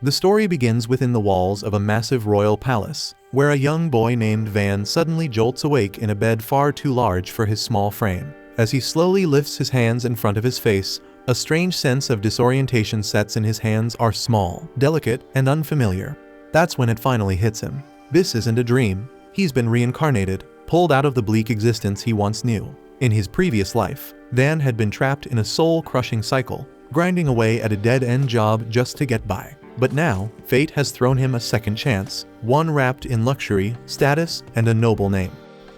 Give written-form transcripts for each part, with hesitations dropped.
The story begins within the walls of a massive royal palace, where a young boy named Van suddenly jolts awake in a bed far too large for his small frame. As he slowly lifts his hands in front of his face, a strange sense of disorientation sets in. His hands are small, delicate, and unfamiliar. That's when it finally hits him. This isn't a dream. He's been reincarnated, pulled out of the bleak existence he once knew. In his previous life, Van had been trapped in a soul-crushing cycle, grinding away at a dead-end job just to get by. But now, fate has thrown him a second chance, one wrapped in luxury, status, and a noble name.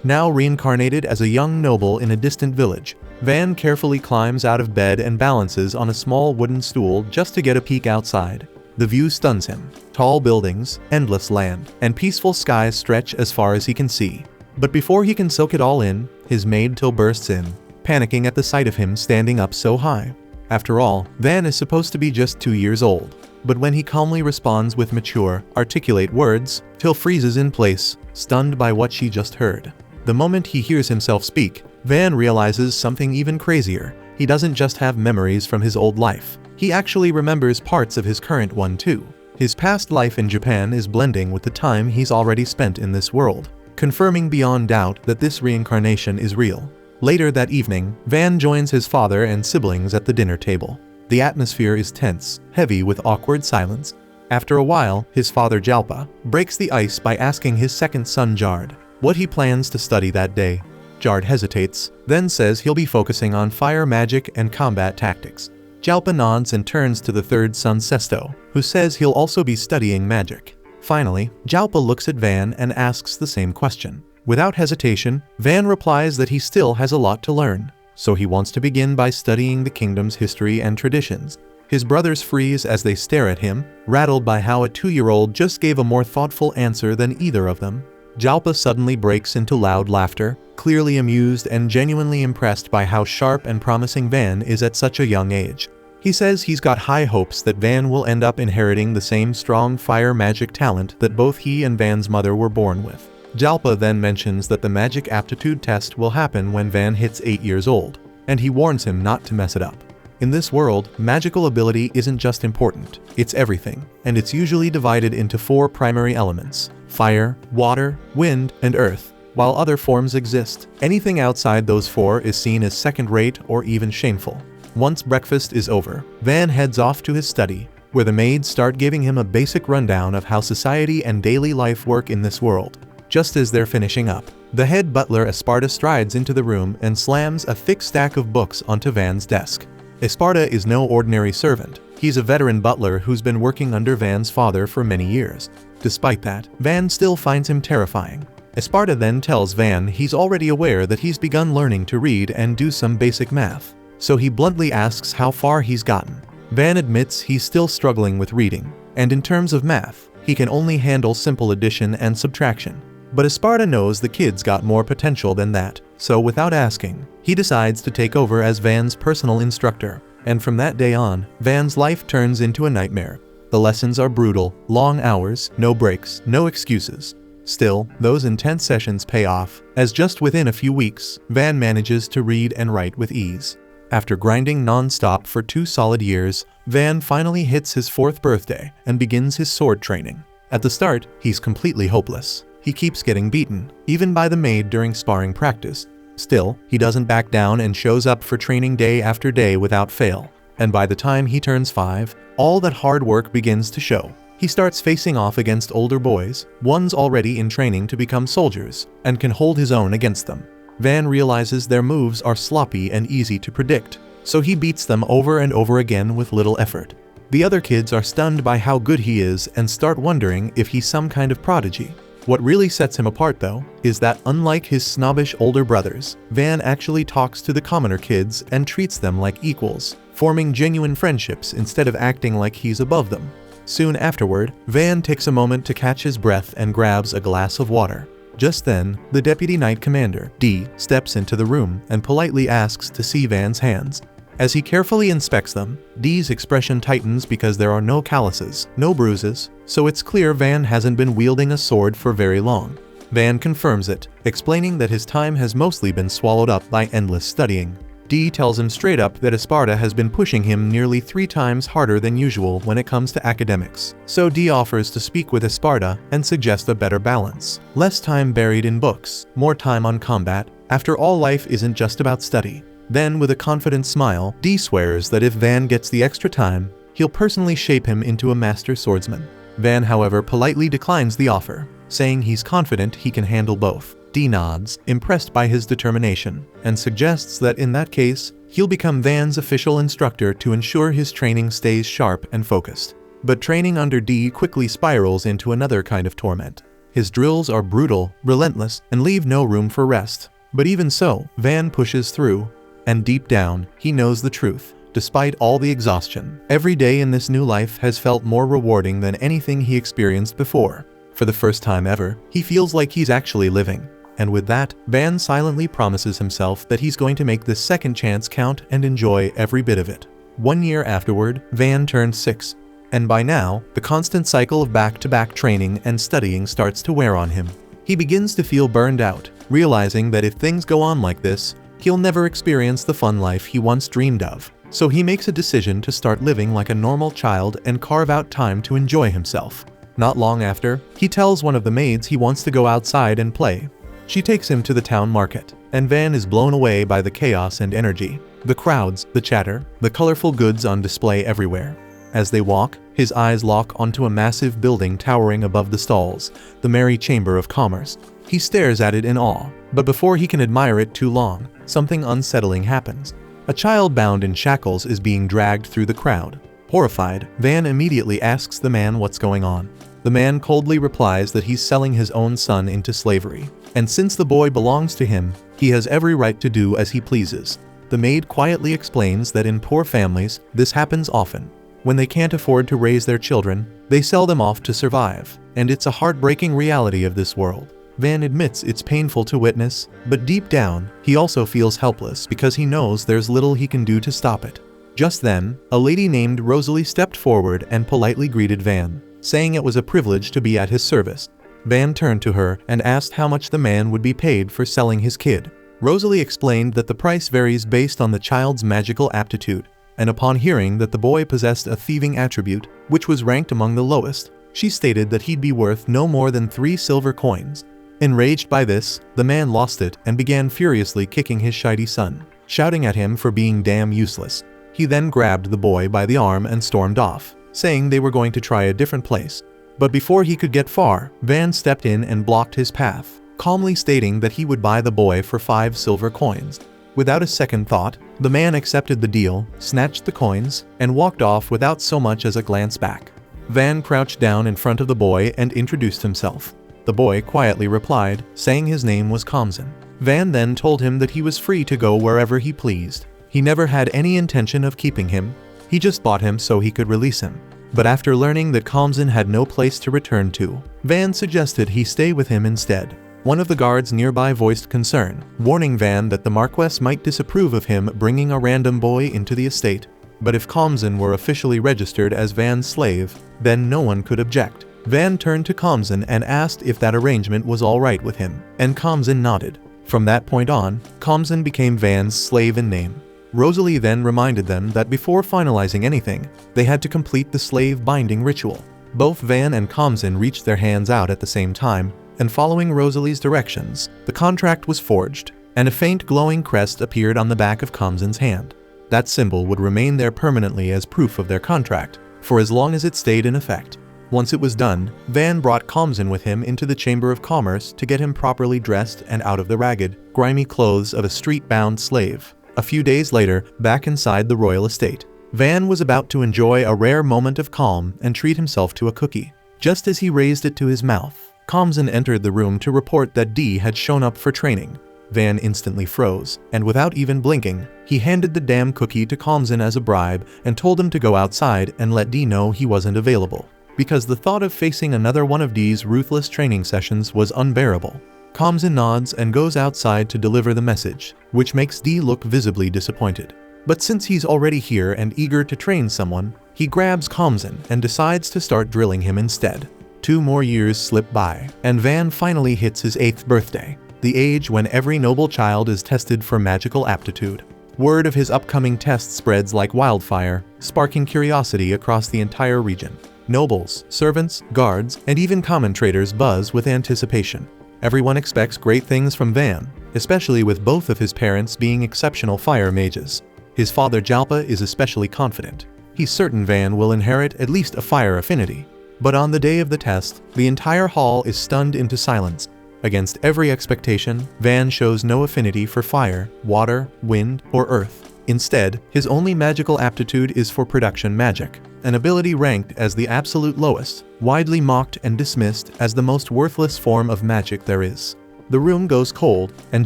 Now reincarnated as a young noble in a distant village, Van carefully climbs out of bed and balances on a small wooden stool just to get a peek outside. The view stuns him. Tall buildings, endless land, and peaceful skies stretch as far as he can see. But before he can soak it all in, his maid Till bursts in, panicking at the sight of him standing up so high. After all, Van is supposed to be just 2 years old. But when he calmly responds with mature, articulate words, Till freezes in place, stunned by what she just heard. The moment he hears himself speak, Van realizes something even crazier. He doesn't just have memories from his old life. He actually remembers parts of his current one too. His past life in Japan is blending with the time he's already spent in this world, confirming beyond doubt that this reincarnation is real. Later that evening, Van joins his father and siblings at the dinner table. The atmosphere is tense, heavy with awkward silence. After a while, his father Jalpa breaks the ice by asking his second son Jard what he plans to study that day. Jard hesitates, then says he'll be focusing on fire magic and combat tactics. Jalpa nods and turns to the third son Sesto, who says he'll also be studying magic. Finally, Jalpa looks at Van and asks the same question. Without hesitation, Van replies that he still has a lot to learn, so he wants to begin by studying the kingdom's history and traditions. His brothers freeze as they stare at him, rattled by how a 2-year-old just gave a more thoughtful answer than either of them. Jalpa suddenly breaks into loud laughter, clearly amused and genuinely impressed by how sharp and promising Van is at such a young age. He says he's got high hopes that Van will end up inheriting the same strong fire magic talent that both he and Van's mother were born with. Jalpa then mentions that the magic aptitude test will happen when Van hits 8 years old, and he warns him not to mess it up. In this world, magical ability isn't just important, it's everything, and it's usually divided into 4 primary elements: fire, water, wind, and earth. While other forms exist, anything outside those 4 is seen as second-rate or even shameful. Once breakfast is over, Van heads off to his study, where the maids start giving him a basic rundown of how society and daily life work in this world. Just as they're finishing up, the head butler Esparta strides into the room and slams a thick stack of books onto Van's desk. Esparta is no ordinary servant. He's a veteran butler who's been working under Van's father for many years. Despite that, Van still finds him terrifying. Esparta then tells Van he's already aware that he's begun learning to read and do some basic math, so he bluntly asks how far he's gotten. Van admits he's still struggling with reading, and in terms of math, he can only handle simple addition and subtraction. But Esparta knows the kid's got more potential than that, so without asking, he decides to take over as Van's personal instructor. And from that day on, Van's life turns into a nightmare. The lessons are brutal, long hours, no breaks, no excuses. Still, those intense sessions pay off, as just within a few weeks, Van manages to read and write with ease. After grinding non-stop for 2 solid years, Van finally hits his 4th birthday and begins his sword training. At the start, he's completely hopeless. He keeps getting beaten, even by the maid during sparring practice. Still, he doesn't back down and shows up for training day after day without fail. And by the time he turns 5, all that hard work begins to show. He starts facing off against older boys, ones already in training to become soldiers, and can hold his own against them. Van realizes their moves are sloppy and easy to predict, so he beats them over and over again with little effort. The other kids are stunned by how good he is and start wondering if he's some kind of prodigy. What really sets him apart, though, is that unlike his snobbish older brothers, Van actually talks to the commoner kids and treats them like equals, forming genuine friendships instead of acting like he's above them. Soon afterward, Van takes a moment to catch his breath and grabs a glass of water. Just then, the Deputy Knight Commander, D, steps into the room and politely asks to see Van's hands. As he carefully inspects them, D's expression tightens because there are no calluses, no bruises, so it's clear Van hasn't been wielding a sword for very long. Van confirms it, explaining that his time has mostly been swallowed up by endless studying. Dee tells him straight up that Esparta has been pushing him nearly 3 times harder than usual when it comes to academics. So Dee offers to speak with Esparta and suggest a better balance. Less time buried in books, more time on combat. After all, life isn't just about study. Then, with a confident smile, Dee swears that if Van gets the extra time, he'll personally shape him into a master swordsman. Van, however, politely declines the offer, saying he's confident he can handle both. Dee nods, impressed by his determination, and suggests that in that case, he'll become Van's official instructor to ensure his training stays sharp and focused. But training under Dee quickly spirals into another kind of torment. His drills are brutal, relentless, and leave no room for rest. But even so, Van pushes through, and deep down, he knows the truth. Despite all the exhaustion, every day in this new life has felt more rewarding than anything he experienced before. For the first time ever, he feels like he's actually living. And with that, Van silently promises himself that he's going to make this second chance count and enjoy every bit of it. 1 year afterward, Van turned 6. And by now, the constant cycle of back-to-back training and studying starts to wear on him. He begins to feel burned out, realizing that if things go on like this, he'll never experience the fun life he once dreamed of. So he makes a decision to start living like a normal child and carve out time to enjoy himself. Not long after, he tells one of the maids he wants to go outside and play. She takes him to the town market, and Van is blown away by the chaos and energy. The crowds, the chatter, the colorful goods on display everywhere. As they walk, his eyes lock onto a massive building towering above the stalls, the Merry Chamber of Commerce. He stares at it in awe, but before he can admire it too long, something unsettling happens. A child bound in shackles is being dragged through the crowd. Horrified, Van immediately asks the man what's going on. The man coldly replies that he's selling his own son into slavery, and since the boy belongs to him, he has every right to do as he pleases. The maid quietly explains that in poor families, this happens often. When they can't afford to raise their children, they sell them off to survive, and it's a heartbreaking reality of this world. Van admits it's painful to witness, but deep down, he also feels helpless because he knows there's little he can do to stop it. Just then, a lady named Rosalie stepped forward and politely greeted Van, saying it was a privilege to be at his service. Van turned to her and asked how much the man would be paid for selling his kid. Rosalie explained that the price varies based on the child's magical aptitude, and upon hearing that the boy possessed a thieving attribute, which was ranked among the lowest, she stated that he'd be worth no more than 3 silver coins. Enraged by this, the man lost it and began furiously kicking his shiny son, shouting at him for being damn useless. He then grabbed the boy by the arm and stormed off, saying they were going to try a different place. But before he could get far, Van stepped in and blocked his path, calmly stating that he would buy the boy for 5 silver coins. Without a second thought, the man accepted the deal, snatched the coins, and walked off without so much as a glance back. Van crouched down in front of the boy and introduced himself. The boy quietly replied, saying his name was Kamzin. Van then told him that he was free to go wherever he pleased. He never had any intention of keeping him. He just bought him so he could release him. But after learning that Kamzin had no place to return to, Van suggested he stay with him instead. One of the guards nearby voiced concern, warning Van that the Marquess might disapprove of him bringing a random boy into the estate. But if Kamzin were officially registered as Van's slave, then no one could object. Van turned to Kamzin and asked if that arrangement was all right with him, and Kamzin nodded. From that point on, Kamzin became Van's slave in name. Rosalie then reminded them that before finalizing anything, they had to complete the slave binding ritual. Both Van and Kamzin reached their hands out at the same time, and following Rosalie's directions, the contract was forged, and a faint glowing crest appeared on the back of Kamzin's hand. That symbol would remain there permanently as proof of their contract, for as long as it stayed in effect. Once it was done, Van brought Kamzin with him into the Chamber of Commerce to get him properly dressed and out of the ragged, grimy clothes of a street-bound slave. A few days later, back inside the royal estate, Van was about to enjoy a rare moment of calm and treat himself to a cookie. Just as he raised it to his mouth, Kamzin entered the room to report that Dee had shown up for training. Van instantly froze, and without even blinking, he handed the damn cookie to Kamzin as a bribe and told him to go outside and let Dee know he wasn't available, because the thought of facing another one of Dee's ruthless training sessions was unbearable. Kamzin nods and goes outside to deliver the message, which makes Dee look visibly disappointed. But since he's already here and eager to train someone, he grabs Kamzin and decides to start drilling him instead. 2 more years slip by, and Van finally hits his 8th birthday, the age when every noble child is tested for magical aptitude. Word of his upcoming test spreads like wildfire, sparking curiosity across the entire region. Nobles, servants, guards, and even common traders buzz with anticipation. Everyone expects great things from Van, especially with both of his parents being exceptional fire mages. His father Jalpa is especially confident. He's certain Van will inherit at least a fire affinity. But on the day of the test, the entire hall is stunned into silence. Against every expectation, Van shows no affinity for fire, water, wind, or earth. Instead, his only magical aptitude is for production magic, an ability ranked as the absolute lowest, widely mocked and dismissed as the most worthless form of magic there is. The room goes cold, and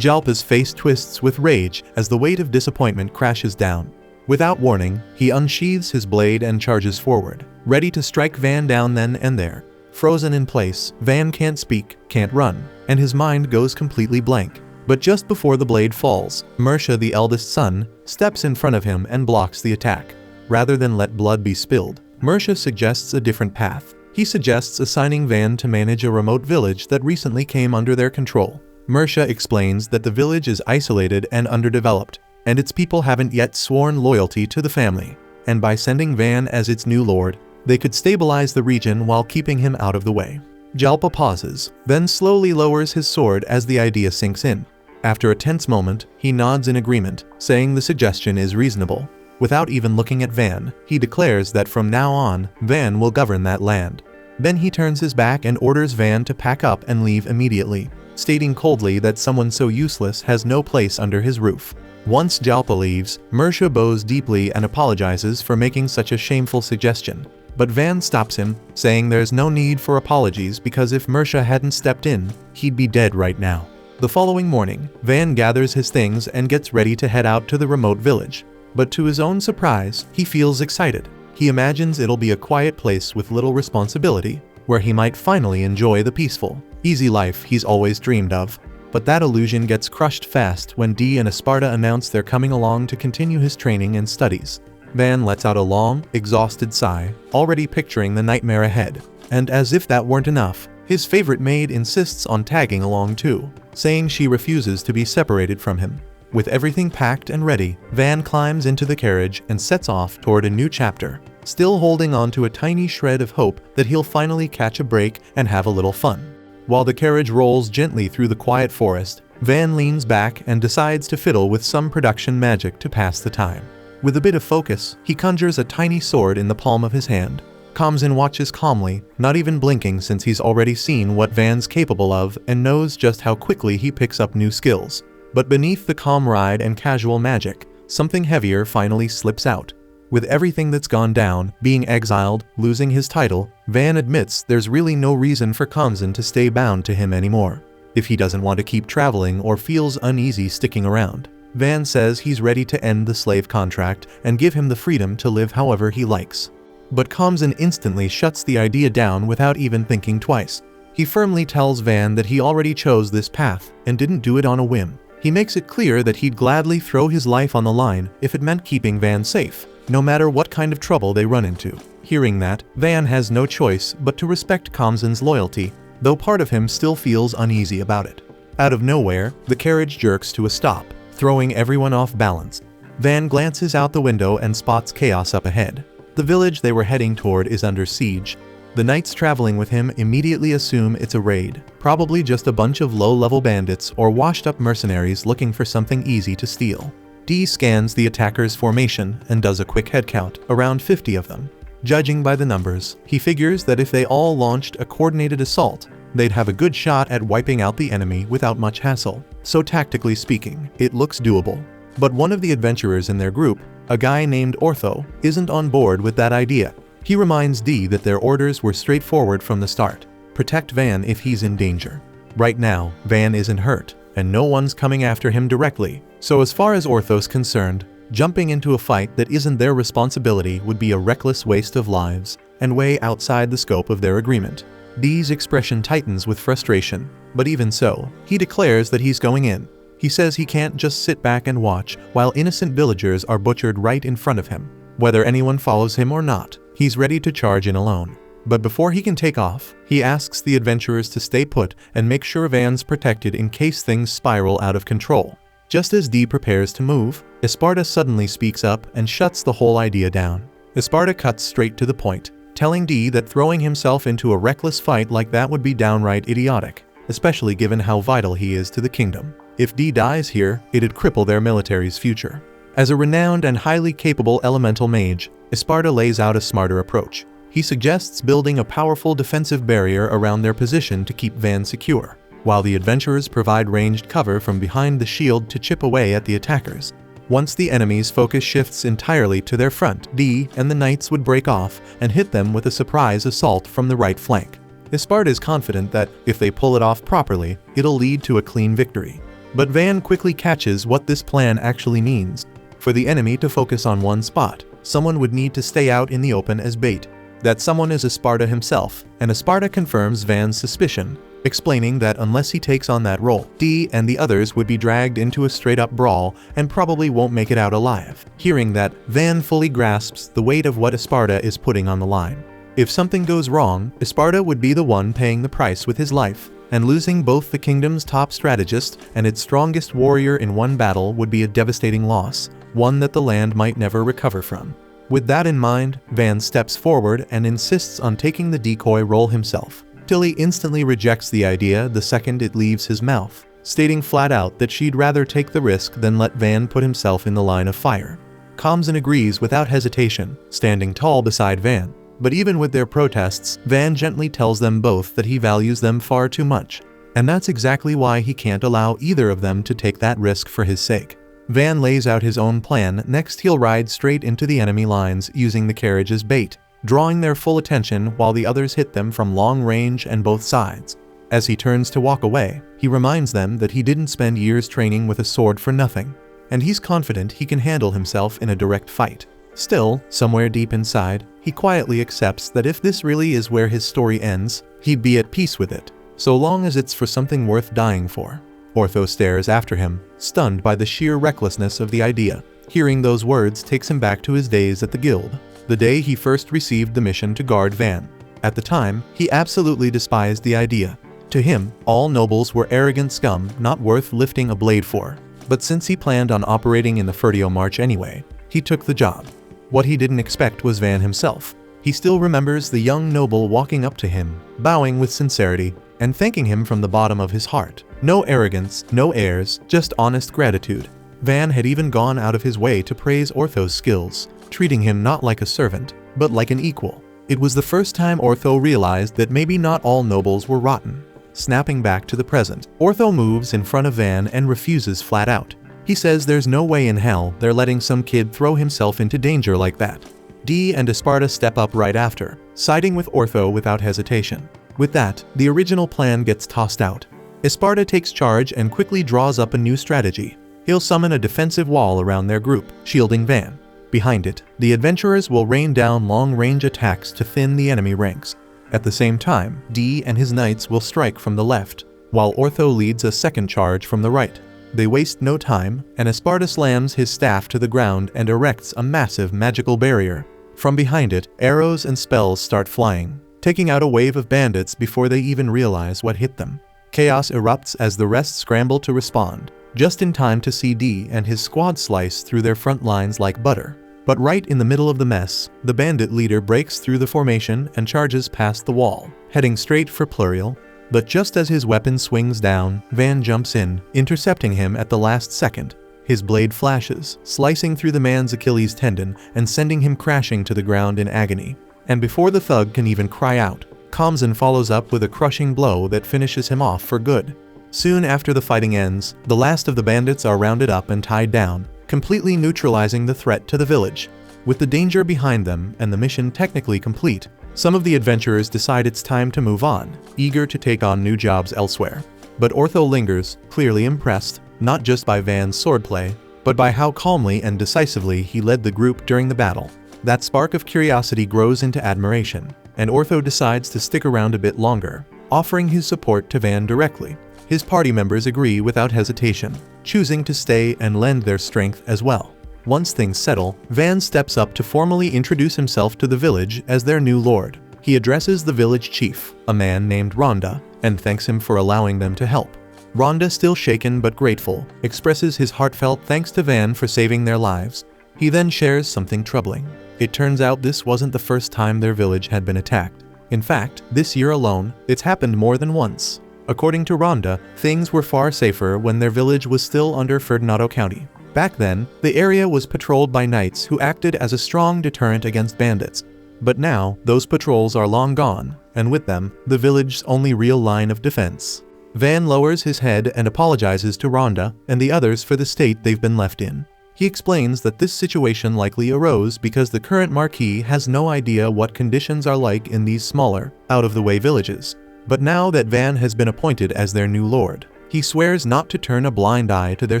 Jalpa's face twists with rage as the weight of disappointment crashes down. Without warning, he unsheathes his blade and charges forward, ready to strike Van down then and there. Frozen in place, Van can't speak, can't run, and his mind goes completely blank. But just before the blade falls, Mersha, the eldest son, steps in front of him and blocks the attack. Rather than let blood be spilled, Mersha suggests a different path. He suggests assigning Van to manage a remote village that recently came under their control. Mersha explains that the village is isolated and underdeveloped, and its people haven't yet sworn loyalty to the family, and by sending Van as its new lord, they could stabilize the region while keeping him out of the way. Jalpa pauses, then slowly lowers his sword as the idea sinks in. After a tense moment, he nods in agreement, saying the suggestion is reasonable. Without even looking at Van, he declares that from now on, Van will govern that land. Then he turns his back and orders Van to pack up and leave immediately, stating coldly that someone so useless has no place under his roof. Once Jalpa leaves, Mersha bows deeply and apologizes for making such a shameful suggestion. But Van stops him, saying there's no need for apologies because if Mersha hadn't stepped in, he'd be dead right now. The following morning, Van gathers his things and gets ready to head out to the remote village. But to his own surprise, he feels excited. He imagines it'll be a quiet place with little responsibility, where he might finally enjoy the peaceful, easy life he's always dreamed of. But that illusion gets crushed fast when Dee and Esparta announce they're coming along to continue his training and studies. Van lets out a long, exhausted sigh, already picturing the nightmare ahead. And as if that weren't enough, his favorite maid insists on tagging along too, saying she refuses to be separated from him. With everything packed and ready, Van climbs into the carriage and sets off toward a new chapter, still holding on to a tiny shred of hope that he'll finally catch a break and have a little fun. While the carriage rolls gently through the quiet forest, Van leans back and decides to fiddle with some production magic to pass the time. With a bit of focus, he conjures a tiny sword in the palm of his hand. Kamzin watches calmly, not even blinking since he's already seen what Van's capable of and knows just how quickly he picks up new skills. But beneath the calm ride and casual magic, something heavier finally slips out. With everything that's gone down, being exiled, losing his title, Van admits there's really no reason for Kamzin to stay bound to him anymore. If he doesn't want to keep traveling or feels uneasy sticking around, Van says he's ready to end the slave contract and give him the freedom to live however he likes. But Kamzin instantly shuts the idea down without even thinking twice. He firmly tells Van that he already chose this path and didn't do it on a whim. He makes it clear that he'd gladly throw his life on the line if it meant keeping Van safe, no matter what kind of trouble they run into. Hearing that, Van has no choice but to respect Kamzin's loyalty, though part of him still feels uneasy about it. Out of nowhere, the carriage jerks to a stop, throwing everyone off balance. Van glances out the window and spots chaos up ahead. The village they were heading toward is under siege. The knights traveling with him immediately assume it's a raid, probably just a bunch of low-level bandits or washed-up mercenaries looking for something easy to steal. Dee scans the attackers' formation and does a quick head count, around 50 of them. Judging by the numbers, he figures that if they all launched a coordinated assault, they'd have a good shot at wiping out the enemy without much hassle. So tactically speaking, it looks doable. But one of the adventurers in their group, a guy named Ortho, isn't on board with that idea. He reminds Dee that their orders were straightforward from the start. Protect Van if he's in danger. Right now, Van isn't hurt, and no one's coming after him directly. So as far as Ortho's concerned, jumping into a fight that isn't their responsibility would be a reckless waste of lives, and way outside the scope of their agreement. Dee's expression tightens with frustration, but even so, he declares that he's going in. He says he can't just sit back and watch while innocent villagers are butchered right in front of him. Whether anyone follows him or not, he's ready to charge in alone. But before he can take off, he asks the adventurers to stay put and make sure Van's protected in case things spiral out of control. Just as Dee prepares to move, Esparta suddenly speaks up and shuts the whole idea down. Esparta cuts straight to the point, telling Dee that throwing himself into a reckless fight like that would be downright idiotic, especially given how vital he is to the kingdom. If Dee dies here, it'd cripple their military's future. As a renowned and highly capable elemental mage, Esparta lays out a smarter approach. He suggests building a powerful defensive barrier around their position to keep Van secure, while the adventurers provide ranged cover from behind the shield to chip away at the attackers. Once the enemy's focus shifts entirely to their front, Dee and the knights would break off and hit them with a surprise assault from the right flank. Esparta is confident that, if they pull it off properly, it'll lead to a clean victory. But Van quickly catches what this plan actually means. For the enemy to focus on one spot, someone would need to stay out in the open as bait. That someone is Esparta himself, and Esparta confirms Van's suspicion, explaining that unless he takes on that role, Dee and the others would be dragged into a straight-up brawl and probably won't make it out alive. Hearing that, Van fully grasps the weight of what Esparta is putting on the line. If something goes wrong, Esparta would be the one paying the price with his life, and losing both the kingdom's top strategist and its strongest warrior in one battle would be a devastating loss, one that the land might never recover from. With that in mind, Van steps forward and insists on taking the decoy role himself. Tilly instantly rejects the idea the second it leaves his mouth, stating flat out that she'd rather take the risk than let Van put himself in the line of fire. Commson agrees without hesitation, standing tall beside Van. But even with their protests, Van gently tells them both that he values them far too much, and that's exactly why he can't allow either of them to take that risk for his sake. Van lays out his own plan. Next, he'll ride straight into the enemy lines using the carriage as bait, drawing their full attention while the others hit them from long range and both sides. As he turns to walk away, he reminds them that he didn't spend years training with a sword for nothing, and he's confident he can handle himself in a direct fight. Still, somewhere deep inside, he quietly accepts that if this really is where his story ends, he'd be at peace with it, so long as it's for something worth dying for. Ortho stares after him, stunned by the sheer recklessness of the idea. Hearing those words takes him back to his days at the guild, the day he first received the mission to guard Van. At the time, he absolutely despised the idea. To him, all nobles were arrogant scum not worth lifting a blade for. But since he planned on operating in the Fertio March anyway, he took the job. What he didn't expect was Van himself. He still remembers the young noble walking up to him, bowing with sincerity, and thanking him from the bottom of his heart. No arrogance, no airs, just honest gratitude. Van had even gone out of his way to praise Ortho's skills, treating him not like a servant, but like an equal. It was the first time Ortho realized that maybe not all nobles were rotten. Snapping back to the present, Ortho moves in front of Van and refuses flat out. He says there's no way in hell they're letting some kid throw himself into danger like that. Dee and Esparta step up right after, siding with Ortho without hesitation. With that, the original plan gets tossed out. Esparta takes charge and quickly draws up a new strategy. He'll summon a defensive wall around their group, shielding Van. Behind it, the adventurers will rain down long-range attacks to thin the enemy ranks. At the same time, Dee and his knights will strike from the left, while Ortho leads a second charge from the right. They waste no time, and Esparta slams his staff to the ground and erects a massive magical barrier. From behind it, arrows and spells start flying, taking out a wave of bandits before they even realize what hit them. Chaos erupts as the rest scramble to respond, just in time to see Dee and his squad slice through their front lines like butter. But right in the middle of the mess, the bandit leader breaks through the formation and charges past the wall, heading straight for Pluriel. But just as his weapon swings down, Van jumps in, intercepting him at the last second. His blade flashes, slicing through the man's Achilles tendon and sending him crashing to the ground in agony. And before the thug can even cry out, Commson follows up with a crushing blow that finishes him off for good. Soon after the fighting ends, the last of the bandits are rounded up and tied down, completely neutralizing the threat to the village. With the danger behind them and the mission technically complete, some of the adventurers decide it's time to move on, eager to take on new jobs elsewhere. But Ortho lingers, clearly impressed, not just by Van's swordplay, but by how calmly and decisively he led the group during the battle. That spark of curiosity grows into admiration, and Ortho decides to stick around a bit longer, offering his support to Van directly. His party members agree without hesitation, choosing to stay and lend their strength as well. Once things settle, Van steps up to formally introduce himself to the village as their new lord. He addresses the village chief, a man named Rhonda, and thanks him for allowing them to help. Rhonda, still shaken but grateful, expresses his heartfelt thanks to Van for saving their lives. He then shares something troubling. It turns out this wasn't the first time their village had been attacked. In fact, this year alone, it's happened more than once. According to Rhonda, things were far safer when their village was still under Ferdinando County. Back then, the area was patrolled by knights who acted as a strong deterrent against bandits. But now, those patrols are long gone, and with them, the village's only real line of defense. Van lowers his head and apologizes to Rhonda and the others for the state they've been left in. He explains that this situation likely arose because the current Marquis has no idea what conditions are like in these smaller, out-of-the-way villages. But now that Van has been appointed as their new lord, he swears not to turn a blind eye to their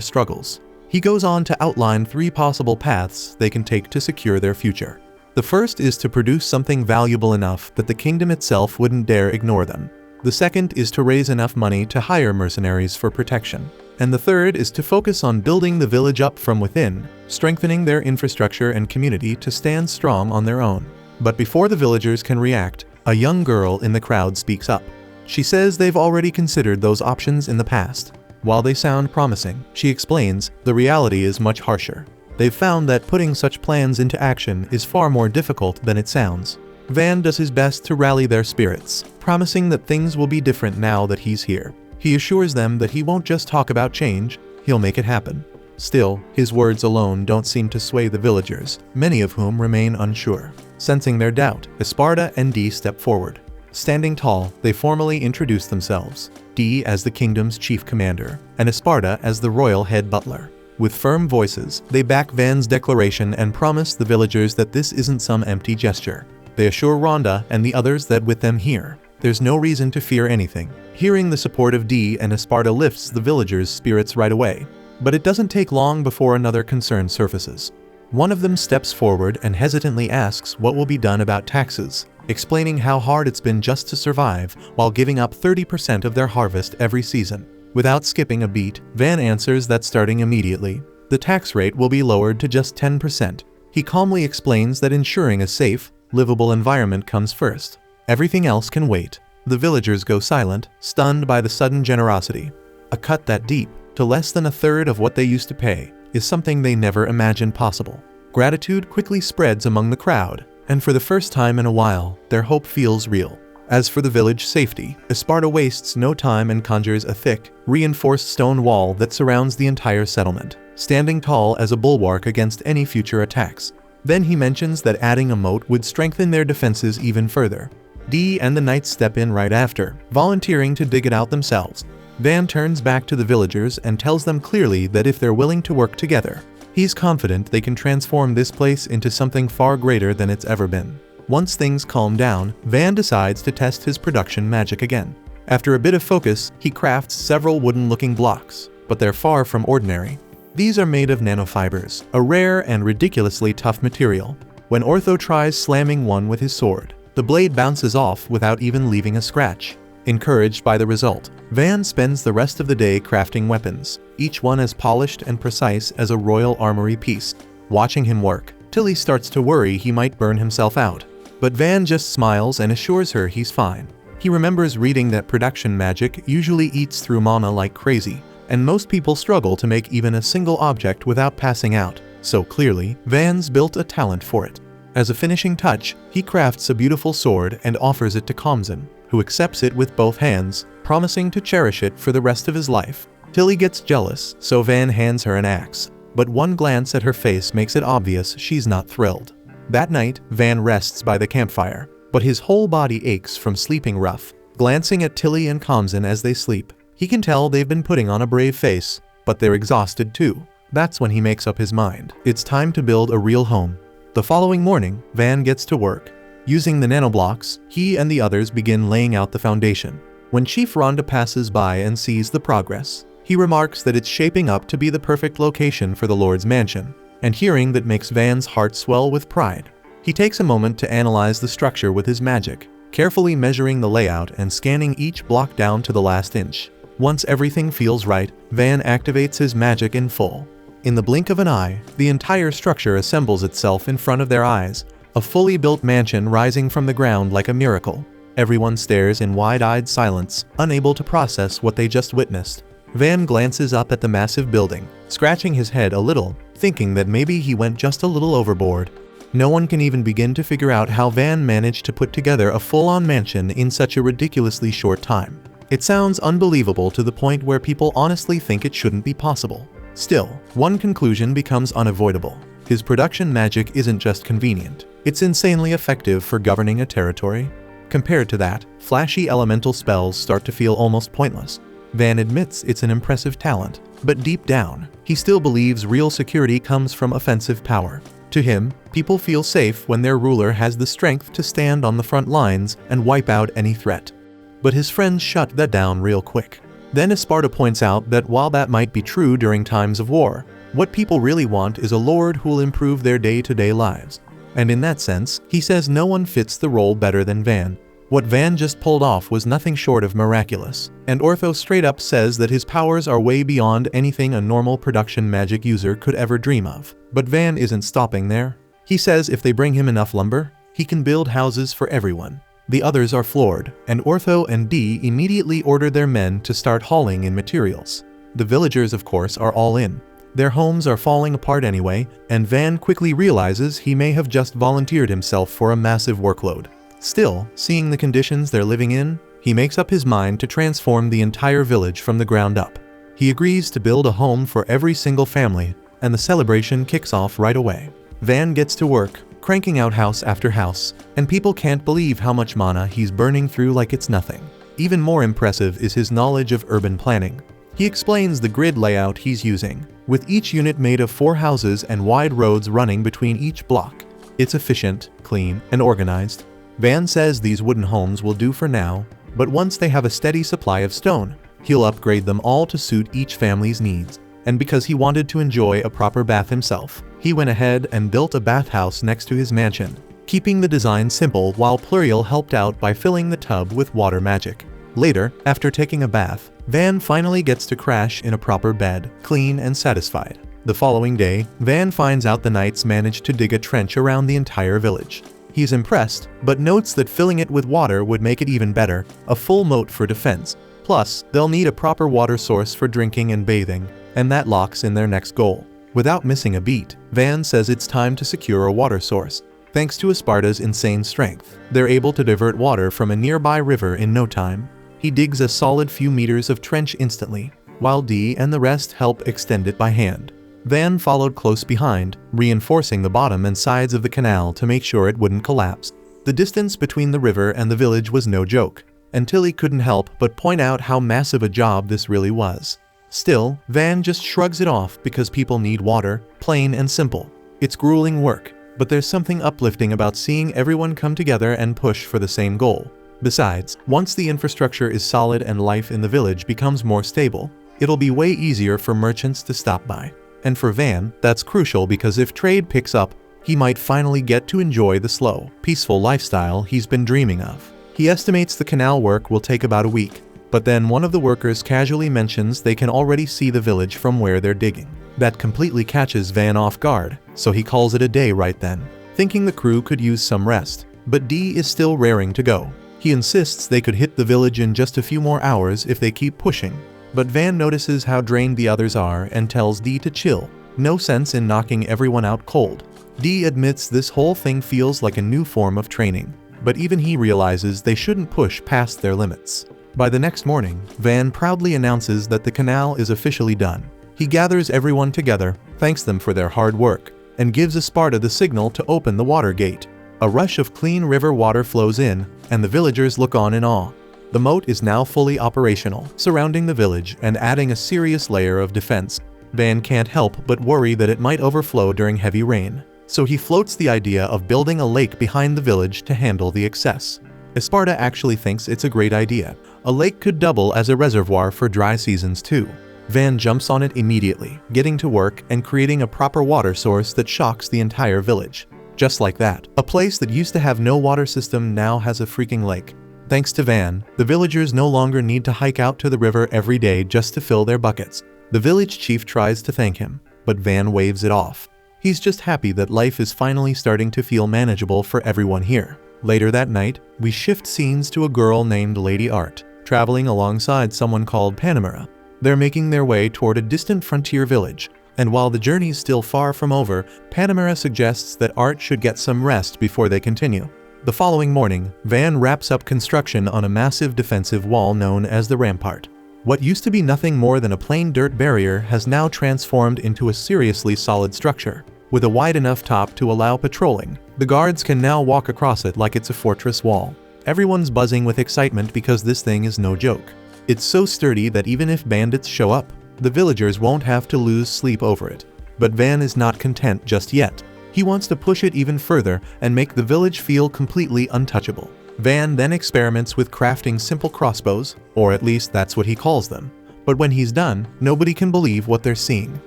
struggles. He goes on to outline 3 possible paths they can take to secure their future. The first is to produce something valuable enough that the kingdom itself wouldn't dare ignore them. The second is to raise enough money to hire mercenaries for protection. And the third is to focus on building the village up from within, strengthening their infrastructure and community to stand strong on their own. But before the villagers can react, a young girl in the crowd speaks up. She says they've already considered those options in the past. While they sound promising, she explains, the reality is much harsher. They've found that putting such plans into action is far more difficult than it sounds. Van does his best to rally their spirits, promising that things will be different now that he's here. He assures them that he won't just talk about change, he'll make it happen. Still, his words alone don't seem to sway the villagers, many of whom remain unsure. Sensing their doubt, Esparta and Dee step forward. Standing tall, they formally introduce themselves, Dee as the kingdom's chief commander, and Esparta as the royal head butler. With firm voices, they back Van's declaration and promise the villagers that this isn't some empty gesture. They assure Rhonda and the others that with them here, there's no reason to fear anything. Hearing the support of Dee and Esparta lifts the villagers' spirits right away. But it doesn't take long before another concern surfaces. One of them steps forward and hesitantly asks what will be done about taxes, explaining how hard it's been just to survive while giving up 30% of their harvest every season. Without skipping a beat, Van answers that starting immediately, the tax rate will be lowered to just 10%. He calmly explains that ensuring a safe, livable environment comes first. Everything else can wait. The villagers go silent, stunned by the sudden generosity. A cut that deep, to less than a third of what they used to pay, is something they never imagined possible. Gratitude quickly spreads among the crowd, and for the first time in a while, their hope feels real. As for the village safety, Esparta wastes no time and conjures a thick, reinforced stone wall that surrounds the entire settlement, standing tall as a bulwark against any future attacks. Then he mentions that adding a moat would strengthen their defenses even further. Dee and the knights step in right after, volunteering to dig it out themselves. Van turns back to the villagers and tells them clearly that if they're willing to work together, he's confident they can transform this place into something far greater than it's ever been. Once things calm down, Van decides to test his production magic again. After a bit of focus, he crafts several wooden-looking blocks, but they're far from ordinary. These are made of nanofibers, a rare and ridiculously tough material. When Ortho tries slamming one with his sword, the blade bounces off without even leaving a scratch. Encouraged by the result, Van spends the rest of the day crafting weapons, each one as polished and precise as a royal armory piece. Watching him work, Tilly starts to worry he might burn himself out. But Van just smiles and assures her he's fine. He remembers reading that production magic usually eats through mana like crazy, and most people struggle to make even a single object without passing out, so clearly, Van's built a talent for it. As a finishing touch, he crafts a beautiful sword and offers it to Kamzan, who accepts it with both hands, promising to cherish it for the rest of his life. Tilly gets jealous, so Van hands her an axe, but one glance at her face makes it obvious she's not thrilled. That night, Van rests by the campfire, but his whole body aches from sleeping rough. Glancing at Tilly and Kamzan as they sleep, he can tell they've been putting on a brave face, but they're exhausted too. That's when he makes up his mind. It's time to build a real home. The following morning, Van gets to work. Using the nanoblocks, he and the others begin laying out the foundation. When Chief Rhonda passes by and sees the progress, he remarks that it's shaping up to be the perfect location for the Lord's mansion, and hearing that makes Van's heart swell with pride. He takes a moment to analyze the structure with his magic, carefully measuring the layout and scanning each block down to the last inch. Once everything feels right, Van activates his magic in full. In the blink of an eye, the entire structure assembles itself in front of their eyes, a fully built mansion rising from the ground like a miracle. Everyone stares in wide-eyed silence, unable to process what they just witnessed. Van glances up at the massive building, scratching his head a little, thinking that maybe he went just a little overboard. No one can even begin to figure out how Van managed to put together a full-on mansion in such a ridiculously short time. It sounds unbelievable to the point where people honestly think it shouldn't be possible. Still, one conclusion becomes unavoidable. His production magic isn't just convenient, it's insanely effective for governing a territory. Compared to that, flashy elemental spells start to feel almost pointless. Van admits it's an impressive talent, but deep down, he still believes real security comes from offensive power. To him, people feel safe when their ruler has the strength to stand on the front lines and wipe out any threat. But his friends shut that down real quick. Then Esparta points out that while that might be true during times of war, what people really want is a lord who will improve their day-to-day lives. And in that sense, he says no one fits the role better than Van. What Van just pulled off was nothing short of miraculous, and Ortho straight up says that his powers are way beyond anything a normal production magic user could ever dream of. But Van isn't stopping there. He says if they bring him enough lumber, he can build houses for everyone. The others are floored, and Ortho and Dee immediately order their men to start hauling in materials. The villagers, of course, are all in. Their homes are falling apart anyway, and Van quickly realizes he may have just volunteered himself for a massive workload. Still, seeing the conditions they're living in, he makes up his mind to transform the entire village from the ground up. He agrees to build a home for every single family, and the celebration kicks off right away. Van gets to work, cranking out house after house, and people can't believe how much mana he's burning through like it's nothing. Even more impressive is his knowledge of urban planning. He explains the grid layout he's using, with each unit made of 4 houses and wide roads running between each block. It's efficient, clean, and organized. Van says these wooden homes will do for now, but once they have a steady supply of stone, he'll upgrade them all to suit each family's needs. And because he wanted to enjoy a proper bath himself, he went ahead and built a bathhouse next to his mansion, keeping the design simple while Pluriel helped out by filling the tub with water magic. Later, after taking a bath, Van finally gets to crash in a proper bed, clean and satisfied. The following day, Van finds out the knights managed to dig a trench around the entire village. He's impressed, but notes that filling it with water would make it even better, a full moat for defense. Plus, they'll need a proper water source for drinking and bathing, and that locks in their next goal. Without missing a beat, Van says it's time to secure a water source. Thanks to Esparta's insane strength, they're able to divert water from a nearby river in no time. He digs a solid few meters of trench instantly, while Dee and the rest help extend it by hand. Van followed close behind, reinforcing the bottom and sides of the canal to make sure it wouldn't collapse. The distance between the river and the village was no joke, until he couldn't help but point out how massive a job this really was. Still, Van just shrugs it off because people need water, plain and simple. It's grueling work, but there's something uplifting about seeing everyone come together and push for the same goal. Besides, once the infrastructure is solid and life in the village becomes more stable, it'll be way easier for merchants to stop by. And for Van, that's crucial because if trade picks up, he might finally get to enjoy the slow, peaceful lifestyle he's been dreaming of. He estimates the canal work will take about a week, but then one of the workers casually mentions they can already see the village from where they're digging. That completely catches Van off guard, so he calls it a day right then, thinking the crew could use some rest. But Dee is still raring to go. He insists they could hit the village in just a few more hours if they keep pushing. But Van notices how drained the others are and tells Dee to chill. No sense in knocking everyone out cold. Dee admits this whole thing feels like a new form of training, but even he realizes they shouldn't push past their limits. By the next morning, Van proudly announces that the canal is officially done. He gathers everyone together, thanks them for their hard work, and gives Esparta the signal to open the water gate. A rush of clean river water flows in, and the villagers look on in awe. The moat is now fully operational, surrounding the village and adding a serious layer of defense. Van can't help but worry that it might overflow during heavy rain, so he floats the idea of building a lake behind the village to handle the excess. Esparta actually thinks it's a great idea. A lake could double as a reservoir for dry seasons too. Van jumps on it immediately, getting to work and creating a proper water source that shocks the entire village. Just like that, a place that used to have no water system now has a freaking lake. Thanks to Van, the villagers no longer need to hike out to the river every day just to fill their buckets. The village chief tries to thank him, but Van waves it off. He's just happy that life is finally starting to feel manageable for everyone here. Later that night, we shift scenes to a girl named Lady Art, traveling alongside someone called Panamera. They're making their way toward a distant frontier village, and while the journey's still far from over, Panamera suggests that Art should get some rest before they continue. The following morning, Van wraps up construction on a massive defensive wall known as the rampart. What used to be nothing more than a plain dirt barrier has now transformed into a seriously solid structure. With a wide enough top to allow patrolling, the guards can now walk across it like it's a fortress wall. Everyone's buzzing with excitement because this thing is no joke. It's so sturdy that even if bandits show up, the villagers won't have to lose sleep over it. But Van is not content just yet. He wants to push it even further and make the village feel completely untouchable. Van then experiments with crafting simple crossbows, or at least that's what he calls them. But when he's done, nobody can believe what they're seeing.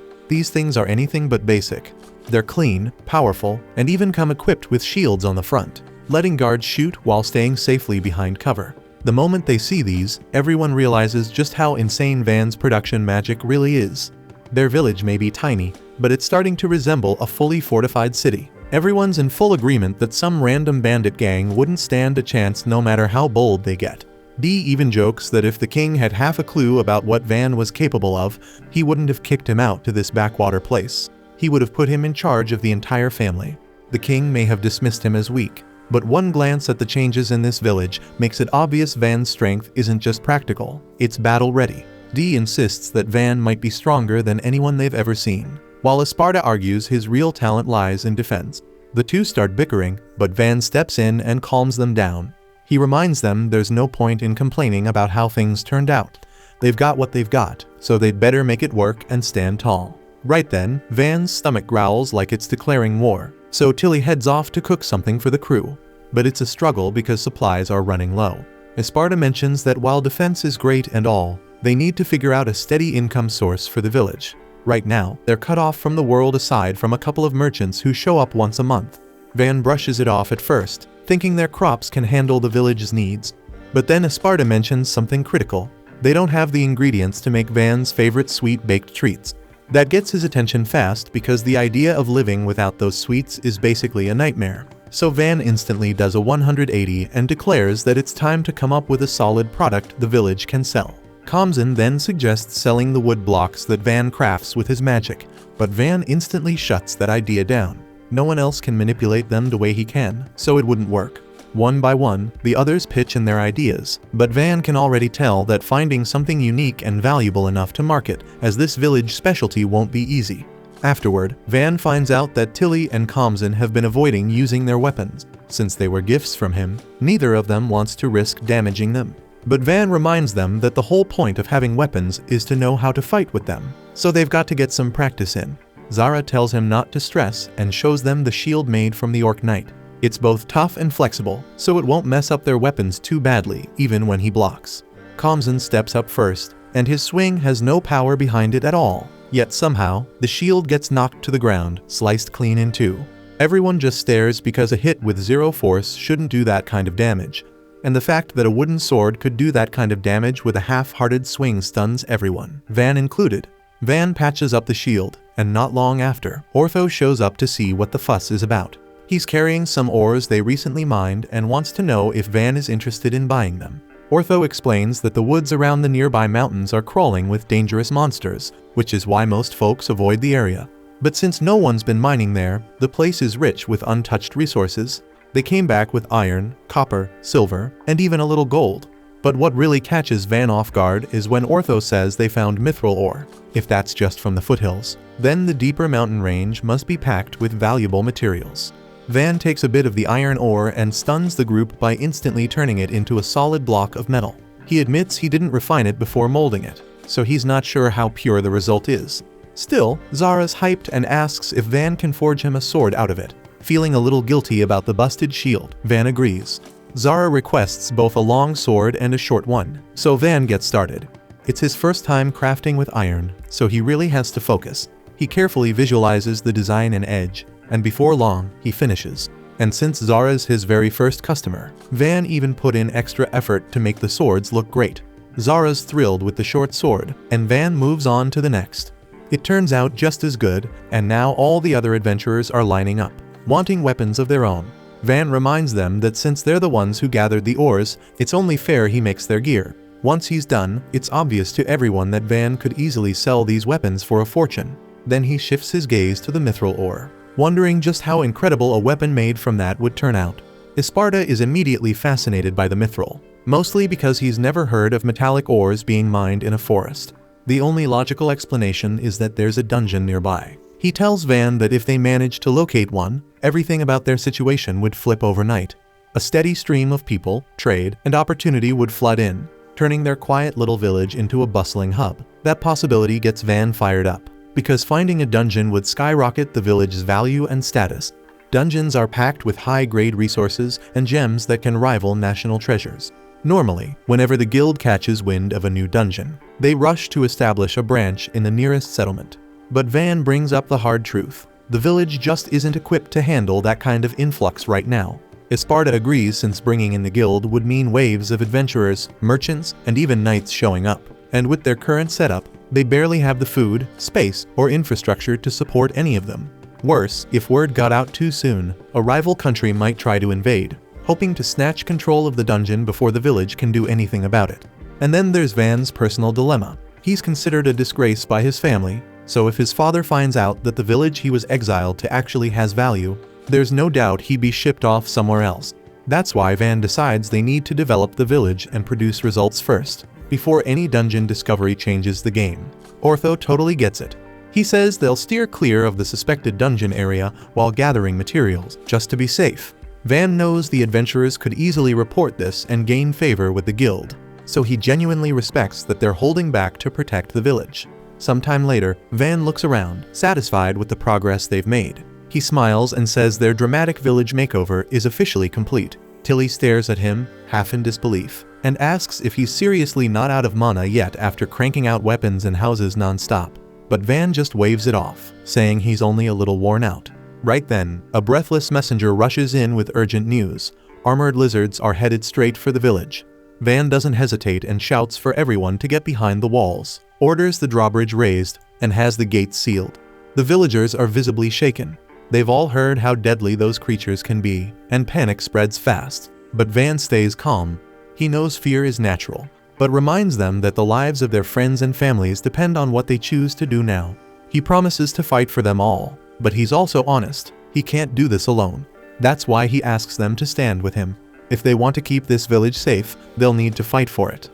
These things are anything but basic. They're clean, powerful, and even come equipped with shields on the front, letting guards shoot while staying safely behind cover. The moment they see these, everyone realizes just how insane Van's production magic really is. Their village may be tiny, but it's starting to resemble a fully fortified city. Everyone's in full agreement that some random bandit gang wouldn't stand a chance no matter how bold they get. D even jokes that if the king had half a clue about what Van was capable of, he wouldn't have kicked him out to this backwater place. He would have put him in charge of the entire family. The king may have dismissed him as weak, but one glance at the changes in this village makes it obvious Van's strength isn't just practical, it's battle-ready. D insists that Van might be stronger than anyone they've ever seen, while Esparta argues his real talent lies in defense. The two start bickering, but Van steps in and calms them down. He reminds them there's no point in complaining about how things turned out. They've got what they've got, so they'd better make it work and stand tall. Right then, Van's stomach growls like it's declaring war, so Tilly heads off to cook something for the crew. But it's a struggle because supplies are running low. Esparta mentions that while defense is great and all, they need to figure out a steady income source for the village. Right now, they're cut off from the world aside from a couple of merchants who show up once a month. Van brushes it off at first, thinking their crops can handle the village's needs. But then Esparta mentions something critical. They don't have the ingredients to make Van's favorite sweet baked treats. That gets his attention fast because the idea of living without those sweets is basically a nightmare. So Van instantly does a 180 and declares that it's time to come up with a solid product the village can sell. Kamzan then suggests selling the wood blocks that Van crafts with his magic, but Van instantly shuts that idea down. No one else can manipulate them the way he can, so it wouldn't work. One by one, the others pitch in their ideas, but Van can already tell that finding something unique and valuable enough to market as this village specialty won't be easy. Afterward, Van finds out that Tilly and Kamzan have been avoiding using their weapons. Since they were gifts from him, neither of them wants to risk damaging them. But Van reminds them that the whole point of having weapons is to know how to fight with them, so they've got to get some practice in. Zara tells him not to stress and shows them the shield made from the Orc Knight. It's both tough and flexible, so it won't mess up their weapons too badly, even when he blocks. Kamzan steps up first, and his swing has no power behind it at all. Yet somehow, the shield gets knocked to the ground, sliced clean in two. Everyone just stares because a hit with zero force shouldn't do that kind of damage. And the fact that a wooden sword could do that kind of damage with a half-hearted swing stuns everyone, Van included. Van patches up the shield, and not long after, Ortho shows up to see what the fuss is about. He's carrying some ores they recently mined and wants to know if Van is interested in buying them. Ortho explains that the woods around the nearby mountains are crawling with dangerous monsters, which is why most folks avoid the area. But since no one's been mining there, the place is rich with untouched resources. They came back with iron, copper, silver, and even a little gold. But what really catches Van off guard is when Ortho says they found mithril ore. If that's just from the foothills, then the deeper mountain range must be packed with valuable materials. Van takes a bit of the iron ore and stuns the group by instantly turning it into a solid block of metal. He admits he didn't refine it before molding it, so he's not sure how pure the result is. Still, Zara's hyped and asks if Van can forge him a sword out of it. Feeling a little guilty about the busted shield, Van agrees. Zara requests both a long sword and a short one, so Van gets started. It's his first time crafting with iron, so he really has to focus. He carefully visualizes the design and edge, and before long, he finishes. And since Zara's his very first customer, Van even put in extra effort to make the swords look great. Zara's thrilled with the short sword, and Van moves on to the next. It turns out just as good, and now all the other adventurers are lining up, wanting weapons of their own. Van reminds them that since they're the ones who gathered the ores, it's only fair he makes their gear. Once he's done, it's obvious to everyone that Van could easily sell these weapons for a fortune. Then he shifts his gaze to the mithril ore, wondering just how incredible a weapon made from that would turn out. Isparta is immediately fascinated by the mithril, mostly because he's never heard of metallic ores being mined in a forest. The only logical explanation is that there's a dungeon nearby. He tells Van that if they manage to locate one, everything about their situation would flip overnight. A steady stream of people, trade, and opportunity would flood in, turning their quiet little village into a bustling hub. That possibility gets Van fired up, because finding a dungeon would skyrocket the village's value and status. Dungeons are packed with high-grade resources and gems that can rival national treasures. Normally, whenever the guild catches wind of a new dungeon, they rush to establish a branch in the nearest settlement. But Van brings up the hard truth. The village just isn't equipped to handle that kind of influx right now. Isparta agrees, since bringing in the guild would mean waves of adventurers, merchants, and even knights showing up. And with their current setup, they barely have the food, space, or infrastructure to support any of them. Worse, if word got out too soon, a rival country might try to invade, hoping to snatch control of the dungeon before the village can do anything about it. And then there's Van's personal dilemma. He's considered a disgrace by his family, so if his father finds out that the village he was exiled to actually has value, there's no doubt he'd be shipped off somewhere else. That's why Van decides they need to develop the village and produce results first, before any dungeon discovery changes the game. Ortho totally gets it. He says they'll steer clear of the suspected dungeon area while gathering materials, just to be safe. Van knows the adventurers could easily report this and gain favor with the guild, so he genuinely respects that they're holding back to protect the village. Sometime later, Van looks around, satisfied with the progress they've made. He smiles and says their dramatic village makeover is officially complete. Tilly stares at him, half in disbelief, and asks if he's seriously not out of mana yet after cranking out weapons and houses non-stop. But Van just waves it off, saying he's only a little worn out. Right then, a breathless messenger rushes in with urgent news. Armored lizards are headed straight for the village. Van doesn't hesitate and shouts for everyone to get behind the walls, orders the drawbridge raised, and has the gates sealed. The villagers are visibly shaken. They've all heard how deadly those creatures can be, and panic spreads fast. But Van stays calm. He knows fear is natural, but reminds them that the lives of their friends and families depend on what they choose to do now. He promises to fight for them all, but he's also honest. He can't do this alone. That's why he asks them to stand with him. If they want to keep this village safe, they'll need to fight for it.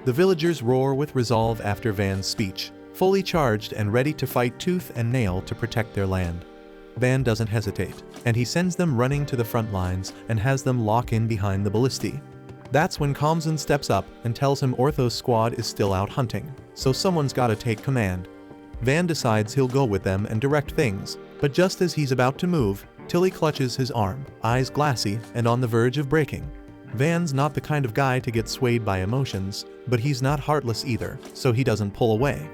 The villagers roar with resolve after Van's speech, fully charged and ready to fight tooth and nail to protect their land. Van doesn't hesitate, and he sends them running to the front lines and has them lock in behind the ballistae. That's when Kamzan steps up and tells him Ortho's squad is still out hunting, so someone's gotta take command. Van decides he'll go with them and direct things, but just as he's about to move, Tilly clutches his arm, eyes glassy and on the verge of breaking. Van's not the kind of guy to get swayed by emotions, but he's not heartless either, so he doesn't pull away.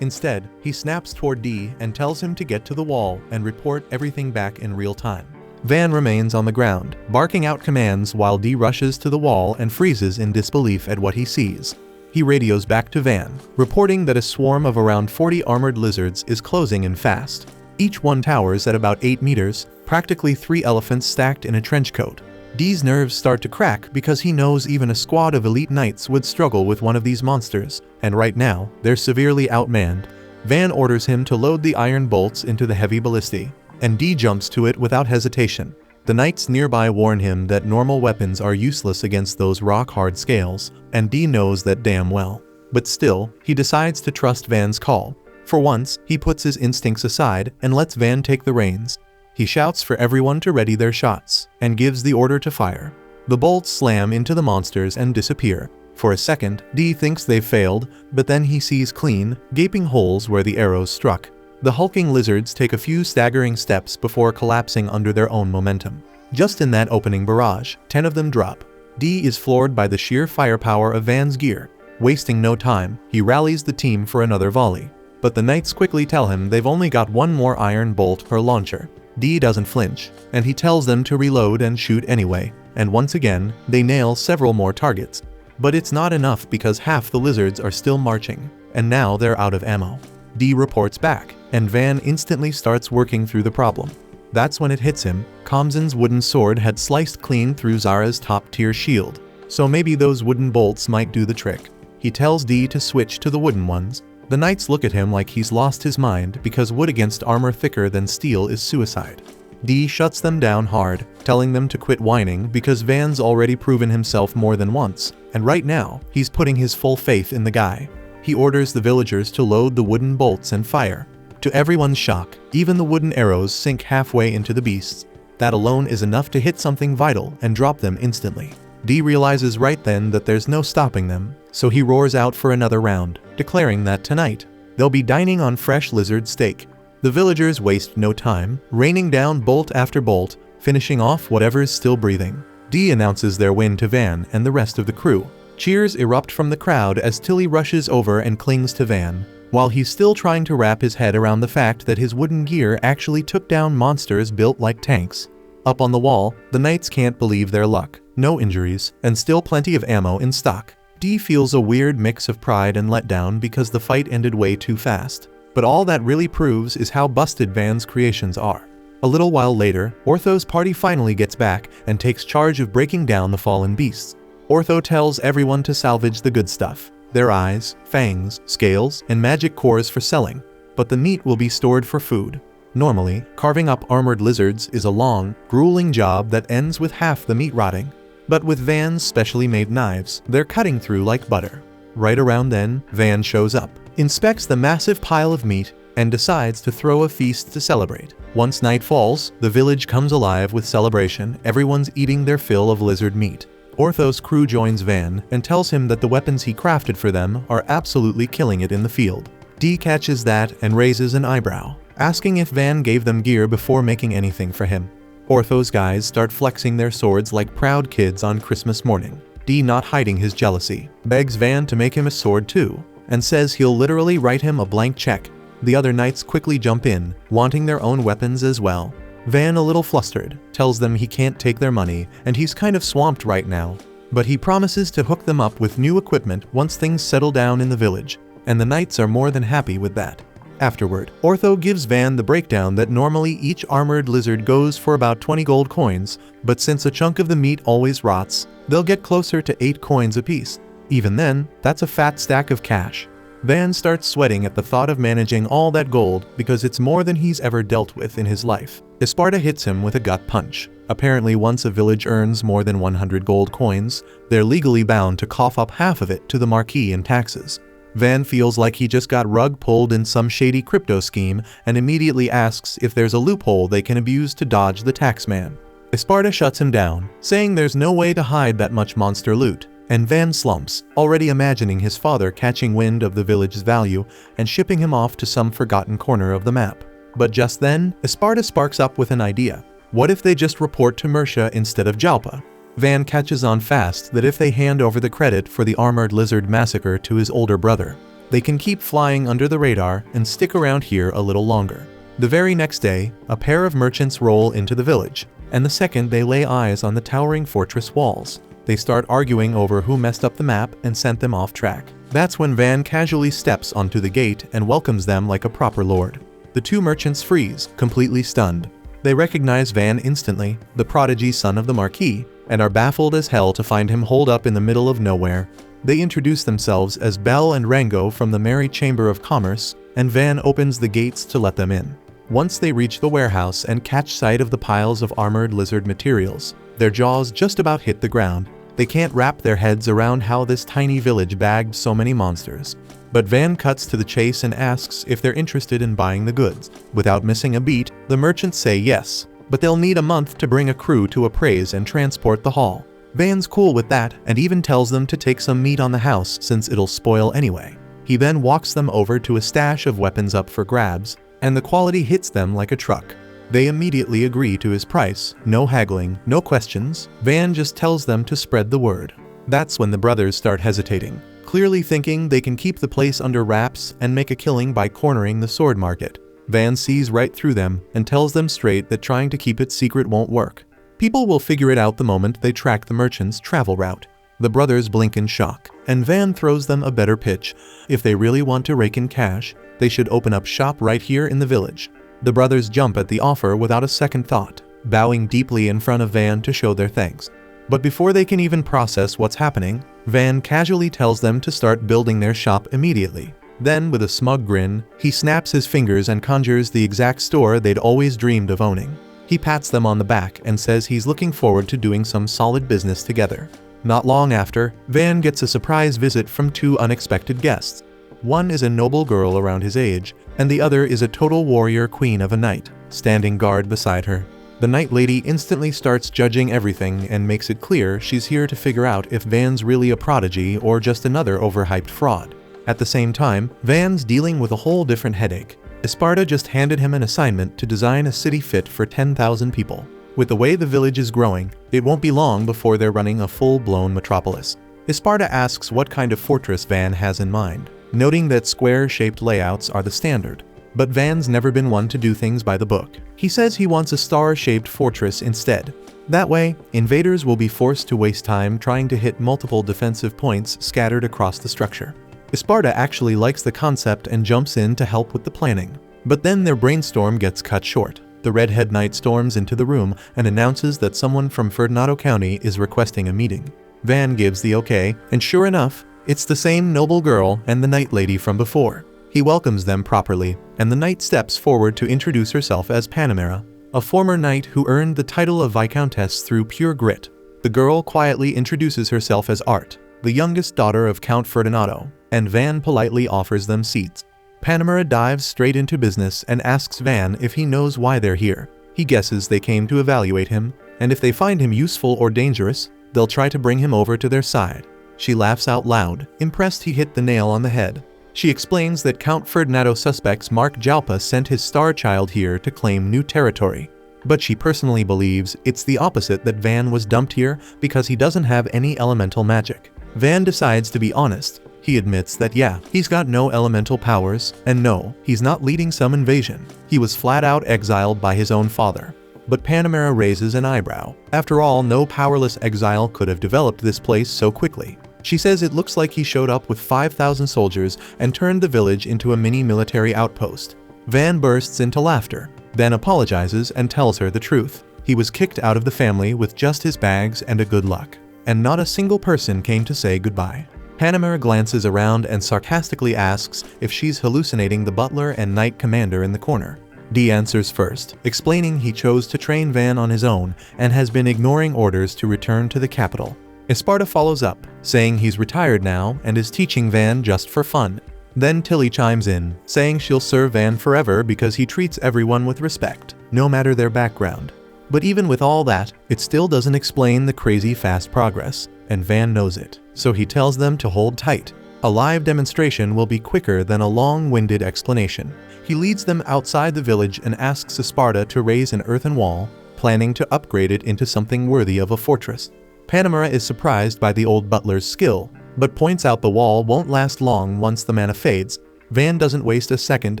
Instead, he snaps toward D and tells him to get to the wall and report everything back in real time. Van remains on the ground, barking out commands while D rushes to the wall and freezes in disbelief at what he sees. He radios back to Van, reporting that a swarm of around 40 armored lizards is closing in fast. Each one towers at about 8 meters, practically 3 elephants stacked in a trench coat. D's nerves start to crack because he knows even a squad of elite knights would struggle with one of these monsters, and right now, they're severely outmanned. Van orders him to load the iron bolts into the heavy ballistae, and D jumps to it without hesitation. The knights nearby warn him that normal weapons are useless against those rock-hard scales, and D knows that damn well. But still, he decides to trust Van's call. For once, he puts his instincts aside and lets Van take the reins. He shouts for everyone to ready their shots, and gives the order to fire. The bolts slam into the monsters and disappear. For a second, D thinks they've failed, but then he sees clean, gaping holes where the arrows struck. The hulking lizards take a few staggering steps before collapsing under their own momentum. Just in that opening barrage, 10 of them drop. D is floored by the sheer firepower of Van's gear. Wasting no time, he rallies the team for another volley. But the knights quickly tell him they've only got one more iron bolt per launcher. D doesn't flinch, and he tells them to reload and shoot anyway, and once again, they nail several more targets. But it's not enough because half the lizards are still marching, and now they're out of ammo. D reports back, and Van instantly starts working through the problem. That's when it hits him. Kamzan's wooden sword had sliced clean through Zara's top-tier shield, so maybe those wooden bolts might do the trick. He tells Dee to switch to the wooden ones. The knights look at him like he's lost his mind because wood against armor thicker than steel is suicide. Dee shuts them down hard, telling them to quit whining because Van's already proven himself more than once, and right now, he's putting his full faith in the guy. He orders the villagers to load the wooden bolts and fire. To everyone's shock, even the wooden arrows sink halfway into the beasts. That alone is enough to hit something vital and drop them instantly. Dee realizes right then that there's no stopping them, so he roars out for another round, declaring that tonight, they'll be dining on fresh lizard steak. The villagers waste no time, raining down bolt after bolt, finishing off whatever's still breathing. Dee announces their win to Van and the rest of the crew. Cheers erupt from the crowd as Tilly rushes over and clings to Van, while he's still trying to wrap his head around the fact that his wooden gear actually took down monsters built like tanks. Up on the wall, the knights can't believe their luck. No injuries, and still plenty of ammo in stock. Dee feels a weird mix of pride and letdown because the fight ended way too fast. But all that really proves is how busted Van's creations are. A little while later, Ortho's party finally gets back and takes charge of breaking down the fallen beasts. Ortho tells everyone to salvage the good stuff. Their eyes, fangs, scales, and magic cores for selling. But the meat will be stored for food. Normally, carving up armored lizards is a long, grueling job that ends with half the meat rotting. But with Van's specially made knives, they're cutting through like butter. Right around then, Van shows up, inspects the massive pile of meat, and decides to throw a feast to celebrate. Once night falls, the village comes alive with celebration. Everyone's eating their fill of lizard meat. Ortho's crew joins Van and tells him that the weapons he crafted for them are absolutely killing it in the field. Dee catches that and raises an eyebrow, asking if Van gave them gear before making anything for him. Ortho's guys start flexing their swords like proud kids on Christmas morning. Dee, not hiding his jealousy, begs Van to make him a sword too, and says he'll literally write him a blank check. The other knights quickly jump in, wanting their own weapons as well. Van, a little flustered, tells them he can't take their money and he's kind of swamped right now. But he promises to hook them up with new equipment once things settle down in the village, and the knights are more than happy with that. Afterward, Ortho gives Van the breakdown that normally each armored lizard goes for about 20 gold coins, but since a chunk of the meat always rots, they'll get closer to 8 coins apiece. Even then, that's a fat stack of cash. Van starts sweating at the thought of managing all that gold because it's more than he's ever dealt with in his life. Esparta hits him with a gut punch. Apparently, once a village earns more than 100 gold coins, they're legally bound to cough up half of it to the marquis in taxes. Van feels like he just got rug pulled in some shady crypto scheme and immediately asks if there's a loophole they can abuse to dodge the taxman. Esparta shuts him down, saying there's no way to hide that much monster loot, and Van slumps, already imagining his father catching wind of the village's value and shipping him off to some forgotten corner of the map. But just then, Esparta sparks up with an idea. What if they just report to Mercia instead of Jalpa? Van catches on fast that if they hand over the credit for the armored lizard massacre to his older brother, they can keep flying under the radar and stick around here a little longer. The very next day, a pair of merchants roll into the village, and the second they lay eyes on the towering fortress walls, they start arguing over who messed up the map and sent them off track. That's when Van casually steps onto the gate and welcomes them like a proper lord. The two merchants freeze, completely stunned. They recognize Van instantly, the prodigy son of the Marquis, and are baffled as hell to find him holed up in the middle of nowhere. They introduce themselves as Belle and Rango from the Merry Chamber of Commerce, and Van opens the gates to let them in. Once they reach the warehouse and catch sight of the piles of armored lizard materials, their jaws just about hit the ground. They can't wrap their heads around how this tiny village bagged so many monsters. But Van cuts to the chase and asks if they're interested in buying the goods. Without missing a beat, the merchants say yes, but they'll need a month to bring a crew to appraise and transport the haul. Van's cool with that and even tells them to take some meat on the house since it'll spoil anyway. He then walks them over to a stash of weapons up for grabs, and the quality hits them like a truck. They immediately agree to his price, no haggling, no questions. Van just tells them to spread the word. That's when the brothers start hesitating, clearly thinking they can keep the place under wraps and make a killing by cornering the sword market. Van sees right through them and tells them straight that trying to keep it secret won't work. People will figure it out the moment they track the merchant's travel route. The brothers blink in shock, and Van throws them a better pitch. If they really want to rake in cash, they should open up shop right here in the village. The brothers jump at the offer without a second thought, bowing deeply in front of Van to show their thanks. But before they can even process what's happening, Van casually tells them to start building their shop immediately. Then, with a smug grin, he snaps his fingers and conjures the exact store they'd always dreamed of owning. He pats them on the back and says he's looking forward to doing some solid business together. Not long after, Van gets a surprise visit from two unexpected guests. One is a noble girl around his age, and the other is a total warrior queen of a knight, standing guard beside her. The Night Lady instantly starts judging everything and makes it clear she's here to figure out if Van's really a prodigy or just another overhyped fraud. At the same time, Van's dealing with a whole different headache. Esparta just handed him an assignment to design a city fit for 10,000 people. With the way the village is growing, it won't be long before they're running a full-blown metropolis. Esparta asks what kind of fortress Van has in mind, noting that square-shaped layouts are the standard. But Van's never been one to do things by the book. He says he wants a star-shaped fortress instead. That way, invaders will be forced to waste time trying to hit multiple defensive points scattered across the structure. Esparta actually likes the concept and jumps in to help with the planning. But then their brainstorm gets cut short. The redhead knight storms into the room and announces that someone from Ferdinando County is requesting a meeting. Van gives the okay, and sure enough, it's the same noble girl and the Night Lady from before. He welcomes them properly, and the knight steps forward to introduce herself as Panamera, a former knight who earned the title of Viscountess through pure grit. The girl quietly introduces herself as Art, the youngest daughter of Count Ferdinando, and Van politely offers them seats. Panamera dives straight into business and asks Van if he knows why they're here. He guesses they came to evaluate him, and if they find him useful or dangerous, they'll try to bring him over to their side. She laughs out loud, impressed he hit the nail on the head. She explains that Count Ferdinando suspects Mark Jalpa sent his star child here to claim new territory. But she personally believes it's the opposite, that Van was dumped here because he doesn't have any elemental magic. Van decides to be honest. He admits that yeah, he's got no elemental powers, and no, he's not leading some invasion. He was flat out exiled by his own father. But Panamera raises an eyebrow. After all, no powerless exile could have developed this place so quickly. She says it looks like he showed up with 5,000 soldiers and turned the village into a mini-military outpost. Van bursts into laughter, then apologizes and tells her the truth. He was kicked out of the family with just his bags and a good luck, and not a single person came to say goodbye. Panamera glances around and sarcastically asks if she's hallucinating the butler and knight commander in the corner. Dee answers first, explaining he chose to train Van on his own and has been ignoring orders to return to the capital. Esparta follows up, saying he's retired now and is teaching Van just for fun. Then Tilly chimes in, saying she'll serve Van forever because he treats everyone with respect, no matter their background. But even with all that, it still doesn't explain the crazy fast progress, and Van knows it, so he tells them to hold tight. A live demonstration will be quicker than a long-winded explanation. He leads them outside the village and asks Esparta to raise an earthen wall, planning to upgrade it into something worthy of a fortress. Panamera is surprised by the old butler's skill, but points out the wall won't last long once the mana fades. Van doesn't waste a second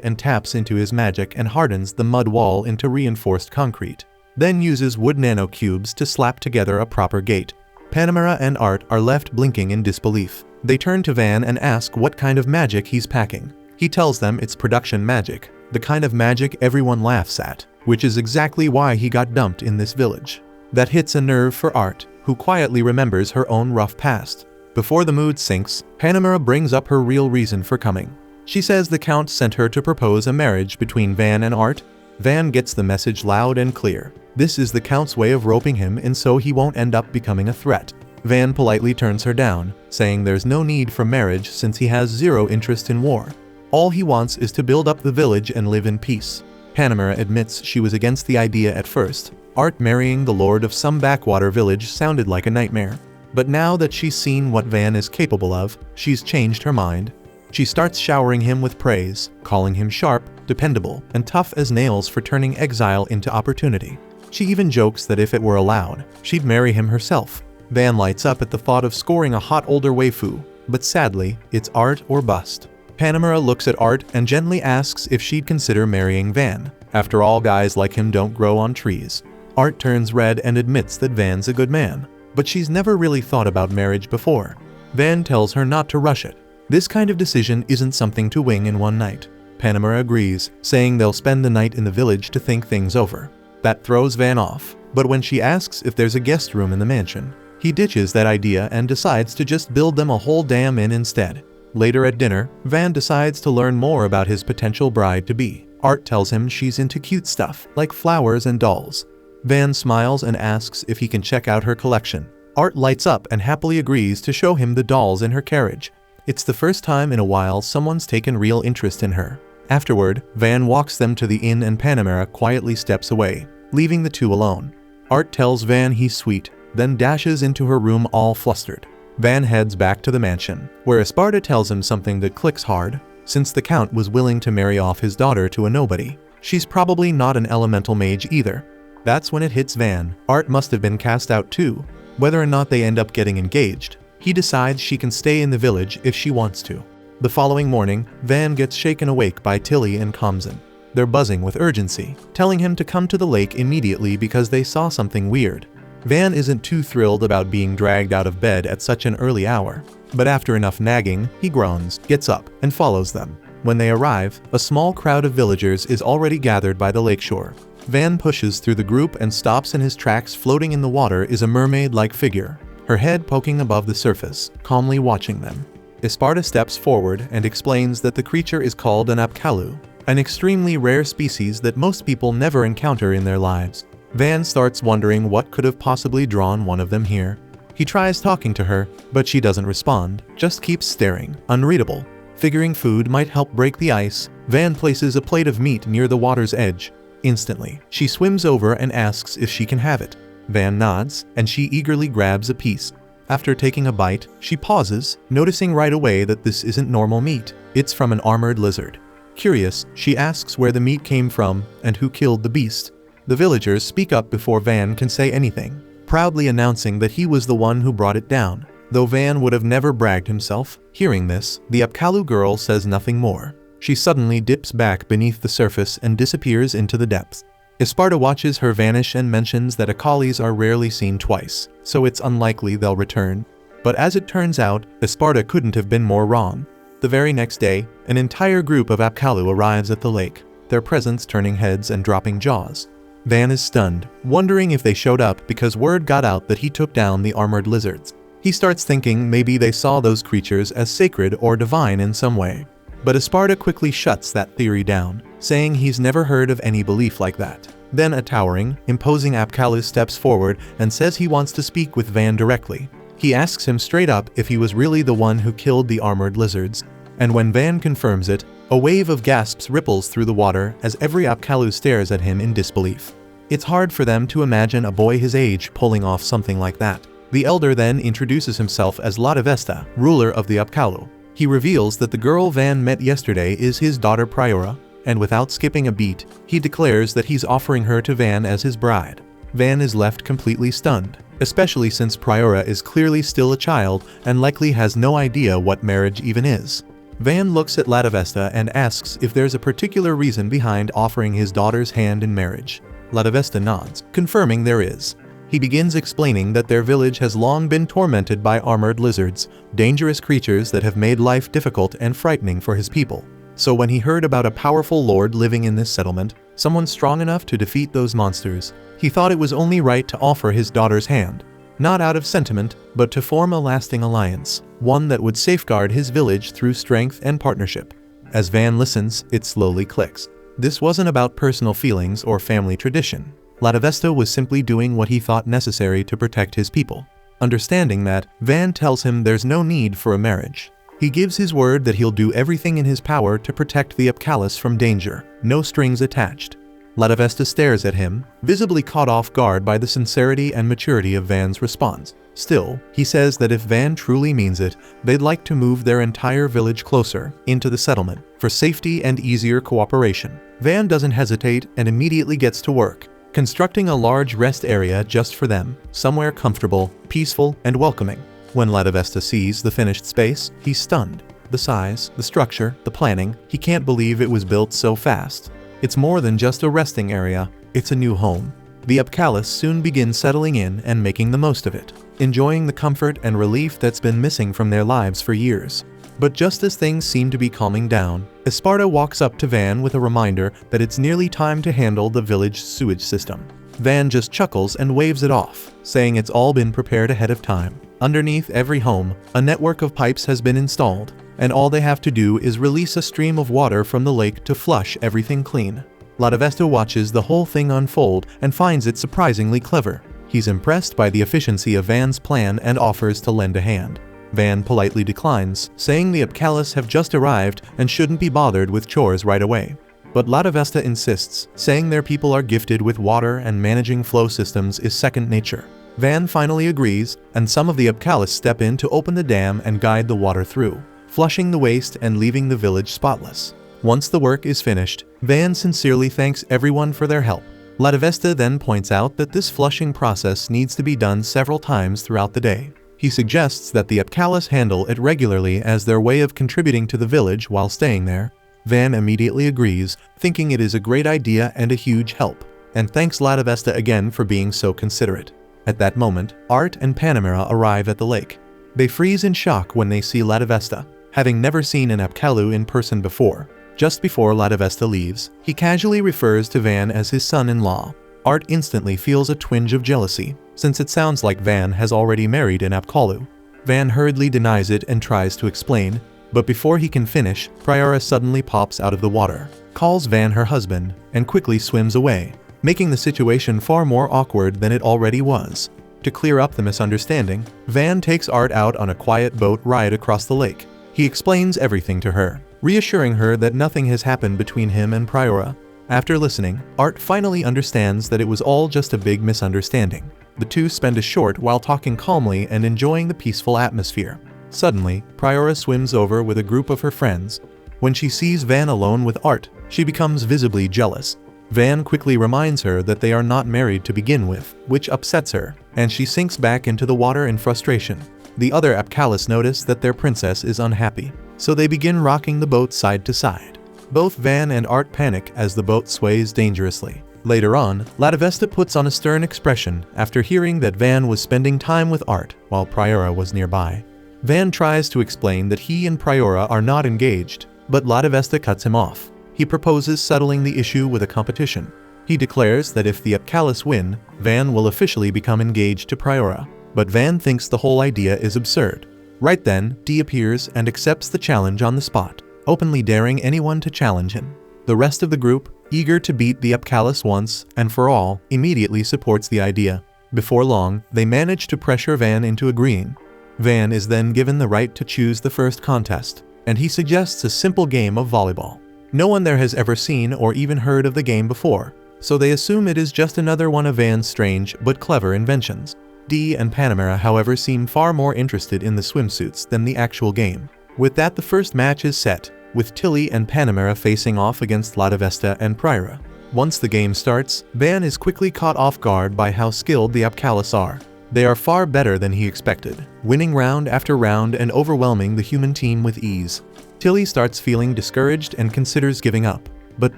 and taps into his magic and hardens the mud wall into reinforced concrete, then uses wood nanocubes to slap together a proper gate. Panamera and Art are left blinking in disbelief. They turn to Van and ask what kind of magic he's packing. He tells them it's production magic, the kind of magic everyone laughs at, which is exactly why he got dumped in this village. That hits a nerve for Art, who quietly remembers her own rough past. Before the mood sinks, Panamera brings up her real reason for coming. She says the Count sent her to propose a marriage between Van and Art. Van gets the message loud and clear. This is the Count's way of roping him in so he won't end up becoming a threat. Van politely turns her down, saying there's no need for marriage since he has zero interest in war. All he wants is to build up the village and live in peace. Panamera admits she was against the idea at first. Art marrying the lord of some backwater village sounded like a nightmare. But now that she's seen what Van is capable of, she's changed her mind. She starts showering him with praise, calling him sharp, dependable, and tough as nails for turning exile into opportunity. She even jokes that if it were allowed, she'd marry him herself. Van lights up at the thought of scoring a hot older waifu, but sadly, it's Art or bust. Panamera looks at Art and gently asks if she'd consider marrying Van. After all, guys like him don't grow on trees. Art turns red and admits that Van's a good man, but she's never really thought about marriage before. Van tells her not to rush it. This kind of decision isn't something to wing in one night. Panamera agrees, saying they'll spend the night in the village to think things over. That throws Van off, but when she asks if there's a guest room in the mansion, He ditches that idea and decides to just build them a whole damn inn instead. Later at dinner, Van decides to learn more about his potential bride-to-be. Art tells him she's into cute stuff, like flowers and dolls. Van smiles and asks if he can check out her collection. Art lights up and happily agrees to show him the dolls in her carriage. It's the first time in a while someone's taken real interest in her. Afterward, Van walks them to the inn and Panamera quietly steps away, leaving the two alone. Art tells Van he's sweet, then dashes into her room all flustered. Van heads back to the mansion, where Esparta tells him something that clicks hard. Since the Count was willing to marry off his daughter to a nobody, she's probably not an elemental mage either. That's when it hits Van. Art must have been cast out too. Whether or not they end up getting engaged, he decides she can stay in the village if she wants to. The following morning, Van gets shaken awake by Tilly and Kamzan. They're buzzing with urgency, telling him to come to the lake immediately because they saw something weird. Van isn't too thrilled about being dragged out of bed at such an early hour, but after enough nagging, he groans, gets up, and follows them. When they arrive, a small crowd of villagers is already gathered by the lakeshore. Van pushes through the group and stops in his tracks. Floating in the water is a mermaid-like figure, her head poking above the surface, calmly watching them. Esparta steps forward and explains that the creature is called an apkalu, an extremely rare species that most people never encounter in their lives. Van starts wondering what could have possibly drawn one of them here. He tries talking to her, but she doesn't respond, just keeps staring, unreadable. Figuring food might help break the ice, Van places a plate of meat near the water's edge. Instantly, she swims over and asks if she can have it. Van nods, and she eagerly grabs a piece. After taking a bite, she pauses, noticing right away that this isn't normal meat. It's from an armored lizard. Curious, she asks where the meat came from and who killed the beast. The villagers speak up before Van can say anything, proudly announcing that he was the one who brought it down. Though Van would have never bragged himself, hearing this, the Apkalu girl says nothing more. She suddenly dips back beneath the surface and disappears into the depths. Esparta watches her vanish and mentions that Akalis are rarely seen twice, so it's unlikely they'll return. But as it turns out, Esparta couldn't have been more wrong. The very next day, an entire group of Apkalu arrives at the lake, their presence turning heads and dropping jaws. Van is stunned, wondering if they showed up because word got out that he took down the armored lizards. He starts thinking maybe they saw those creatures as sacred or divine in some way. But Esparta quickly shuts that theory down, saying he's never heard of any belief like that. Then a towering, imposing Apkalu steps forward and says he wants to speak with Van directly. He asks him straight up if he was really the one who killed the armored lizards. And when Van confirms it, a wave of gasps ripples through the water as every Apkalu stares at him in disbelief. It's hard for them to imagine a boy his age pulling off something like that. The elder then introduces himself as Latavesta, ruler of the Apkalu. He reveals that the girl Van met yesterday is his daughter Priora, and without skipping a beat, he declares that he's offering her to Van as his bride. Van is left completely stunned, especially since Priora is clearly still a child and likely has no idea what marriage even is. Van looks at Latavesta and asks if there's a particular reason behind offering his daughter's hand in marriage. Latavesta nods, confirming there is. He begins explaining that their village has long been tormented by armored lizards, dangerous creatures that have made life difficult and frightening for his people. So when he heard about a powerful lord living in this settlement, someone strong enough to defeat those monsters, he thought it was only right to offer his daughter's hand. Not out of sentiment, but to form a lasting alliance, one that would safeguard his village through strength and partnership. As Van listens, it slowly clicks. This wasn't about personal feelings or family tradition. Latavesta was simply doing what he thought necessary to protect his people. Understanding that, Van tells him there's no need for a marriage. He gives his word that he'll do everything in his power to protect the Apkalis from danger, no strings attached. Latavesta stares at him, visibly caught off guard by the sincerity and maturity of Van's response. Still, he says that if Van truly means it, they'd like to move their entire village closer into the settlement for safety and easier cooperation. Van doesn't hesitate and immediately gets to work, constructing a large rest area just for them, somewhere comfortable, peaceful, and welcoming. When Latavesta sees the finished space, he's stunned. The size, the structure, the planning, he can't believe it was built so fast. It's more than just a resting area, it's a new home. The Apkalis soon begin settling in and making the most of it, enjoying the comfort and relief that's been missing from their lives for years. But just as things seem to be calming down, Esparta walks up to Van with a reminder that it's nearly time to handle the village sewage system. Van just chuckles and waves it off, saying it's all been prepared ahead of time. Underneath every home, a network of pipes has been installed, and all they have to do is release a stream of water from the lake to flush everything clean. Latavesta watches the whole thing unfold and finds it surprisingly clever. He's impressed by the efficiency of Van's plan and offers to lend a hand. Van politely declines, saying the Apcalis have just arrived and shouldn't be bothered with chores right away. But Latavesta insists, saying their people are gifted with water and managing flow systems is second nature. Van finally agrees, and some of the Apcalis step in to open the dam and guide the water through, flushing the waste and leaving the village spotless. Once the work is finished, Van sincerely thanks everyone for their help. Latavesta then points out that this flushing process needs to be done several times throughout the day. He suggests that the Apcalis handle it regularly as their way of contributing to the village while staying there. Van immediately agrees, thinking it is a great idea and a huge help, and thanks Latavesta again for being so considerate. At that moment, Art and Panamera arrive at the lake. They freeze in shock when they see Latavesta, having never seen an Apcalu in person before. Just before Latavesta leaves, he casually refers to Van as his son-in-law. Art instantly feels a twinge of jealousy, since it sounds like Van has already married an Apcalu. Van hurriedly denies it and tries to explain, but before he can finish, Priora suddenly pops out of the water, calls Van her husband, and quickly swims away, making the situation far more awkward than it already was. To clear up the misunderstanding, Van takes Art out on a quiet boat ride across the lake. He explains everything to her, reassuring her that nothing has happened between him and Priora. After listening, Art finally understands that it was all just a big misunderstanding. The two spend a short while talking calmly and enjoying the peaceful atmosphere. Suddenly, Priora swims over with a group of her friends. When she sees Van alone with Art, she becomes visibly jealous. Van quickly reminds her that they are not married to begin with, which upsets her, and she sinks back into the water in frustration. The other Apcalis notice that their princess is unhappy, so they begin rocking the boat side to side. Both Van and Art panic as the boat sways dangerously. Later on, Latavesta puts on a stern expression after hearing that Van was spending time with Art while Priora was nearby. Van tries to explain that he and Priora are not engaged, but Latavesta cuts him off. He proposes settling the issue with a competition. He declares that if the Apcalis win, Van will officially become engaged to Priora, but Van thinks the whole idea is absurd. Right then, Dee appears and accepts the challenge on the spot, openly daring anyone to challenge him. The rest of the group, eager to beat the Apcalis once and for all, immediately supports the idea. Before long, they manage to pressure Van into agreeing. Van is then given the right to choose the first contest, and he suggests a simple game of volleyball. No one there has ever seen or even heard of the game before, so they assume it is just another one of Van's strange but clever inventions. Dee and Panamera, however, seem far more interested in the swimsuits than the actual game. With that, the first match is set, with Tilly and Panamera facing off against Latavesta and Priora. Once the game starts, Van is quickly caught off guard by how skilled the Apcalis are. They are far better than he expected, winning round after round and overwhelming the human team with ease. Tilly starts feeling discouraged and considers giving up, but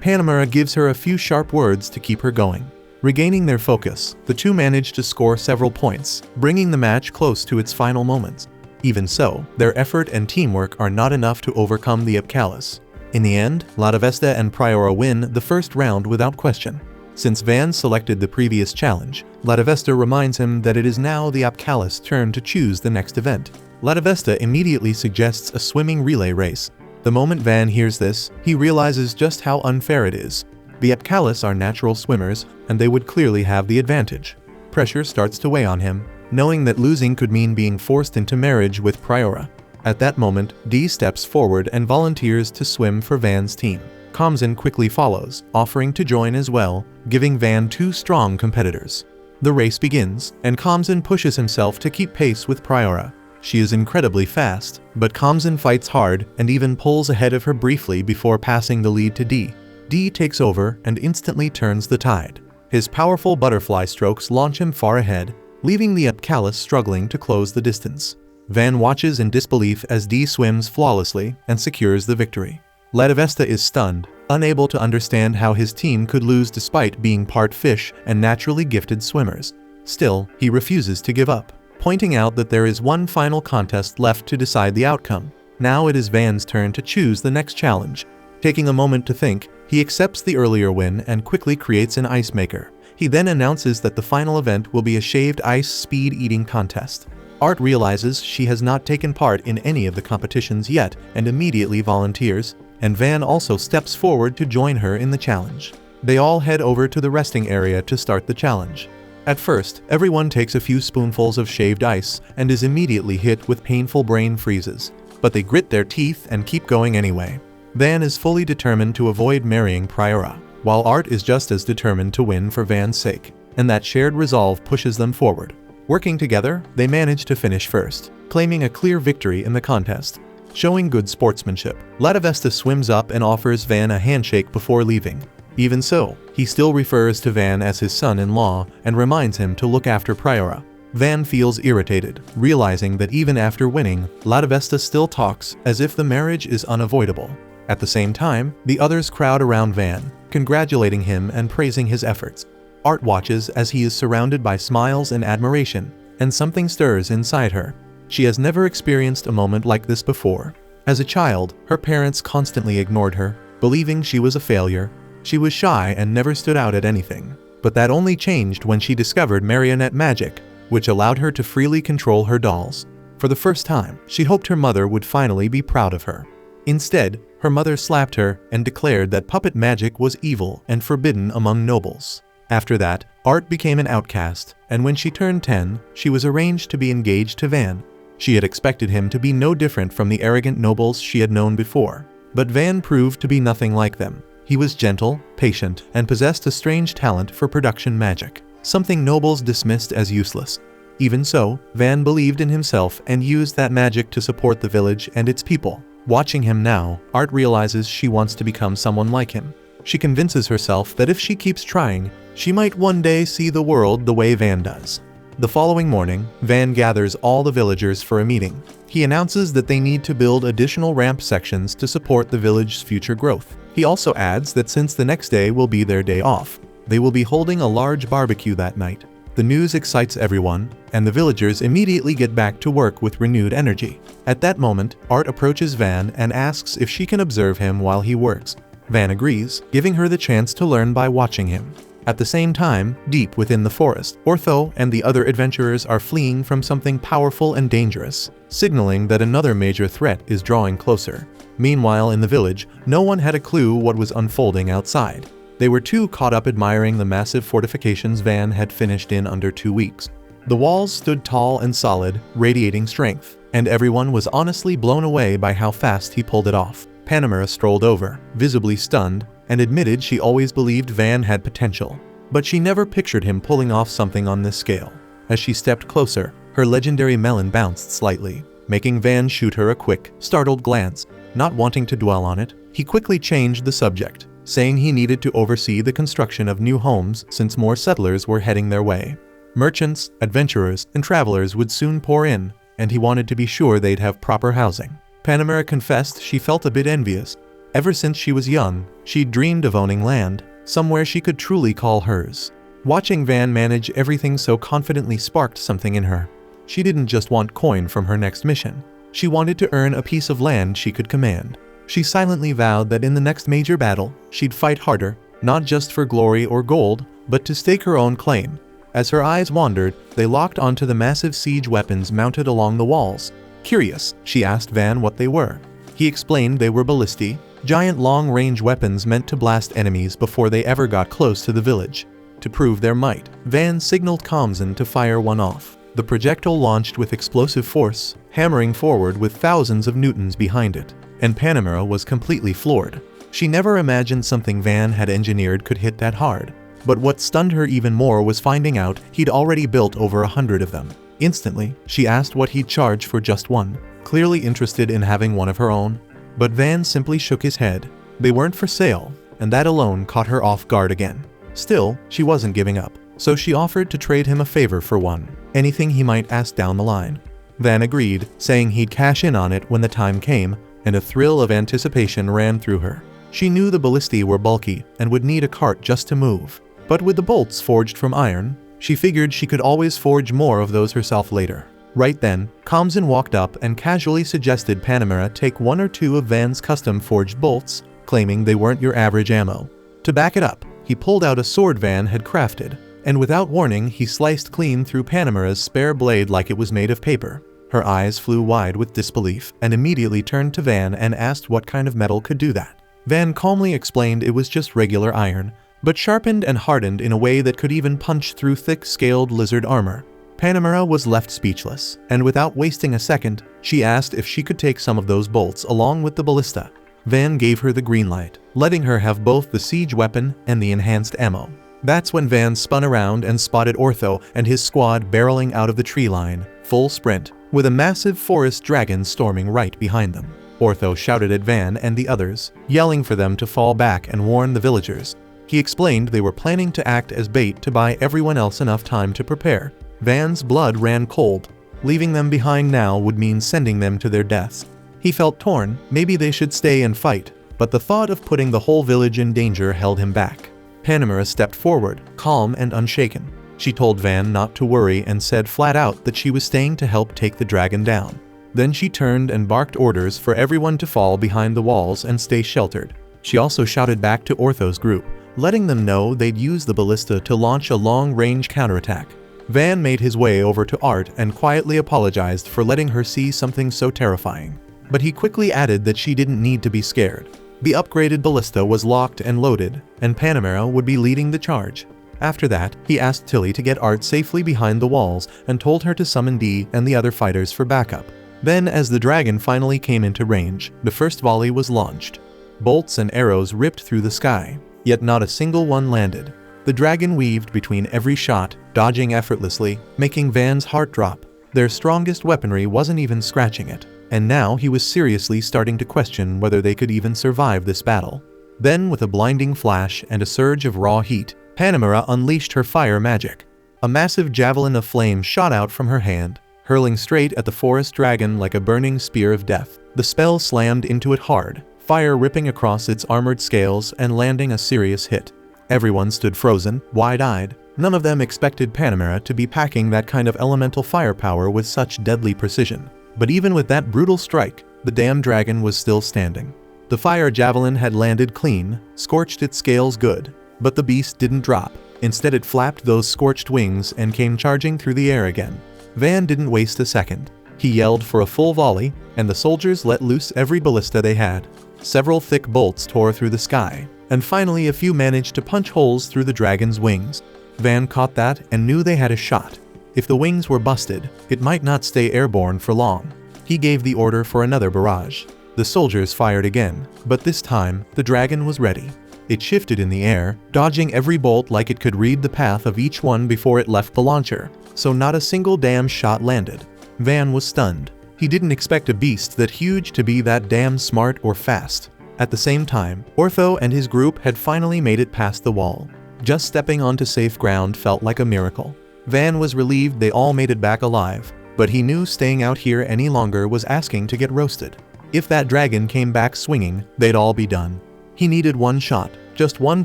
Panamera gives her a few sharp words to keep her going. Regaining their focus, the two manage to score several points, bringing the match close to its final moments. Even so, their effort and teamwork are not enough to overcome the Apcalis. In the end, Latavesta and Priora win the first round without question. Since Van selected the previous challenge, Latavesta reminds him that it is now the Apcalis' turn to choose the next event. Latavesta immediately suggests a swimming relay race. The moment Van hears this, he realizes just how unfair it is. The Apcalis are natural swimmers, and they would clearly have the advantage. Pressure starts to weigh on him, knowing that losing could mean being forced into marriage with Priora. At that moment, Dee steps forward and volunteers to swim for Van's team. Kamzin quickly follows, offering to join as well, giving Van two strong competitors. The race begins, and Kamzin pushes himself to keep pace with Priora. She is incredibly fast, but Kamzin fights hard and even pulls ahead of her briefly before passing the lead to Dee. Dee takes over and instantly turns the tide. His powerful butterfly strokes launch him far ahead, leaving the Apcalis struggling to close the distance. Van watches in disbelief as Dee swims flawlessly and secures the victory. Latavesta is stunned, unable to understand how his team could lose despite being part fish and naturally gifted swimmers. Still, he refuses to give up, pointing out that there is one final contest left to decide the outcome. Now it is Van's turn to choose the next challenge. Taking a moment to think, he accepts the earlier win and quickly creates an ice maker, He then announces that the final event will be a shaved ice speed eating contest. Art realizes she has not taken part in any of the competitions yet and immediately volunteers, and Van also steps forward to join her in the challenge. They all head over to the resting area to start the challenge. At first, everyone takes a few spoonfuls of shaved ice and is immediately hit with painful brain freezes, but they grit their teeth and keep going anyway. Van is fully determined to avoid marrying Priora, while Art is just as determined to win for Van's sake, and that shared resolve pushes them forward. Working together, they manage to finish first, claiming a clear victory in the contest. Showing good sportsmanship, Latavesta swims up and offers Van a handshake before leaving. Even so, he still refers to Van as his son-in-law and reminds him to look after Priora. Van feels irritated, realizing that even after winning, Latavesta still talks as if the marriage is unavoidable. At the same time, the others crowd around Van, congratulating him and praising his efforts. Art watches as he is surrounded by smiles and admiration, and something stirs inside her. She has never experienced a moment like this before. As a child, her parents constantly ignored her, believing she was a failure. She was shy and never stood out at anything. But that only changed when she discovered marionette magic, which allowed her to freely control her dolls. For the first time, she hoped her mother would finally be proud of her. Instead, her mother slapped her and declared that puppet magic was evil and forbidden among nobles. After that, Art became an outcast, and when she turned 10, she was arranged to be engaged to Van. She had expected him to be no different from the arrogant nobles she had known before, but Van proved to be nothing like them. He was gentle, patient, and possessed a strange talent for production magic, something nobles dismissed as useless. Even so, Van believed in himself and used that magic to support the village and its people. Watching him now, Art realizes she wants to become someone like him. She convinces herself that if she keeps trying, she might one day see the world the way Van does. The following morning, Van gathers all the villagers for a meeting. He announces that they need to build additional ramp sections to support the village's future growth. He also adds that since the next day will be their day off, they will be holding a large barbecue that night. The news excites everyone, and the villagers immediately get back to work with renewed energy. At that moment, Art approaches Van and asks if she can observe him while he works. Van agrees, giving her the chance to learn by watching him. At the same time, deep within the forest, Ortho and the other adventurers are fleeing from something powerful and dangerous, signaling that another major threat is drawing closer. Meanwhile, in the village, no one had a clue what was unfolding outside. They were too caught up admiring the massive fortifications Van had finished in under 2 weeks. The walls stood tall and solid, radiating strength, and everyone was honestly blown away by how fast he pulled it off. Panamera strolled over, visibly stunned, and admitted she always believed Van had potential, but she never pictured him pulling off something on this scale. As she stepped closer, her legendary melon bounced slightly, making Van shoot her a quick, startled glance. Not wanting to dwell on it, he quickly changed the subject, saying he needed to oversee the construction of new homes since more settlers were heading their way. Merchants, adventurers, and travelers would soon pour in, and he wanted to be sure they'd have proper housing. Panamera confessed she felt a bit envious. Ever since she was young, she'd dreamed of owning land, somewhere she could truly call hers. Watching Van manage everything so confidently sparked something in her. She didn't just want coin from her next mission. She wanted to earn a piece of land she could command. She silently vowed that in the next major battle, she'd fight harder, not just for glory or gold, but to stake her own claim. As her eyes wandered, they locked onto the massive siege weapons mounted along the walls. Curious, she asked Van what they were. He explained they were ballistae, giant long-range weapons meant to blast enemies before they ever got close to the village. To prove their might, Van signaled Kamzan to fire one off. The projectile launched with explosive force, hammering forward with thousands of newtons behind it, and Panamera was completely floored. She never imagined something Van had engineered could hit that hard. But what stunned her even more was finding out he'd already built over 100 of them. Instantly, she asked what he'd charge for just one, clearly interested in having one of her own. But Van simply shook his head. They weren't for sale, and that alone caught her off guard again. Still, she wasn't giving up, so she offered to trade him a favor for one, anything he might ask down the line. Van agreed, saying he'd cash in on it when the time came, and a thrill of anticipation ran through her. She knew the ballistae were bulky and would need a cart just to move, but with the bolts forged from iron, she figured she could always forge more of those herself later. Right then, Kamzan walked up and casually suggested Panamera take 1 or 2 of Van's custom-forged bolts, claiming they weren't your average ammo. To back it up, he pulled out a sword Van had crafted, and without warning he sliced clean through Panamera's spare blade like it was made of paper. Her eyes flew wide with disbelief and immediately turned to Van and asked what kind of metal could do that. Van calmly explained it was just regular iron, but sharpened and hardened in a way that could even punch through thick scaled lizard armor. Panamera was left speechless, and without wasting a second, she asked if she could take some of those bolts along with the ballista. Van gave her the green light, letting her have both the siege weapon and the enhanced ammo. That's when Van spun around and spotted Ortho and his squad barreling out of the tree line, full sprint, with a massive forest dragon storming right behind them. Ortho shouted at Van and the others, yelling for them to fall back and warn the villagers. He explained they were planning to act as bait to buy everyone else enough time to prepare. Van's blood ran cold. Leaving them behind now would mean sending them to their deaths. He felt torn, maybe they should stay and fight, but the thought of putting the whole village in danger held him back. Panamera stepped forward, calm and unshaken. She told Van not to worry and said flat out that she was staying to help take the dragon down. Then she turned and barked orders for everyone to fall behind the walls and stay sheltered. She also shouted back to Ortho's group, letting them know they'd use the ballista to launch a long-range counterattack. Van made his way over to Art and quietly apologized for letting her see something so terrifying. But he quickly added that she didn't need to be scared. The upgraded ballista was locked and loaded, and Panamera would be leading the charge. After that, he asked Tilly to get Art safely behind the walls and told her to summon Dee and the other fighters for backup. Then, as the dragon finally came into range, the first volley was launched. Bolts and arrows ripped through the sky, yet not a single one landed. The dragon weaved between every shot, dodging effortlessly, making Van's heart drop. Their strongest weaponry wasn't even scratching it, and now he was seriously starting to question whether they could even survive this battle. Then, with a blinding flash and a surge of raw heat, Panamera unleashed her fire magic. A massive javelin of flame shot out from her hand, hurling straight at the forest dragon like a burning spear of death. The spell slammed into it hard, fire ripping across its armored scales and landing a serious hit. Everyone stood frozen, wide-eyed. None of them expected Panamera to be packing that kind of elemental firepower with such deadly precision. But even with that brutal strike, the damn dragon was still standing. The fire javelin had landed clean, scorched its scales good, but the beast didn't drop. Instead it flapped those scorched wings and came charging through the air again. Van didn't waste a second. He yelled for a full volley, and the soldiers let loose every ballista they had. Several thick bolts tore through the sky, and finally a few managed to punch holes through the dragon's wings. Van caught that and knew they had a shot. If the wings were busted, it might not stay airborne for long. He gave the order for another barrage. The soldiers fired again, but this time, the dragon was ready. It shifted in the air, dodging every bolt like it could read the path of each one before it left the launcher, so not a single damn shot landed. Van was stunned. He didn't expect a beast that huge to be that damn smart or fast. At the same time, Ortho and his group had finally made it past the wall. Just stepping onto safe ground felt like a miracle. Van was relieved they all made it back alive, but he knew staying out here any longer was asking to get roasted. If that dragon came back swinging, they'd all be done. He needed one shot, just one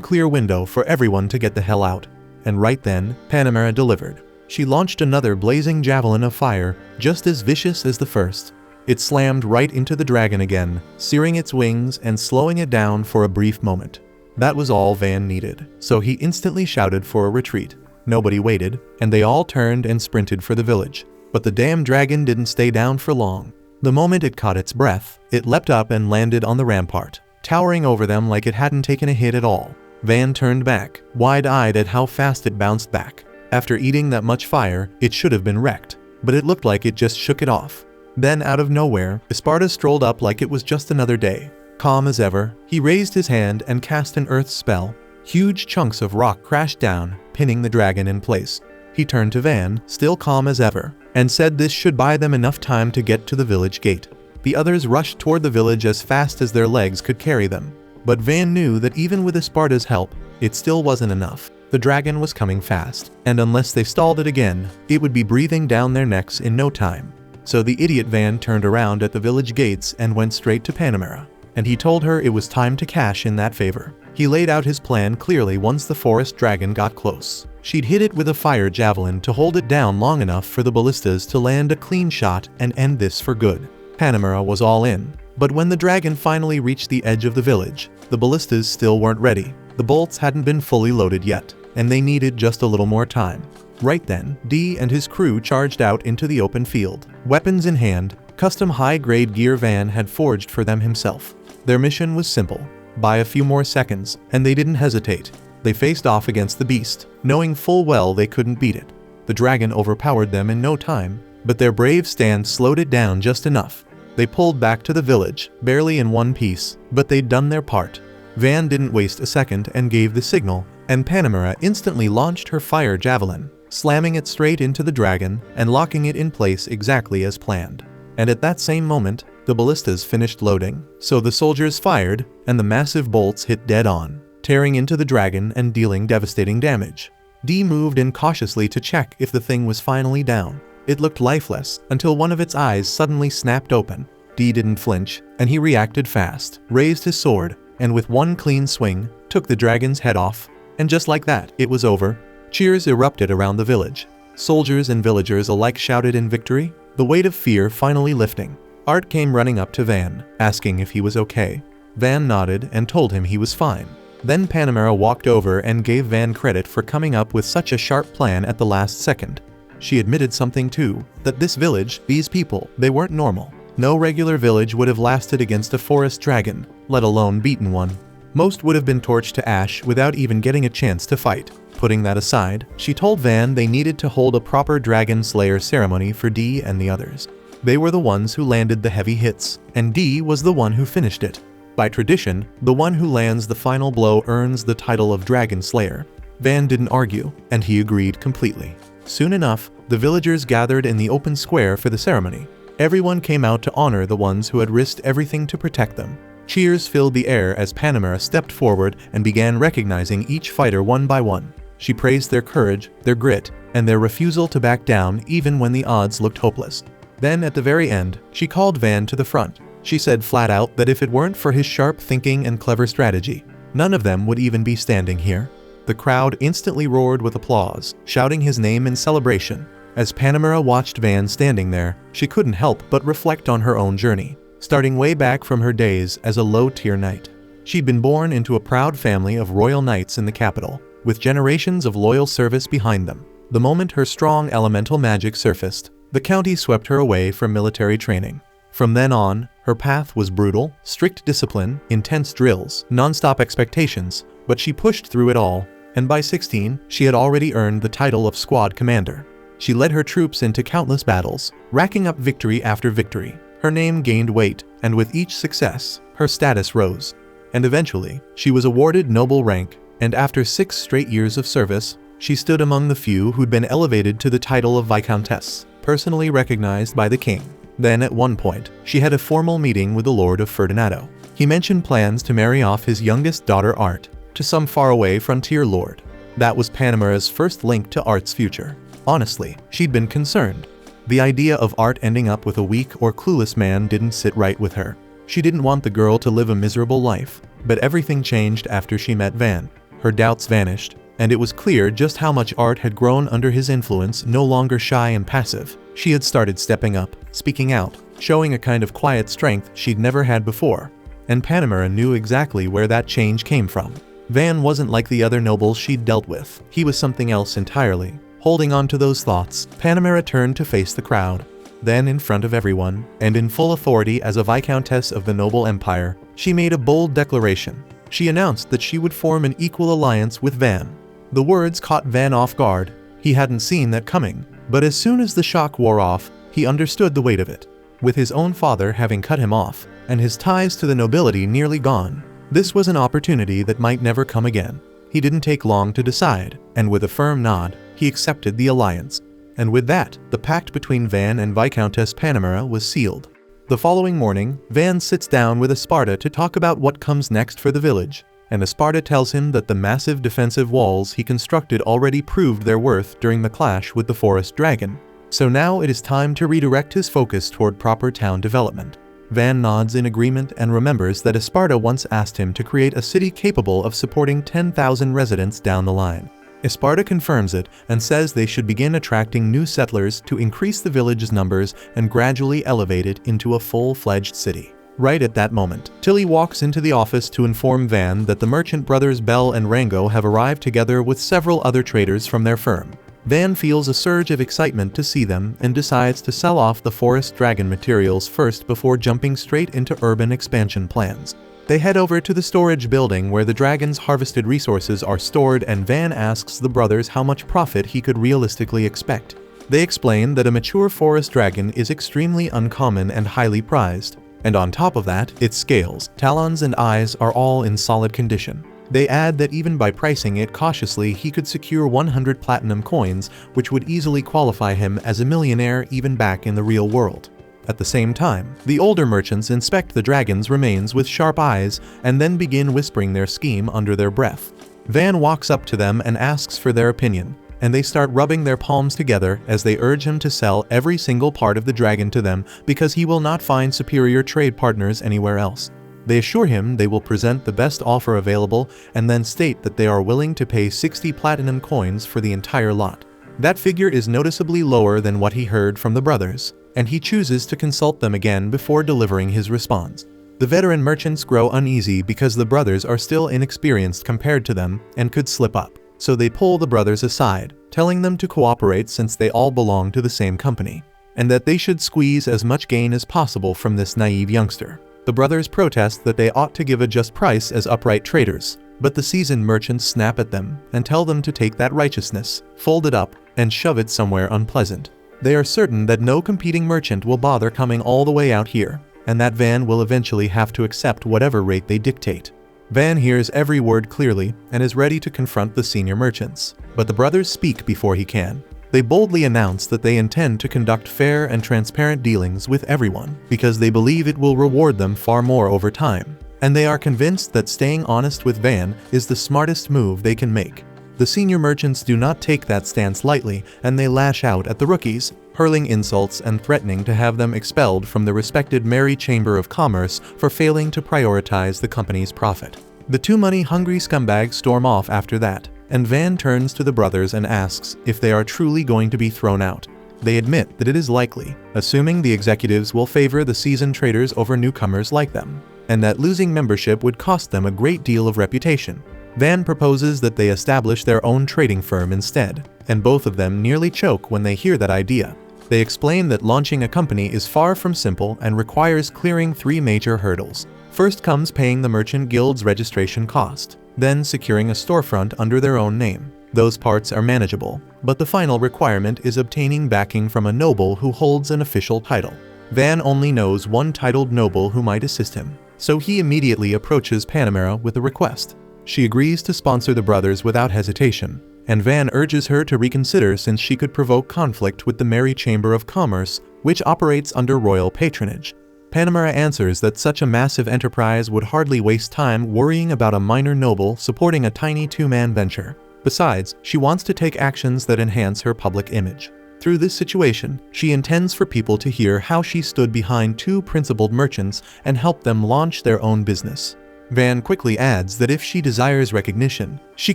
clear window for everyone to get the hell out. And right then, Panamera delivered. She launched another blazing javelin of fire, just as vicious as the first. It slammed right into the dragon again, searing its wings and slowing it down for a brief moment. That was all Van needed, so he instantly shouted for a retreat. Nobody waited, and they all turned and sprinted for the village. But the damn dragon didn't stay down for long. The moment it caught its breath, it leapt up and landed on the rampart, towering over them like it hadn't taken a hit at all. Van turned back, wide-eyed at how fast it bounced back. After eating that much fire, it should have been wrecked, but it looked like it just shook it off. Then out of nowhere, Esparta strolled up like it was just another day. Calm as ever, he raised his hand and cast an earth spell. Huge chunks of rock crashed down, pinning the dragon in place. He turned to Van, still calm as ever, and said this should buy them enough time to get to the village gate. The others rushed toward the village as fast as their legs could carry them. But Van knew that even with Esparta's help, it still wasn't enough. The dragon was coming fast, and unless they stalled it again, it would be breathing down their necks in no time. So the idiot Van turned around at the village gates and went straight to Panamera. And he told her it was time to cash in that favor. He laid out his plan clearly once the forest dragon got close. She'd hit it with a fire javelin to hold it down long enough for the ballistas to land a clean shot and end this for good. Panamera was all in. But when the dragon finally reached the edge of the village, the ballistas still weren't ready. The bolts hadn't been fully loaded yet. and they needed just a little more time. Right then, D and his crew charged out into the open field. Weapons in hand, custom high-grade gear Van had forged for them himself. Their mission was simple: buy a few more seconds, and they didn't hesitate. They faced off against the beast, knowing full well they couldn't beat it. The dragon overpowered them in no time, but their brave stand slowed it down just enough. They pulled back to the village, barely in one piece, but they'd done their part. Van didn't waste a second and gave the signal, and Panamera instantly launched her fire javelin, slamming it straight into the dragon and locking it in place exactly as planned. And at that same moment, the ballistas finished loading, so the soldiers fired, and the massive bolts hit dead on, tearing into the dragon and dealing devastating damage. D moved in cautiously to check if the thing was finally down. It looked lifeless until one of its eyes suddenly snapped open. D didn't flinch, and he reacted fast, raised his sword, and with one clean swing, took the dragon's head off. And just like that, it was over. Cheers erupted around the village. Soldiers and villagers alike shouted in victory, the weight of fear finally lifting. Art came running up to Van, asking if he was okay. Van nodded and told him he was fine. Then Panamera walked over and gave Van credit for coming up with such a sharp plan at the last second. She admitted something too, that this village, these people, they weren't normal. No regular village would have lasted against a forest dragon, let alone beaten one. Most would have been torched to ash without even getting a chance to fight. Putting that aside, she told Van they needed to hold a proper dragon slayer ceremony for D and the others. They were the ones who landed the heavy hits, and D was the one who finished it. By tradition, the one who lands the final blow earns the title of Dragon Slayer. Van didn't argue, and he agreed completely. Soon enough, the villagers gathered in the open square for the ceremony. Everyone came out to honor the ones who had risked everything to protect them. Cheers filled the air as Panamera stepped forward and began recognizing each fighter one by one. She praised their courage, their grit, and their refusal to back down even when the odds looked hopeless. Then at the very end, she called Van to the front. She said flat out that if it weren't for his sharp thinking and clever strategy, none of them would even be standing here. The crowd instantly roared with applause, shouting his name in celebration. As Panamera watched Van standing there, she couldn't help but reflect on her own journey, starting way back from her days as a low-tier knight. She'd been born into a proud family of royal knights in the capital, with generations of loyal service behind them. The moment her strong elemental magic surfaced, the county swept her away from military training. From then on, her path was brutal, strict discipline, intense drills, non-stop expectations, but she pushed through it all, and by 16, she had already earned the title of squad commander. She led her troops into countless battles, racking up victory after victory. Her name gained weight, and with each success, her status rose. And eventually, she was awarded noble rank, and after 6 straight years of service, she stood among the few who'd been elevated to the title of Viscountess, personally recognized by the king. Then at one point, she had a formal meeting with the Lord of Ferdinando. He mentioned plans to marry off his youngest daughter Art to some faraway frontier lord. That was Panamera's first link to Art's future. Honestly, she'd been concerned. The idea of Art ending up with a weak or clueless man didn't sit right with her. She didn't want the girl to live a miserable life, but everything changed after she met Van. Her doubts vanished, and it was clear just how much Art had grown under his influence. No longer shy and passive, she had started stepping up, speaking out, showing a kind of quiet strength she'd never had before. And Panamera knew exactly where that change came from. Van wasn't like the other nobles she'd dealt with. He was something else entirely. Holding on to those thoughts, Panamera turned to face the crowd. Then, in front of everyone, and in full authority as a Viscountess of the noble empire, she made a bold declaration. She announced that she would form an equal alliance with Van. The words caught Van off guard. He hadn't seen that coming, but as soon as the shock wore off, he understood the weight of it. With his own father having cut him off, and his ties to the nobility nearly gone, this was an opportunity that might never come again. He didn't take long to decide, and with a firm nod, he accepted the alliance. And with that, the pact between Van and Viscountess Panamera was sealed. The following morning, Van sits down with Esparta to talk about what comes next for the village, and Esparta tells him that the massive defensive walls he constructed already proved their worth during the clash with the forest dragon. So now it is time to redirect his focus toward proper town development. Van nods in agreement and remembers that Esparta once asked him to create a city capable of supporting 10,000 residents down the line. Esparta confirms it and says they should begin attracting new settlers to increase the village's numbers and gradually elevate it into a full-fledged city. Right at that moment, Tilly walks into the office to inform Van that the merchant brothers Bell and Rango have arrived together with several other traders from their firm. Van feels a surge of excitement to see them and decides to sell off the forest dragon materials first before jumping straight into urban expansion plans. They head over to the storage building where the dragon's harvested resources are stored, and Van asks the brothers how much profit he could realistically expect. They explain that a mature forest dragon is extremely uncommon and highly prized, and on top of that, its scales, talons and eyes are all in solid condition. They add that even by pricing it cautiously, he could secure 100 platinum coins, which would easily qualify him as a millionaire even back in the real world. At the same time, the older merchants inspect the dragon's remains with sharp eyes and then begin whispering their scheme under their breath. Van walks up to them and asks for their opinion, and they start rubbing their palms together as they urge him to sell every single part of the dragon to them because he will not find superior trade partners anywhere else. They assure him they will present the best offer available and then state that they are willing to pay 60 platinum coins for the entire lot. That figure is noticeably lower than what he heard from the brothers, and he chooses to consult them again before delivering his response. The veteran merchants grow uneasy because the brothers are still inexperienced compared to them and could slip up, so they pull the brothers aside, telling them to cooperate since they all belong to the same company, and that they should squeeze as much gain as possible from this naive youngster. The brothers protest that they ought to give a just price as upright traders, but the seasoned merchants snap at them and tell them to take that righteousness, fold it up, and shove it somewhere unpleasant. They are certain that no competing merchant will bother coming all the way out here, and that Van will eventually have to accept whatever rate they dictate. Van hears every word clearly and is ready to confront the senior merchants, but the brothers speak before he can. They boldly announce that they intend to conduct fair and transparent dealings with everyone because they believe it will reward them far more over time, and they are convinced that staying honest with Van is the smartest move they can make. The senior merchants do not take that stance lightly, and they lash out at the rookies, hurling insults and threatening to have them expelled from the respected Merry Chamber of Commerce for failing to prioritize the company's profit. The two money-hungry scumbags storm off after that, and Van turns to the brothers and asks if they are truly going to be thrown out. They admit that it is likely, assuming the executives will favor the seasoned traders over newcomers like them, and that losing membership would cost them a great deal of reputation. Van proposes that they establish their own trading firm instead, and both of them nearly choke when they hear that idea. They explain that launching a company is far from simple and requires clearing three major hurdles. First comes paying the Merchant Guild's registration cost, then securing a storefront under their own name. Those parts are manageable, but the final requirement is obtaining backing from a noble who holds an official title. Van only knows one titled noble who might assist him, so he immediately approaches Panamera with a request. She agrees to sponsor the brothers without hesitation, and Van urges her to reconsider since she could provoke conflict with the Merry Chamber of Commerce, which operates under royal patronage. Panamera answers that such a massive enterprise would hardly waste time worrying about a minor noble supporting a tiny two-man venture. Besides, she wants to take actions that enhance her public image. Through this situation, she intends for people to hear how she stood behind two principled merchants and helped them launch their own business. Van quickly adds that if she desires recognition, she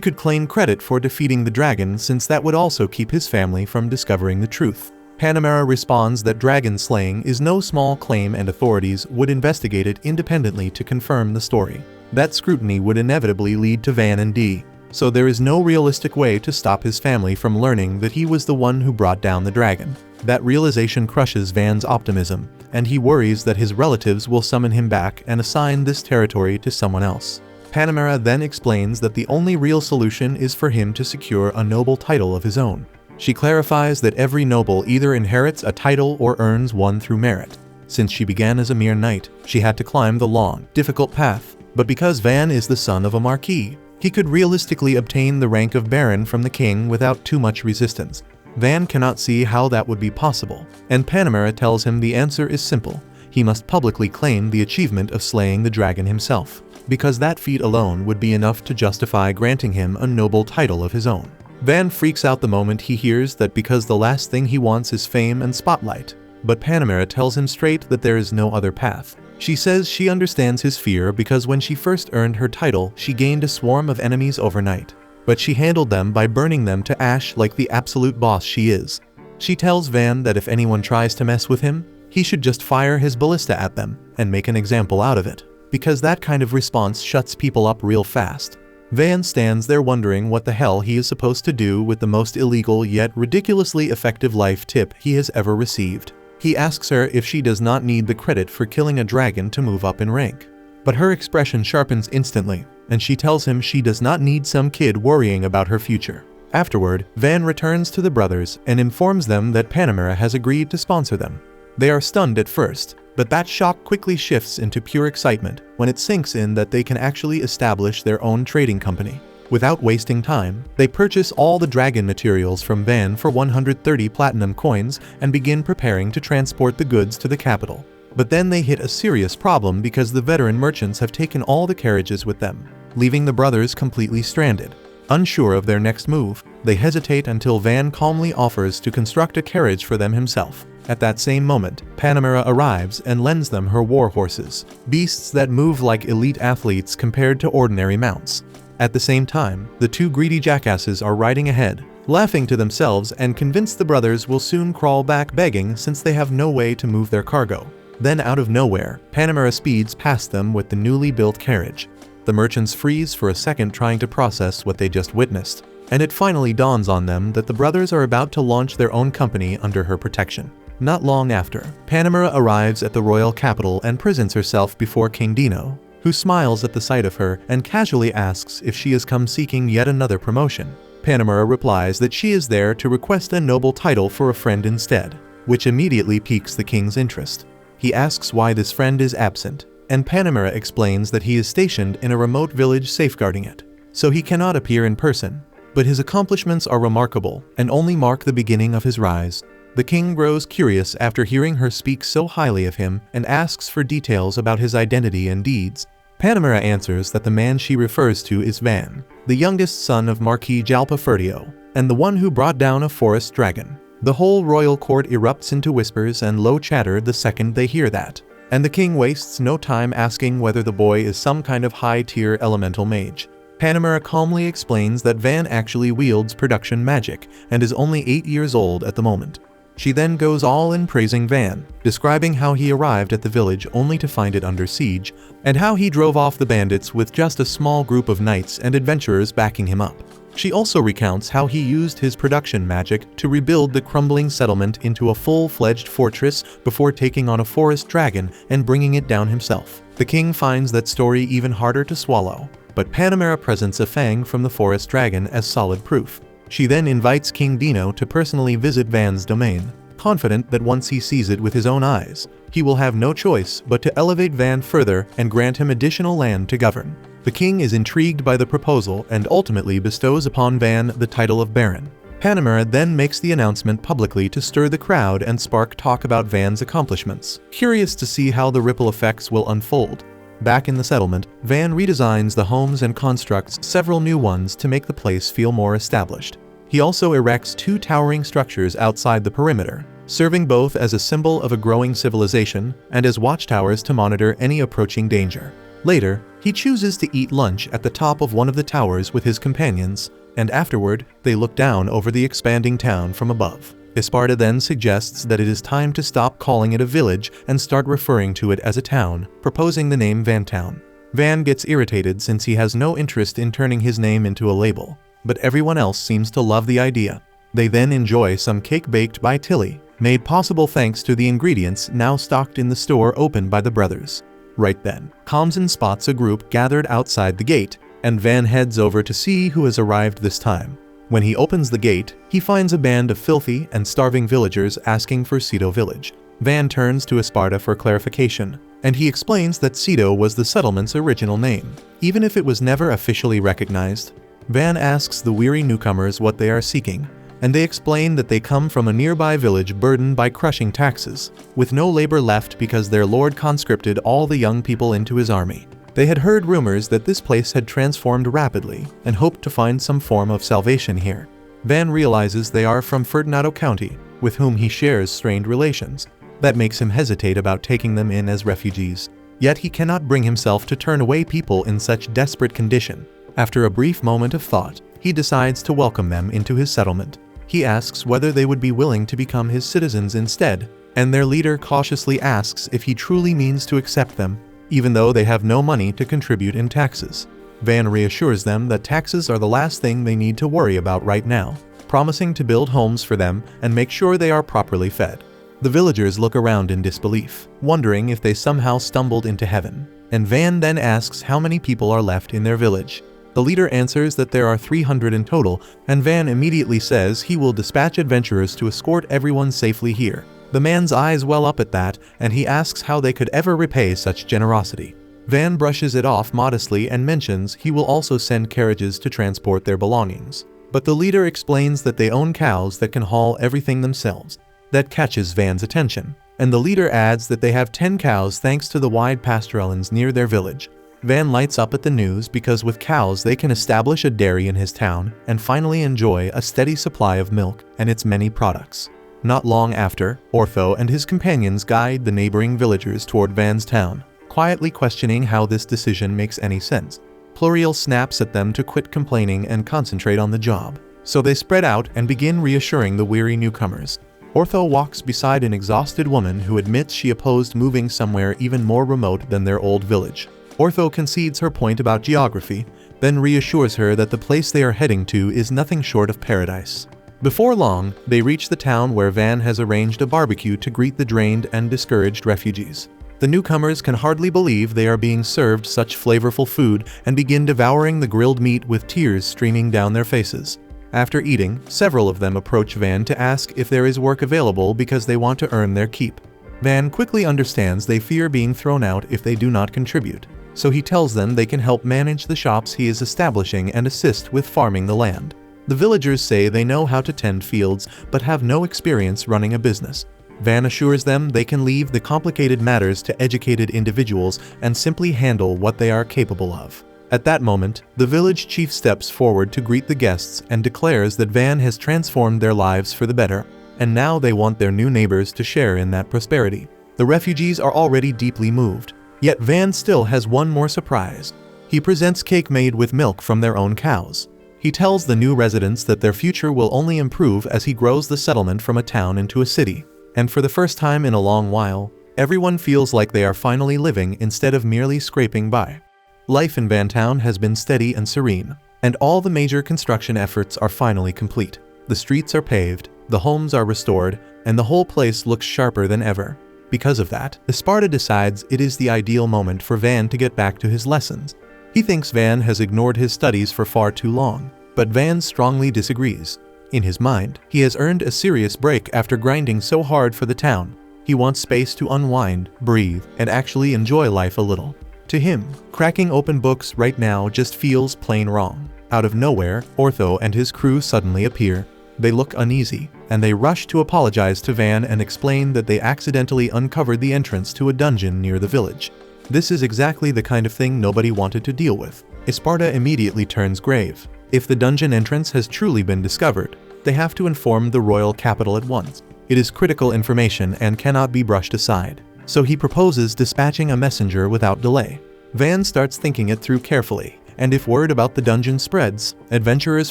could claim credit for defeating the dragon since that would also keep his family from discovering the truth. Panamera responds that dragon slaying is no small claim and authorities would investigate it independently to confirm the story. That scrutiny would inevitably lead to Van and Dee, so there is no realistic way to stop his family from learning that he was the one who brought down the dragon. That realization crushes Van's optimism, and he worries that his relatives will summon him back and assign this territory to someone else. Panamera then explains that the only real solution is for him to secure a noble title of his own. She clarifies that every noble either inherits a title or earns one through merit. Since she began as a mere knight, she had to climb the long, difficult path, but because Van is the son of a marquis, he could realistically obtain the rank of baron from the king without too much resistance. Van cannot see how that would be possible, and Panamera tells him the answer is simple. He must publicly claim the achievement of slaying the dragon himself, because that feat alone would be enough to justify granting him a noble title of his own. Van freaks out the moment he hears that because the last thing he wants is fame and spotlight, but Panamera tells him straight that there is no other path. She says she understands his fear because when she first earned her title, she gained a swarm of enemies overnight, but she handled them by burning them to ash like the absolute boss she is. She tells Van that if anyone tries to mess with him, he should just fire his ballista at them and make an example out of it, because that kind of response shuts people up real fast. Van stands there wondering what the hell he is supposed to do with the most illegal yet ridiculously effective life tip he has ever received. He asks her if she does not need the credit for killing a dragon to move up in rank. But her expression sharpens instantly, and she tells him she does not need some kid worrying about her future. Afterward, Van returns to the brothers and informs them that Panamera has agreed to sponsor them. They are stunned at first, but that shock quickly shifts into pure excitement when it sinks in that they can actually establish their own trading company. Without wasting time, they purchase all the dragon materials from Van for 130 platinum coins and begin preparing to transport the goods to the capital. But then they hit a serious problem because the veteran merchants have taken all the carriages with them, leaving the brothers completely stranded. Unsure of their next move, they hesitate until Van calmly offers to construct a carriage for them himself. At that same moment, Panamera arrives and lends them her war horses, beasts that move like elite athletes compared to ordinary mounts. At the same time, the two greedy jackasses are riding ahead, laughing to themselves and convinced the brothers will soon crawl back begging since they have no way to move their cargo. Then out of nowhere, Panamera speeds past them with the newly built carriage. The merchants freeze for a second trying to process what they just witnessed, and it finally dawns on them that the brothers are about to launch their own company under her protection. Not long after, Panamera arrives at the royal capital and presents herself before King Dino, who smiles at the sight of her and casually asks if she has come seeking yet another promotion. Panamera replies that she is there to request a noble title for a friend instead, which immediately piques the king's interest. He asks why this friend is absent, and Panamera explains that he is stationed in a remote village safeguarding it, so he cannot appear in person. But his accomplishments are remarkable and only mark the beginning of his rise. The king grows curious after hearing her speak so highly of him and asks for details about his identity and deeds. Panamera answers that the man she refers to is Van, the youngest son of Marquis Jalpaferdio, and the one who brought down a forest dragon. The whole royal court erupts into whispers and low chatter the second they hear that, and the king wastes no time asking whether the boy is some kind of high-tier elemental mage. Panamera calmly explains that Van actually wields production magic and is only 8 years old at the moment. She then goes all in praising Van, describing how he arrived at the village only to find it under siege, and how he drove off the bandits with just a small group of knights and adventurers backing him up. She also recounts how he used his production magic to rebuild the crumbling settlement into a full-fledged fortress before taking on a forest dragon and bringing it down himself. The king finds that story even harder to swallow, but Panamera presents a fang from the forest dragon as solid proof. She then invites King Dino to personally visit Van's domain, confident that once he sees it with his own eyes, he will have no choice but to elevate Van further and grant him additional land to govern. The king is intrigued by the proposal and ultimately bestows upon Van the title of Baron. Panamera then makes the announcement publicly to stir the crowd and spark talk about Van's accomplishments, curious to see how the ripple effects will unfold. Back in the settlement, Van redesigns the homes and constructs several new ones to make the place feel more established. He also erects 2 towering structures outside the perimeter, serving both as a symbol of a growing civilization and as watchtowers to monitor any approaching danger. Later, he chooses to eat lunch at the top of one of the towers with his companions, and afterward, they look down over the expanding town from above. Esparta then suggests that it is time to stop calling it a village and start referring to it as a town, proposing the name Vantown. Van gets irritated since he has no interest in turning his name into a label, but everyone else seems to love the idea. They then enjoy some cake baked by Tilly, made possible thanks to the ingredients now stocked in the store opened by the brothers. Right then, Kamsen spots a group gathered outside the gate, and Van heads over to see who has arrived this time. When he opens the gate, he finds a band of filthy and starving villagers asking for Cedo Village. Van turns to Esparta for clarification, and he explains that Cedo was the settlement's original name, even if it was never officially recognized. Van asks the weary newcomers what they are seeking, and they explain that they come from a nearby village burdened by crushing taxes, with no labor left because their lord conscripted all the young people into his army. They had heard rumors that this place had transformed rapidly and hoped to find some form of salvation here. Van realizes they are from Fortunato County, with whom he shares strained relations. That makes him hesitate about taking them in as refugees. Yet he cannot bring himself to turn away people in such desperate condition. After a brief moment of thought, he decides to welcome them into his settlement. He asks whether they would be willing to become his citizens instead, and their leader cautiously asks if he truly means to accept them, even though they have no money to contribute in taxes. Van reassures them that taxes are the last thing they need to worry about right now, promising to build homes for them and make sure they are properly fed. The villagers look around in disbelief, wondering if they somehow stumbled into heaven, and Van then asks how many people are left in their village. The leader answers that there are 300 in total, and Van immediately says he will dispatch adventurers to escort everyone safely here. The man's eyes well up at that, and he asks how they could ever repay such generosity. Van brushes it off modestly and mentions he will also send carriages to transport their belongings. But the leader explains that they own cows that can haul everything themselves. That catches Van's attention, and the leader adds that they have 10 cows thanks to the wide pasturelands near their village. Van lights up at the news because with cows they can establish a dairy in his town and finally enjoy a steady supply of milk and its many products. Not long after, Ortho and his companions guide the neighboring villagers toward Van's town, quietly questioning how this decision makes any sense. Pluriel snaps at them to quit complaining and concentrate on the job, so they spread out and begin reassuring the weary newcomers. Ortho walks beside an exhausted woman who admits she opposed moving somewhere even more remote than their old village. Ortho concedes her point about geography, then reassures her that the place they are heading to is nothing short of paradise. Before long, they reach the town where Van has arranged a barbecue to greet the drained and discouraged refugees. The newcomers can hardly believe they are being served such flavorful food and begin devouring the grilled meat with tears streaming down their faces. After eating, several of them approach Van to ask if there is work available because they want to earn their keep. Van quickly understands they fear being thrown out if they do not contribute, so he tells them they can help manage the shops he is establishing and assist with farming the land. The villagers say they know how to tend fields but have no experience running a business. Van assures them they can leave the complicated matters to educated individuals and simply handle what they are capable of. At that moment, the village chief steps forward to greet the guests and declares that Van has transformed their lives for the better, and now they want their new neighbors to share in that prosperity. The refugees are already deeply moved, yet Van still has one more surprise. He presents cake made with milk from their own cows. He tells the new residents that their future will only improve as he grows the settlement from a town into a city. And for the first time in a long while, everyone feels like they are finally living instead of merely scraping by. Life in Vantown has been steady and serene, and all the major construction efforts are finally complete. The streets are paved, the homes are restored, and the whole place looks sharper than ever. Because of that, Esparta decides it is the ideal moment for Van to get back to his lessons. He thinks Van has ignored his studies for far too long, but Van strongly disagrees. In his mind, he has earned a serious break after grinding so hard for the town. He wants space to unwind, breathe, and actually enjoy life a little. To him, cracking open books right now just feels plain wrong. Out of nowhere, Ortho and his crew suddenly appear. They look uneasy, and they rush to apologize to Van and explain that they accidentally uncovered the entrance to a dungeon near the village. This is exactly the kind of thing nobody wanted to deal with. Esparta immediately turns grave. If the dungeon entrance has truly been discovered, they have to inform the royal capital at once. It is critical information and cannot be brushed aside, so he proposes dispatching a messenger without delay. Van starts thinking it through carefully, and if word about the dungeon spreads, adventurers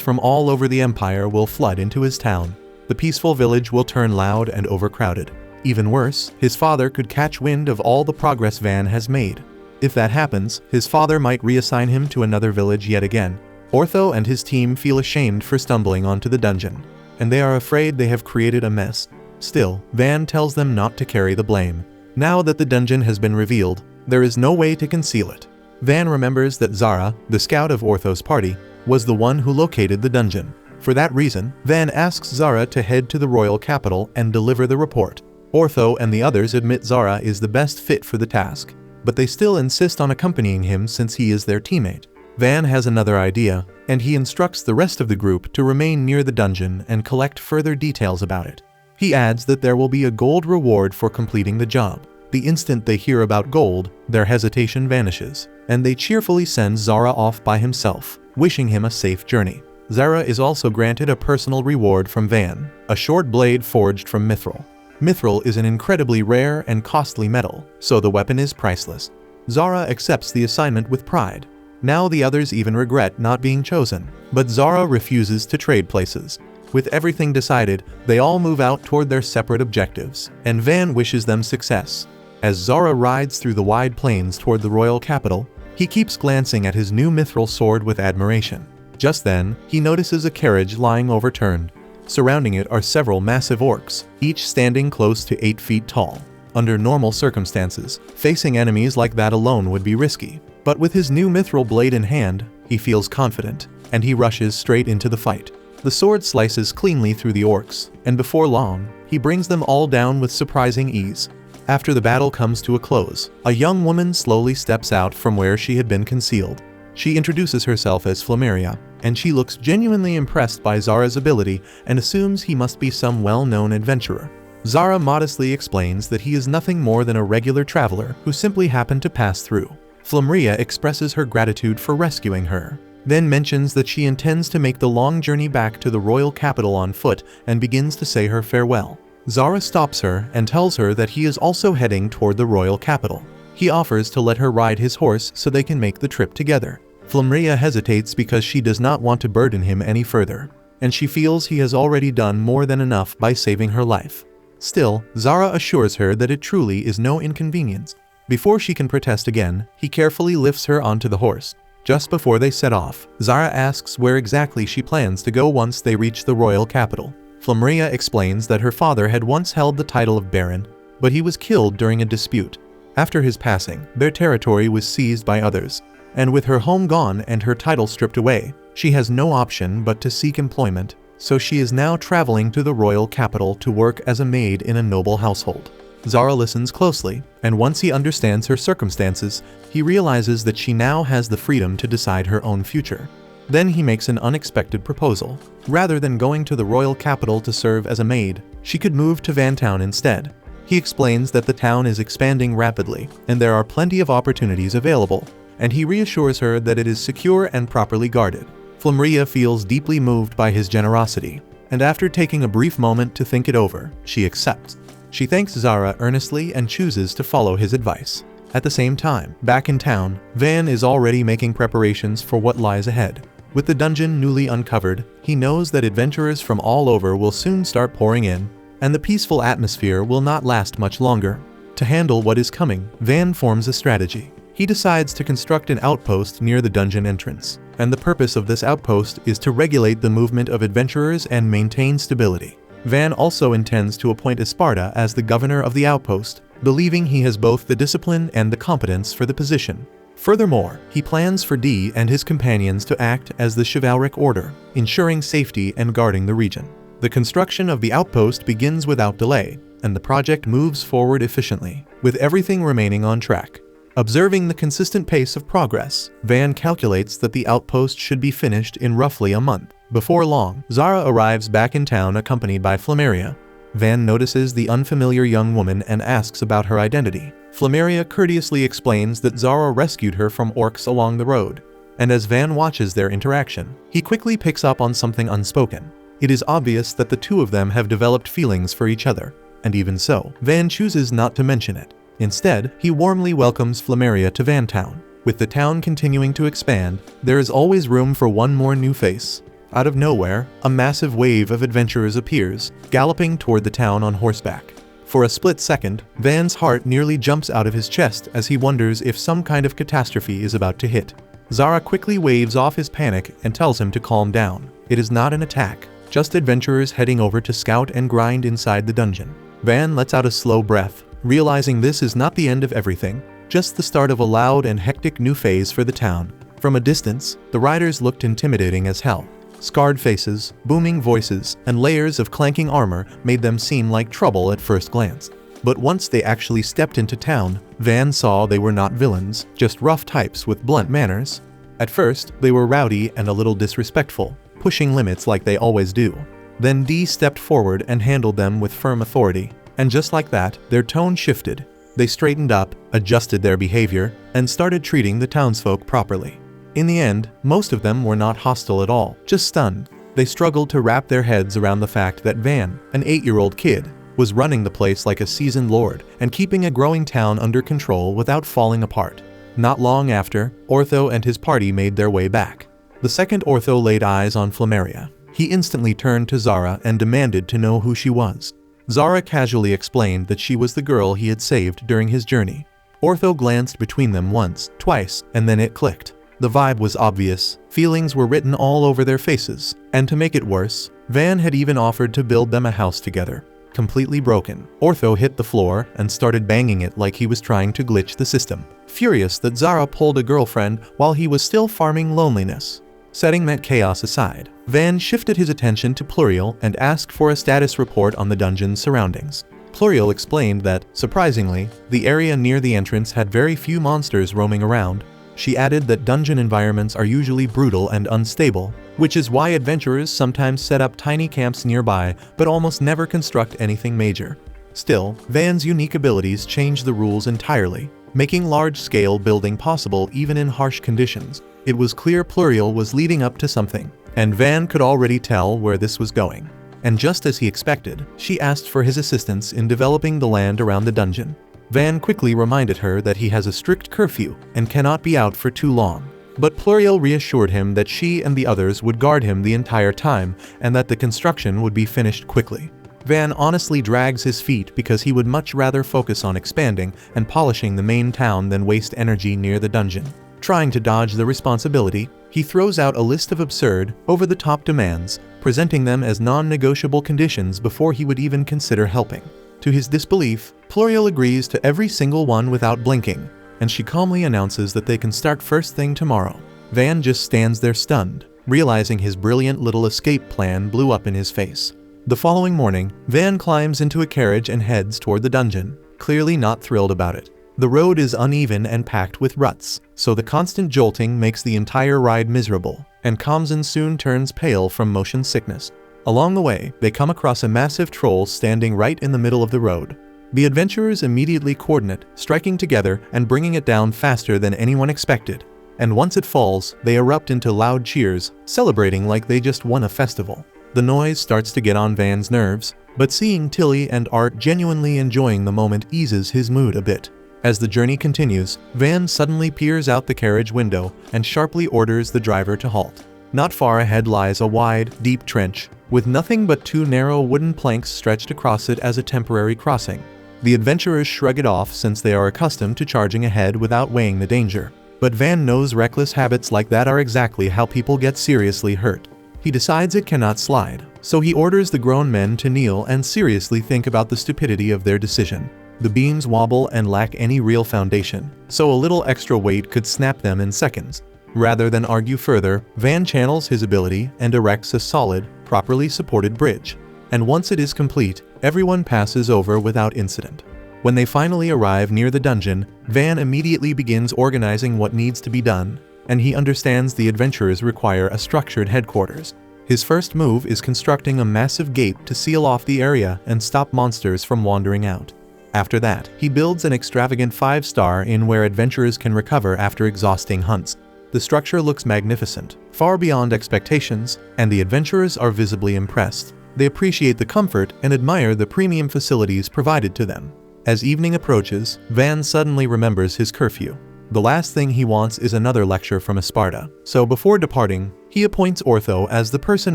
from all over the empire will flood into his town. The peaceful village will turn loud and overcrowded. Even worse, his father could catch wind of all the progress Van has made. If that happens, his father might reassign him to another village yet again. Ortho and his team feel ashamed for stumbling onto the dungeon, and they are afraid they have created a mess. Still, Van tells them not to carry the blame. Now that the dungeon has been revealed, there is no way to conceal it. Van remembers that Zara, the scout of Ortho's party, was the one who located the dungeon. For that reason, Van asks Zara to head to the royal capital and deliver the report. Ortho and the others admit Zara is the best fit for the task, but they still insist on accompanying him since he is their teammate. Van has another idea, and he instructs the rest of the group to remain near the dungeon and collect further details about it. He adds that there will be a gold reward for completing the job. The instant they hear about gold, their hesitation vanishes, and they cheerfully send Zara off by himself, wishing him a safe journey. Zara is also granted a personal reward from Van, a short blade forged from mithril. Mithril is an incredibly rare and costly metal, so the weapon is priceless. Zara accepts the assignment with pride. Now the others even regret not being chosen, but Zara refuses to trade places. With everything decided, they all move out toward their separate objectives, and Van wishes them success. As Zara rides through the wide plains toward the royal capital, he keeps glancing at his new mithril sword with admiration. Just then, he notices a carriage lying overturned. Surrounding it are several massive orcs, each standing close to 8 feet tall. Under normal circumstances, facing enemies like that alone would be risky. But with his new mithril blade in hand, he feels confident, and he rushes straight into the fight. The sword slices cleanly through the orcs, and before long, he brings them all down with surprising ease. After the battle comes to a close, a young woman slowly steps out from where she had been concealed. She introduces herself as Flameria, and she looks genuinely impressed by Zara's ability and assumes he must be some well-known adventurer. Zara modestly explains that he is nothing more than a regular traveler who simply happened to pass through. Flameria expresses her gratitude for rescuing her, then mentions that she intends to make the long journey back to the royal capital on foot and begins to say her farewell. Zara stops her and tells her that he is also heading toward the royal capital. He offers to let her ride his horse so they can make the trip together. Flameria hesitates because she does not want to burden him any further, and she feels he has already done more than enough by saving her life. Still, Zara assures her that it truly is no inconvenience. Before she can protest again, he carefully lifts her onto the horse. Just before they set off, Zara asks where exactly she plans to go once they reach the royal capital. Flameria explains that her father had once held the title of Baron, but he was killed during a dispute. After his passing, their territory was seized by others, and with her home gone and her title stripped away, she has no option but to seek employment, so she is now traveling to the royal capital to work as a maid in a noble household. Zara listens closely, and once he understands her circumstances, he realizes that she now has the freedom to decide her own future. Then he makes an unexpected proposal. Rather than going to the royal capital to serve as a maid, she could move to Vantown instead. He explains that the town is expanding rapidly, and there are plenty of opportunities available, and he reassures her that it is secure and properly guarded. Flameria feels deeply moved by his generosity, and after taking a brief moment to think it over, she accepts. She thanks Zara earnestly and chooses to follow his advice. At the same time, back in town, Van is already making preparations for what lies ahead. With the dungeon newly uncovered, he knows that adventurers from all over will soon start pouring in, and the peaceful atmosphere will not last much longer. To handle what is coming, Van forms a strategy. He decides to construct an outpost near the dungeon entrance, and the purpose of this outpost is to regulate the movement of adventurers and maintain stability. Van also intends to appoint Esparta as the governor of the outpost, believing he has both the discipline and the competence for the position. Furthermore, he plans for Dee and his companions to act as the chivalric order, ensuring safety and guarding the region. The construction of the outpost begins without delay, and the project moves forward efficiently, with everything remaining on track. Observing the consistent pace of progress, Van calculates that the outpost should be finished in roughly a month. Before long, Zara arrives back in town accompanied by Flameria. Van notices the unfamiliar young woman and asks about her identity. Flameria courteously explains that Zara rescued her from orcs along the road, and as Van watches their interaction, he quickly picks up on something unspoken. It is obvious that the two of them have developed feelings for each other, and even so, Van chooses not to mention it. Instead, he warmly welcomes Flameria to Vantown. With the town continuing to expand, there is always room for one more new face. Out of nowhere, a massive wave of adventurers appears, galloping toward the town on horseback. For a split second, Van's heart nearly jumps out of his chest as he wonders if some kind of catastrophe is about to hit. Zara quickly waves off his panic and tells him to calm down. It is not an attack, just adventurers heading over to scout and grind inside the dungeon. Van lets out a slow breath, realizing this is not the end of everything, just the start of a loud and hectic new phase for the town. From a distance, the riders looked intimidating as hell. Scarred faces, booming voices, and layers of clanking armor made them seem like trouble at first glance. But once they actually stepped into town, Van saw they were not villains, just rough types with blunt manners. At first, they were rowdy and a little disrespectful, pushing limits like they always do. Then Dee stepped forward and handled them with firm authority. And just like that, their tone shifted. They straightened up, adjusted their behavior, and started treating the townsfolk properly. In the end, most of them were not hostile at all, just stunned. They struggled to wrap their heads around the fact that Van, an 8-year-old kid, was running the place like a seasoned lord and keeping a growing town under control without falling apart. Not long after, Ortho and his party made their way back. The second Ortho laid eyes on Flameria. He instantly turned to Zara and demanded to know who she was. Zara casually explained that she was the girl he had saved during his journey. Ortho glanced between them once, twice, and then it clicked. The vibe was obvious, feelings were written all over their faces, and to make it worse, Van had even offered to build them a house together. Completely broken, Ortho hit the floor and started banging it like he was trying to glitch the system, furious that Zara pulled a girlfriend while he was still farming loneliness. Setting that chaos aside, Van shifted his attention to Pluriel and asked for a status report on the dungeon's surroundings. Pluriel explained that, surprisingly, the area near the entrance had very few monsters roaming around. She added that dungeon environments are usually brutal and unstable, which is why adventurers sometimes set up tiny camps nearby but almost never construct anything major. Still, Van's unique abilities changed the rules entirely, making large-scale building possible even in harsh conditions. It was clear Pluriel was leading up to something, and Van could already tell where this was going. And just as he expected, she asked for his assistance in developing the land around the dungeon. Van quickly reminded her that he has a strict curfew and cannot be out for too long. But Pluriel reassured him that she and the others would guard him the entire time and that the construction would be finished quickly. Van honestly drags his feet because he would much rather focus on expanding and polishing the main town than waste energy near the dungeon. Trying to dodge the responsibility, he throws out a list of absurd, over-the-top demands, presenting them as non-negotiable conditions before he would even consider helping. To his disbelief, Pluriel agrees to every single one without blinking, and she calmly announces that they can start first thing tomorrow. Van just stands there stunned, realizing his brilliant little escape plan blew up in his face. The following morning, Van climbs into a carriage and heads toward the dungeon, clearly not thrilled about it. The road is uneven and packed with ruts, so the constant jolting makes the entire ride miserable, and Kamzen soon turns pale from motion sickness. Along the way, they come across a massive troll standing right in the middle of the road. The adventurers immediately coordinate, striking together and bringing it down faster than anyone expected. And once it falls, they erupt into loud cheers, celebrating like they just won a festival. The noise starts to get on Van's nerves, but seeing Tilly and Art genuinely enjoying the moment eases his mood a bit. As the journey continues, Van suddenly peers out the carriage window and sharply orders the driver to halt. Not far ahead lies a wide, deep trench, with nothing but two narrow wooden planks stretched across it as a temporary crossing. The adventurers shrug it off since they are accustomed to charging ahead without weighing the danger. But Van knows reckless habits like that are exactly how people get seriously hurt. He decides it cannot slide, so he orders the grown men to kneel and seriously think about the stupidity of their decision. The beams wobble and lack any real foundation, so a little extra weight could snap them in seconds. Rather than argue further, Van channels his ability and erects a solid, properly supported bridge. And once it is complete, everyone passes over without incident. When they finally arrive near the dungeon, Van immediately begins organizing what needs to be done, and he understands the adventurers require a structured headquarters. His first move is constructing a massive gate to seal off the area and stop monsters from wandering out. After that, he builds an extravagant 5-star inn where adventurers can recover after exhausting hunts. The structure looks magnificent, far beyond expectations, and the adventurers are visibly impressed. They appreciate the comfort and admire the premium facilities provided to them. As evening approaches, Van suddenly remembers his curfew. The last thing he wants is another lecture from Esparta, so before departing, he appoints Ortho as the person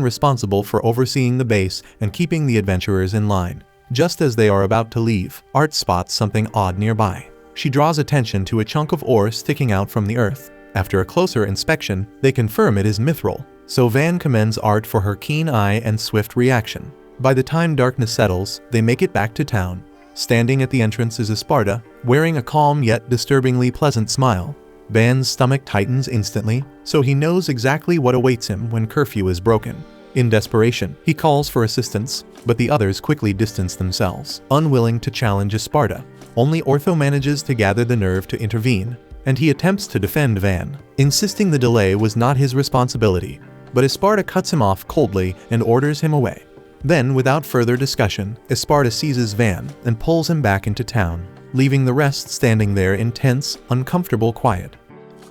responsible for overseeing the base and keeping the adventurers in line. Just as they are about to leave, Art spots something odd nearby. She draws attention to a chunk of ore sticking out from the earth. After a closer inspection, they confirm it is mithril, so Van commends Art for her keen eye and swift reaction. By the time darkness settles, they make it back to town. Standing at the entrance is Esparta, wearing a calm yet disturbingly pleasant smile. Van's stomach tightens instantly, so he knows exactly what awaits him when curfew is broken. In desperation, he calls for assistance, but the others quickly distance themselves, unwilling to challenge Esparta. Only Ortho manages to gather the nerve to intervene, and he attempts to defend Van, insisting the delay was not his responsibility, but Esparta cuts him off coldly and orders him away. Then, without further discussion, Esparta seizes Van and pulls him back into town, leaving the rest standing there in tense, uncomfortable quiet.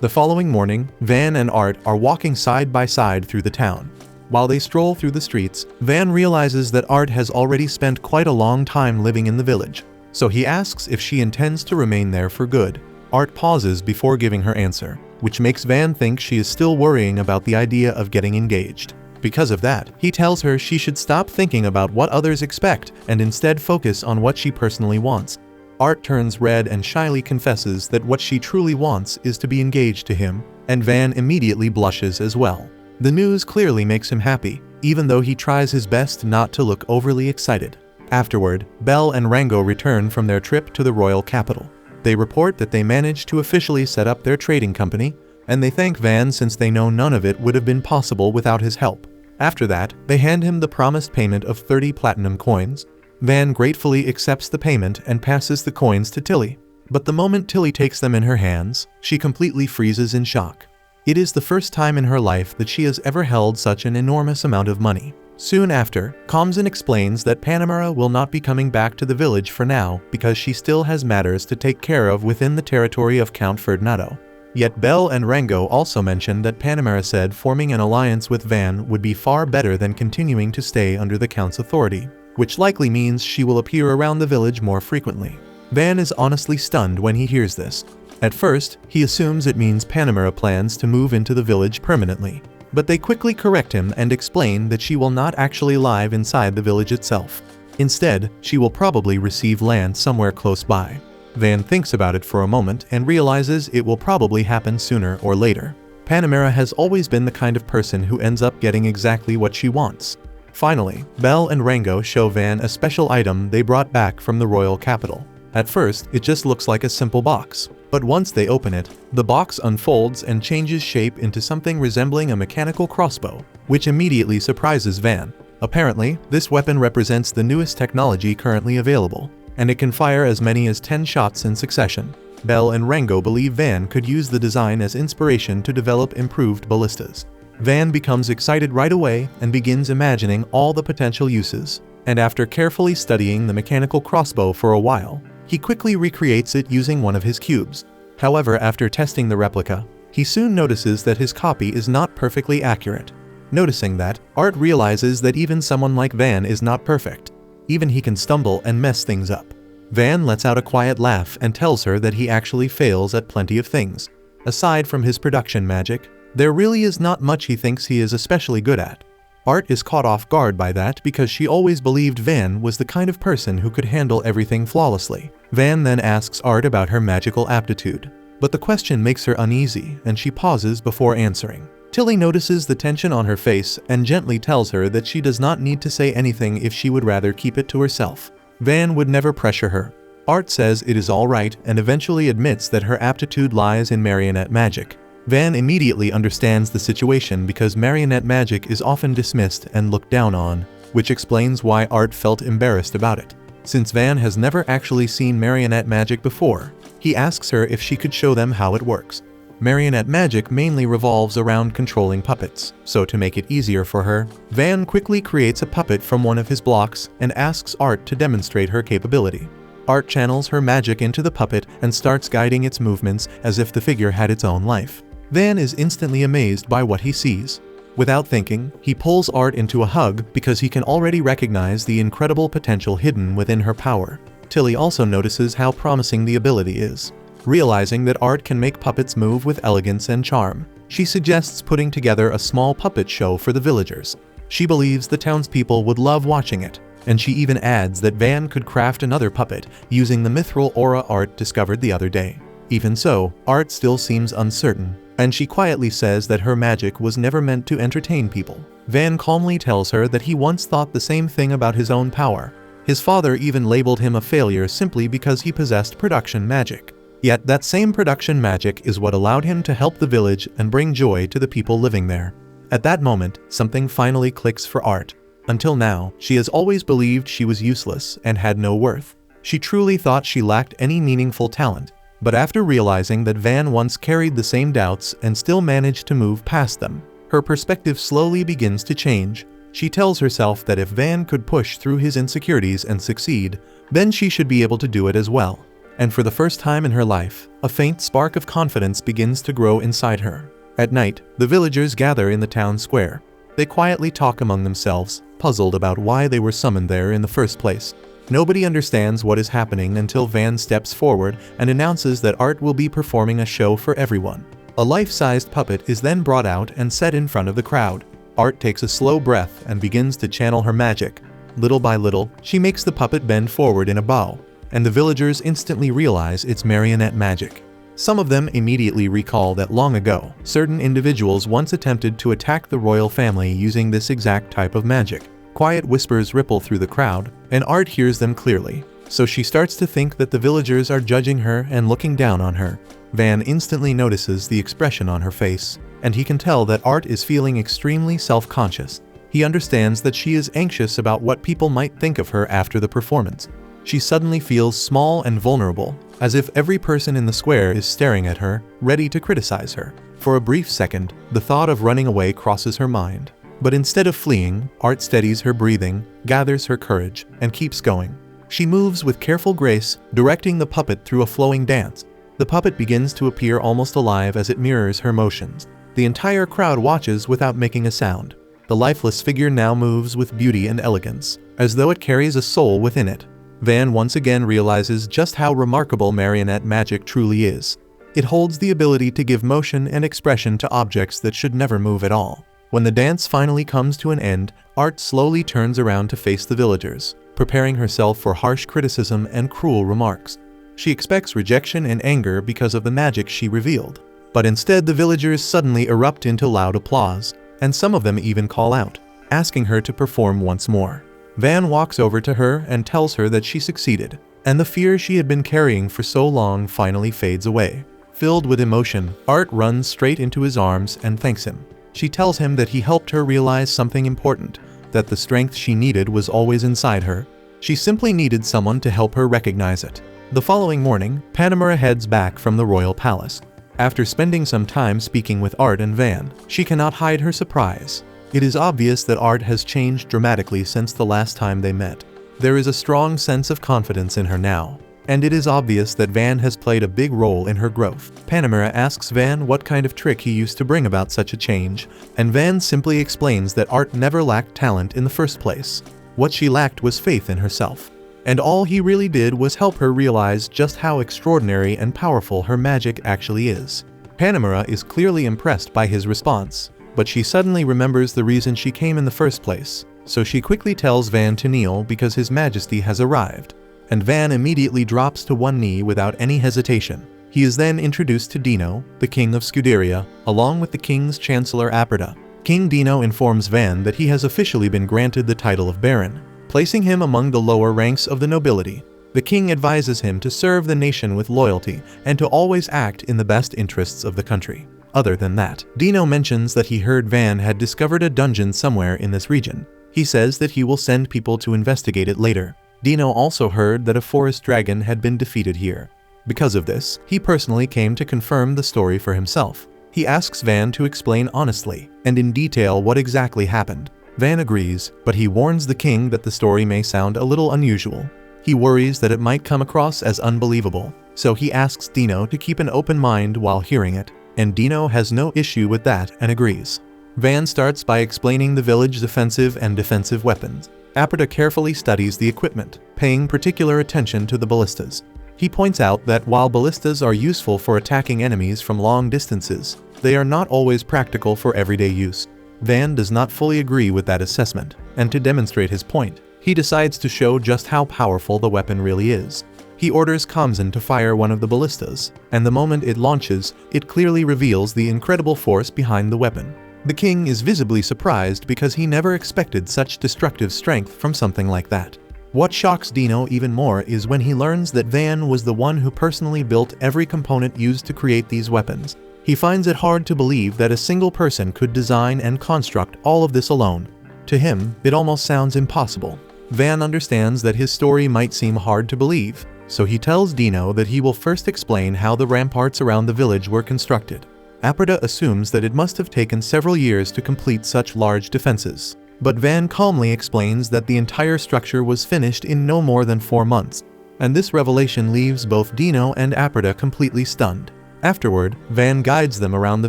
The following morning, Van and Art are walking side by side through the town. While they stroll through the streets, Van realizes that Art has already spent quite a long time living in the village, so he asks if she intends to remain there for good. Art pauses before giving her answer, which makes Van think she is still worrying about the idea of getting engaged. Because of that, he tells her she should stop thinking about what others expect and instead focus on what she personally wants. Art turns red and shyly confesses that what she truly wants is to be engaged to him, and Van immediately blushes as well. The news clearly makes him happy, even though he tries his best not to look overly excited. Afterward, Belle and Rango return from their trip to the royal capital. They report that they managed to officially set up their trading company, and they thank Van since they know none of it would have been possible without his help. After that, they hand him the promised payment of 30 platinum coins. Van gratefully accepts the payment and passes the coins to Tilly. But the moment Tilly takes them in her hands, she completely freezes in shock. It is the first time in her life that she has ever held such an enormous amount of money. Soon after, Kamzan explains that Panamera will not be coming back to the village for now because she still has matters to take care of within the territory of Count Ferdinando. Yet Belle and Rango also mentioned that Panamera said forming an alliance with Van would be far better than continuing to stay under the Count's authority, which likely means she will appear around the village more frequently. Van is honestly stunned when he hears this. At first, he assumes it means Panamera plans to move into the village permanently, but they quickly correct him and explain that she will not actually live inside the village itself. Instead, she will probably receive land somewhere close by. Van thinks about it for a moment and realizes it will probably happen sooner or later. Panamera has always been the kind of person who ends up getting exactly what she wants. Finally, Belle and Rango show Van a special item they brought back from the royal capital. At first, it just looks like a simple box. But once they open it, the box unfolds and changes shape into something resembling a mechanical crossbow, which immediately surprises Van. Apparently, this weapon represents the newest technology currently available, and it can fire as many as 10 shots in succession. Belle and Rango believe Van could use the design as inspiration to develop improved ballistas. Van becomes excited right away and begins imagining all the potential uses, and after carefully studying the mechanical crossbow for a while, he quickly recreates it using one of his cubes. However, after testing the replica, he soon notices that his copy is not perfectly accurate. Noticing that, Art realizes that even someone like Van is not perfect. Even he can stumble and mess things up. Van lets out a quiet laugh and tells her that he actually fails at plenty of things. Aside from his production magic, there really is not much he thinks he is especially good at. Art is caught off guard by that because she always believed Van was the kind of person who could handle everything flawlessly. Van then asks Art about her magical aptitude, but the question makes her uneasy and she pauses before answering. Tilly notices the tension on her face and gently tells her that she does not need to say anything if she would rather keep it to herself. Van would never pressure her. Art says it is alright and eventually admits that her aptitude lies in marionette magic. Van immediately understands the situation because marionette magic is often dismissed and looked down on, which explains why Art felt embarrassed about it. Since Van has never actually seen marionette magic before, he asks her if she could show them how it works. Marionette magic mainly revolves around controlling puppets, so to make it easier for her, Van quickly creates a puppet from one of his blocks and asks Art to demonstrate her capability. Art channels her magic into the puppet and starts guiding its movements as if the figure had its own life. Van is instantly amazed by what he sees. Without thinking, he pulls Art into a hug because he can already recognize the incredible potential hidden within her power. Tilly also notices how promising the ability is. Realizing that Art can make puppets move with elegance and charm, she suggests putting together a small puppet show for the villagers. She believes the townspeople would love watching it, and she even adds that Van could craft another puppet using the mithril aura Art discovered the other day. Even so, Art still seems uncertain, and she quietly says that her magic was never meant to entertain people. Van calmly tells her that he once thought the same thing about his own power. His father even labeled him a failure simply because he possessed production magic. Yet that same production magic is what allowed him to help the village and bring joy to the people living there. At that moment, something finally clicks for Art. Until now, she has always believed she was useless and had no worth. She truly thought she lacked any meaningful talent. But after realizing that Van once carried the same doubts and still managed to move past them, her perspective slowly begins to change. She tells herself that if Van could push through his insecurities and succeed, then she should be able to do it as well. And for the first time in her life, a faint spark of confidence begins to grow inside her. At night, the villagers gather in the town square. They quietly talk among themselves, puzzled about why they were summoned there in the first place. Nobody understands what is happening until Van steps forward and announces that Art will be performing a show for everyone. A life-sized puppet is then brought out and set in front of the crowd. Art takes a slow breath and begins to channel her magic. Little by little, she makes the puppet bend forward in a bow, and the villagers instantly realize it's marionette magic. Some of them immediately recall that long ago, certain individuals once attempted to attack the royal family using this exact type of magic. Quiet whispers ripple through the crowd, and Art hears them clearly, so she starts to think that the villagers are judging her and looking down on her. Van instantly notices the expression on her face, and he can tell that Art is feeling extremely self-conscious. He understands that she is anxious about what people might think of her after the performance. She suddenly feels small and vulnerable, as if every person in the square is staring at her, ready to criticize her. For a brief second, the thought of running away crosses her mind. But instead of fleeing, Art steadies her breathing, gathers her courage, and keeps going. She moves with careful grace, directing the puppet through a flowing dance. The puppet begins to appear almost alive as it mirrors her motions. The entire crowd watches without making a sound. The lifeless figure now moves with beauty and elegance, as though it carries a soul within it. Van once again realizes just how remarkable marionette magic truly is. It holds the ability to give motion and expression to objects that should never move at all. When the dance finally comes to an end, Art slowly turns around to face the villagers, preparing herself for harsh criticism and cruel remarks. She expects rejection and anger because of the magic she revealed. But instead, the villagers suddenly erupt into loud applause, and some of them even call out, asking her to perform once more. Van walks over to her and tells her that she succeeded, and the fear she had been carrying for so long finally fades away. Filled with emotion, Art runs straight into his arms and thanks him. She tells him that he helped her realize something important, that the strength she needed was always inside her. She simply needed someone to help her recognize it. The following morning, Panemura heads back from the royal palace. After spending some time speaking with Art and Van, she cannot hide her surprise. It is obvious that Art has changed dramatically since the last time they met. There is a strong sense of confidence in her now, and it is obvious that Van has played a big role in her growth. Panemura asks Van what kind of trick he used to bring about such a change, and Van simply explains that Art never lacked talent in the first place. What she lacked was faith in herself, and all he really did was help her realize just how extraordinary and powerful her magic actually is. Panemura is clearly impressed by his response, but she suddenly remembers the reason she came in the first place, so she quickly tells Van to kneel because His Majesty has arrived, and Van immediately drops to one knee without any hesitation. He is then introduced to Dino, the King of Scuderia, along with the King's Chancellor Aprida. King Dino informs Van that he has officially been granted the title of Baron, placing him among the lower ranks of the nobility. The king advises him to serve the nation with loyalty and to always act in the best interests of the country. Other than that, Dino mentions that he heard Van had discovered a dungeon somewhere in this region. He says that he will send people to investigate it later. Dino also heard that a forest dragon had been defeated here. Because of this, he personally came to confirm the story for himself. He asks Van to explain honestly and in detail what exactly happened. Van agrees, but he warns the king that the story may sound a little unusual. He worries that it might come across as unbelievable, so he asks Dino to keep an open mind while hearing it, and Dino has no issue with that and agrees. Van starts by explaining the village's offensive and defensive weapons. Aprida carefully studies the equipment, paying particular attention to the ballistas. He points out that while ballistas are useful for attacking enemies from long distances, they are not always practical for everyday use. Van does not fully agree with that assessment, and to demonstrate his point, he decides to show just how powerful the weapon really is. He orders Kamzen to fire one of the ballistas, and the moment it launches, it clearly reveals the incredible force behind the weapon. The king is visibly surprised because he never expected such destructive strength from something like that. What shocks Dino even more is when he learns that Van was the one who personally built every component used to create these weapons. He finds it hard to believe that a single person could design and construct all of this alone. To him, it almost sounds impossible. Van understands that his story might seem hard to believe, so he tells Dino that he will first explain how the ramparts around the village were constructed. Aprida assumes that it must have taken several years to complete such large defenses, but Van calmly explains that the entire structure was finished in no more than 4 months, and this revelation leaves both Dino and Aprida completely stunned. Afterward, Van guides them around the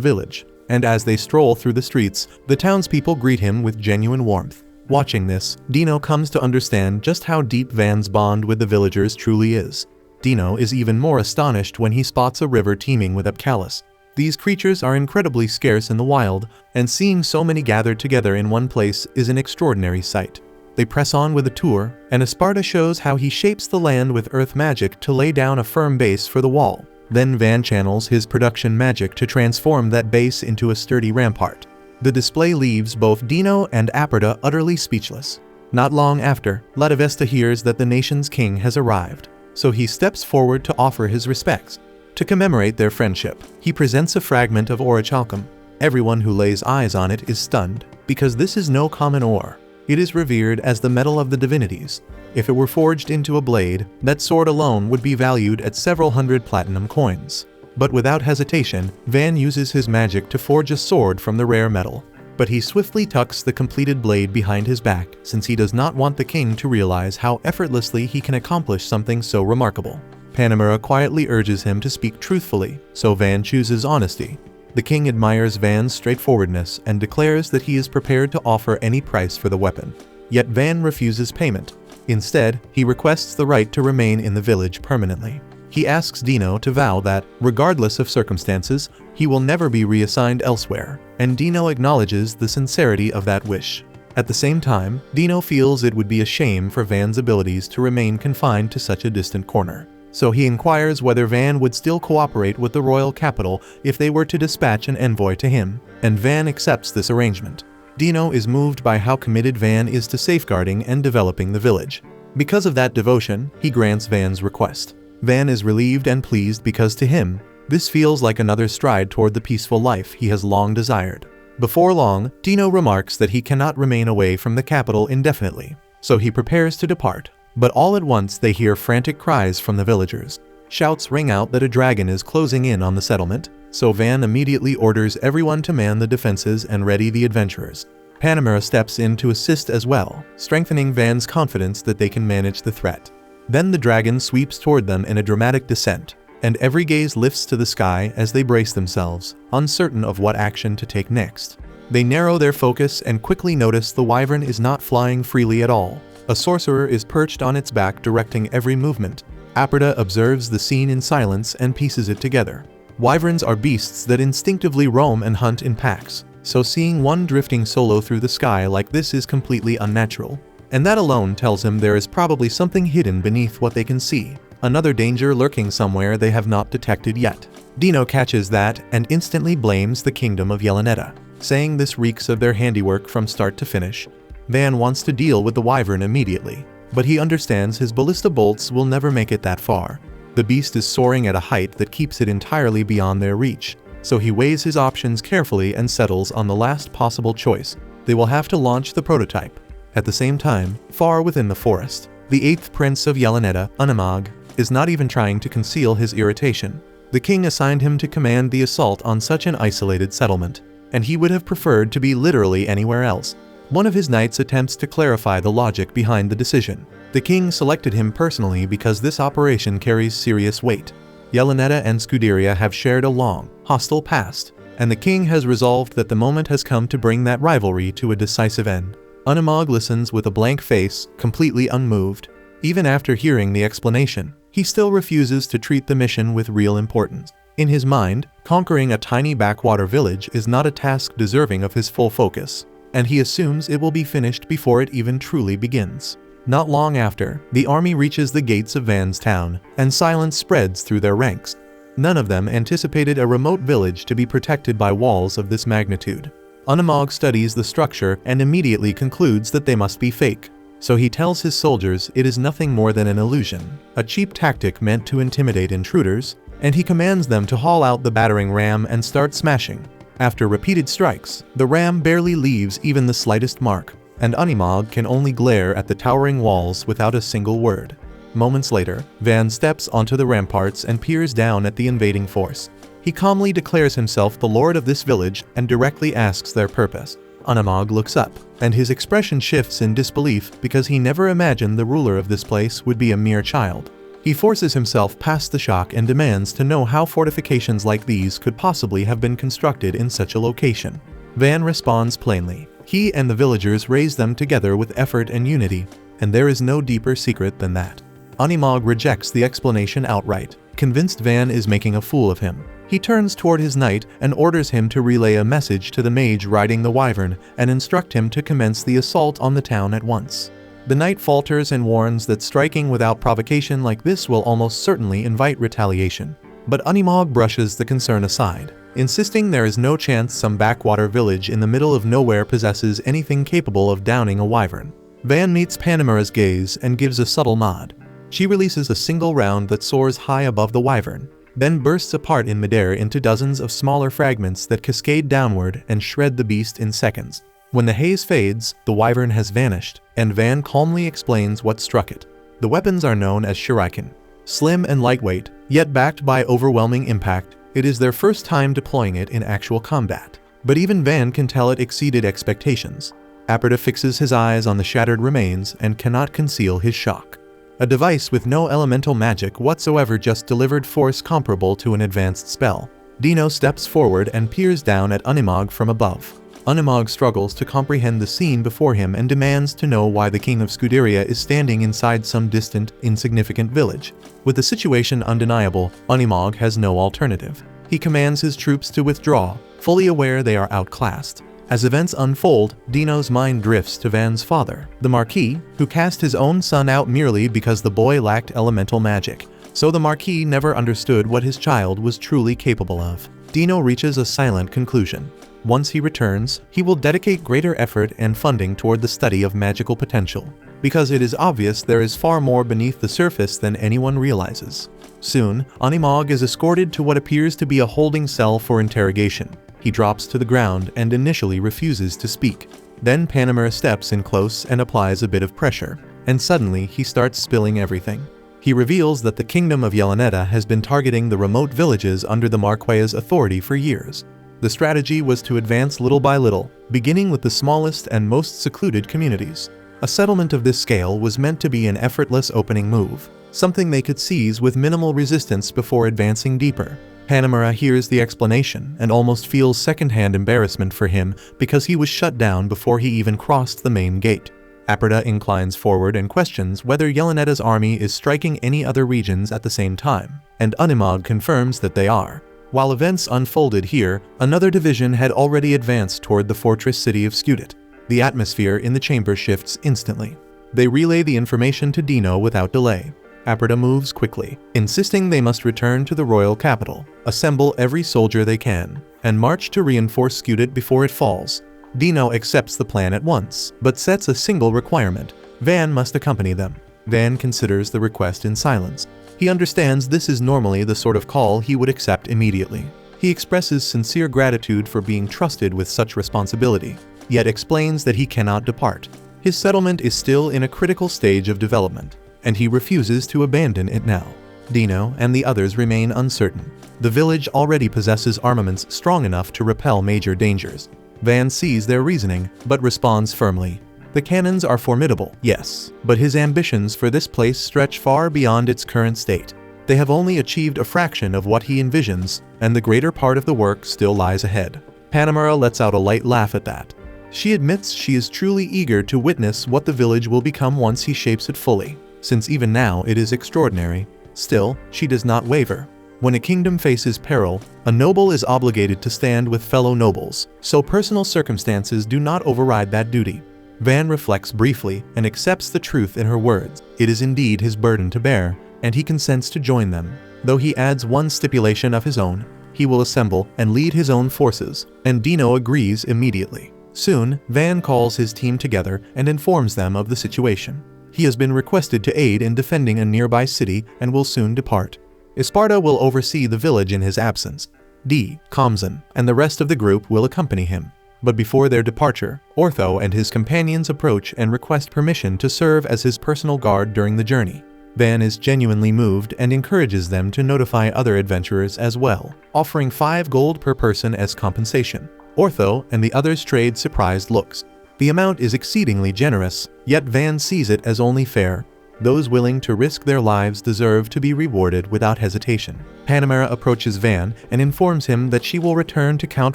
village, and as they stroll through the streets, the townspeople greet him with genuine warmth. Watching this, Dino comes to understand just how deep Van's bond with the villagers truly is. Dino is even more astonished when he spots a river teeming with Apcalis. These creatures are incredibly scarce in the wild, and seeing so many gathered together in one place is an extraordinary sight. They press on with a tour, and Esparta shows how he shapes the land with earth magic to lay down a firm base for the wall. Then Van channels his production magic to transform that base into a sturdy rampart. The display leaves both Dino and Aperta utterly speechless. Not long after, Latavesta hears that the nation's king has arrived, so he steps forward to offer his respects. To commemorate their friendship, he presents a fragment of orichalcum. Everyone who lays eyes on it is stunned, because this is no common ore. It is revered as the metal of the divinities. If it were forged into a blade, that sword alone would be valued at several hundred platinum coins. But without hesitation, Van uses his magic to forge a sword from the rare metal. But he swiftly tucks the completed blade behind his back, since he does not want the king to realize how effortlessly he can accomplish something so remarkable. Panamera quietly urges him to speak truthfully, so Van chooses honesty. The king admires Van's straightforwardness and declares that he is prepared to offer any price for the weapon. Yet Van refuses payment. Instead, he requests the right to remain in the village permanently. He asks Dino to vow that, regardless of circumstances, he will never be reassigned elsewhere, and Dino acknowledges the sincerity of that wish. At the same time, Dino feels it would be a shame for Van's abilities to remain confined to such a distant corner. So he inquires whether Van would still cooperate with the royal capital if they were to dispatch an envoy to him, and Van accepts this arrangement. Dino is moved by how committed Van is to safeguarding and developing the village. Because of that devotion, he grants Van's request. Van is relieved and pleased because to him, this feels like another stride toward the peaceful life he has long desired. Before long, Dino remarks that he cannot remain away from the capital indefinitely, so he prepares to depart. But all at once they hear frantic cries from the villagers. Shouts ring out that a dragon is closing in on the settlement, so Van immediately orders everyone to man the defenses and ready the adventurers. Panamera steps in to assist as well, strengthening Van's confidence that they can manage the threat. Then the dragon sweeps toward them in a dramatic descent, and every gaze lifts to the sky as they brace themselves, uncertain of what action to take next. They narrow their focus and quickly notice the wyvern is not flying freely at all. A sorcerer is perched on its back directing every movement. Aperta observes the scene in silence and pieces it together. Wyverns are beasts that instinctively roam and hunt in packs, so seeing one drifting solo through the sky like this is completely unnatural. And that alone tells him there is probably something hidden beneath what they can see, another danger lurking somewhere they have not detected yet. Dino catches that and instantly blames the kingdom of Yelanetta, saying this reeks of their handiwork from start to finish. Van wants to deal with the wyvern immediately, but he understands his ballista bolts will never make it that far. The beast is soaring at a height that keeps it entirely beyond their reach, so he weighs his options carefully and settles on the last possible choice. They will have to launch the prototype. At the same time, far within the forest, the 8th prince of Yelanetta, Unamog, is not even trying to conceal his irritation. The king assigned him to command the assault on such an isolated settlement, and he would have preferred to be literally anywhere else. One of his knights attempts to clarify the logic behind the decision. The king selected him personally because this operation carries serious weight. Yelanetta and Scuderia have shared a long, hostile past, and the king has resolved that the moment has come to bring that rivalry to a decisive end. Unamog listens with a blank face, completely unmoved. Even after hearing the explanation, he still refuses to treat the mission with real importance. In his mind, conquering a tiny backwater village is not a task deserving of his full focus, and he assumes it will be finished before it even truly begins. Not long after, the army reaches the gates of Van's town, and silence spreads through their ranks. None of them anticipated a remote village to be protected by walls of this magnitude. Unamog studies the structure and immediately concludes that they must be fake. So he tells his soldiers it is nothing more than an illusion, a cheap tactic meant to intimidate intruders, and he commands them to haul out the battering ram and start smashing. After repeated strikes, the ram barely leaves even the slightest mark, and Unamog can only glare at the towering walls without a single word. Moments later, Van steps onto the ramparts and peers down at the invading force. He calmly declares himself the lord of this village and directly asks their purpose. Unamog looks up, and his expression shifts in disbelief because he never imagined the ruler of this place would be a mere child. He forces himself past the shock and demands to know how fortifications like these could possibly have been constructed in such a location. Van responds plainly. He and the villagers raise them together with effort and unity, and there is no deeper secret than that. Animag rejects the explanation outright, convinced Van is making a fool of him. He turns toward his knight and orders him to relay a message to the mage riding the wyvern and instruct him to commence the assault on the town at once. The knight falters and warns that striking without provocation like this will almost certainly invite retaliation. But Animag brushes the concern aside, insisting there is no chance some backwater village in the middle of nowhere possesses anything capable of downing a wyvern. Van meets Panamera's gaze and gives a subtle nod. She releases a single round that soars high above the wyvern, then bursts apart in midair into dozens of smaller fragments that cascade downward and shred the beast in seconds. When the haze fades, the wyvern has vanished, and Van calmly explains what struck it. The weapons are known as shuriken. Slim and lightweight, yet backed by overwhelming impact, it is their first time deploying it in actual combat. But even Van can tell it exceeded expectations. Aperta fixes his eyes on the shattered remains and cannot conceal his shock. A device with no elemental magic whatsoever just delivered force comparable to an advanced spell. Dino steps forward and peers down at Animag from above. Animag struggles to comprehend the scene before him and demands to know why the king of Scuderia is standing inside some distant, insignificant village. With the situation undeniable, Animag has no alternative. He commands his troops to withdraw, fully aware they are outclassed. As events unfold, Dino's mind drifts to Van's father, the Marquis, who cast his own son out merely because the boy lacked elemental magic. So the Marquis never understood what his child was truly capable of. Dino reaches a silent conclusion. Once he returns, he will dedicate greater effort and funding toward the study of magical potential, because it is obvious there is far more beneath the surface than anyone realizes. Soon, Animag is escorted to what appears to be a holding cell for interrogation. He drops to the ground and initially refuses to speak. Then Panamera steps in close and applies a bit of pressure, and suddenly he starts spilling everything. He reveals that the kingdom of Yelaneta has been targeting the remote villages under the Marques's authority for years. The strategy was to advance little by little, beginning with the smallest and most secluded communities. A settlement of this scale was meant to be an effortless opening move, something they could seize with minimal resistance before advancing deeper. Panamera hears the explanation and almost feels second-hand embarrassment for him because he was shut down before he even crossed the main gate. Aperta inclines forward and questions whether Yelaneta's army is striking any other regions at the same time, and Animag confirms that they are. While events unfolded here, another division had already advanced toward the fortress city of Scudit. The atmosphere in the chamber shifts instantly. They relay the information to Dino without delay. Aperta moves quickly, insisting they must return to the royal capital, assemble every soldier they can, and march to reinforce Scudit before it falls. Dino accepts the plan at once, but sets a single requirement: Van must accompany them. Van considers the request in silence. He understands this is normally the sort of call he would accept immediately. He expresses sincere gratitude for being trusted with such responsibility, yet explains that he cannot depart. His settlement is still in a critical stage of development, and he refuses to abandon it now. Dino and the others remain uncertain. The village already possesses armaments strong enough to repel major dangers. Van sees their reasoning, but responds firmly. The cannons are formidable, yes, but his ambitions for this place stretch far beyond its current state. They have only achieved a fraction of what he envisions, and the greater part of the work still lies ahead. Panamera lets out a light laugh at that. She admits she is truly eager to witness what the village will become once he shapes it fully, since even now it is extraordinary. Still, she does not waver. When a kingdom faces peril, a noble is obligated to stand with fellow nobles, so personal circumstances do not override that duty. Van reflects briefly and accepts the truth in her words. It is indeed his burden to bear, and he consents to join them, though he adds one stipulation of his own: he will assemble and lead his own forces, and Dino agrees immediately. Soon, Van calls his team together and informs them of the situation. He has been requested to aid in defending a nearby city and will soon depart. Isparta will oversee the village in his absence. Kamzan and the rest of the group will accompany him. But before their departure, Ortho and his companions approach and request permission to serve as his personal guard during the journey. Van is genuinely moved and encourages them to notify other adventurers as well, offering 5 gold per person as compensation. Ortho and the others trade surprised looks. The amount is exceedingly generous, yet Van sees it as only fair. Those willing to risk their lives deserve to be rewarded without hesitation. Panamera approaches Van and informs him that she will return to Count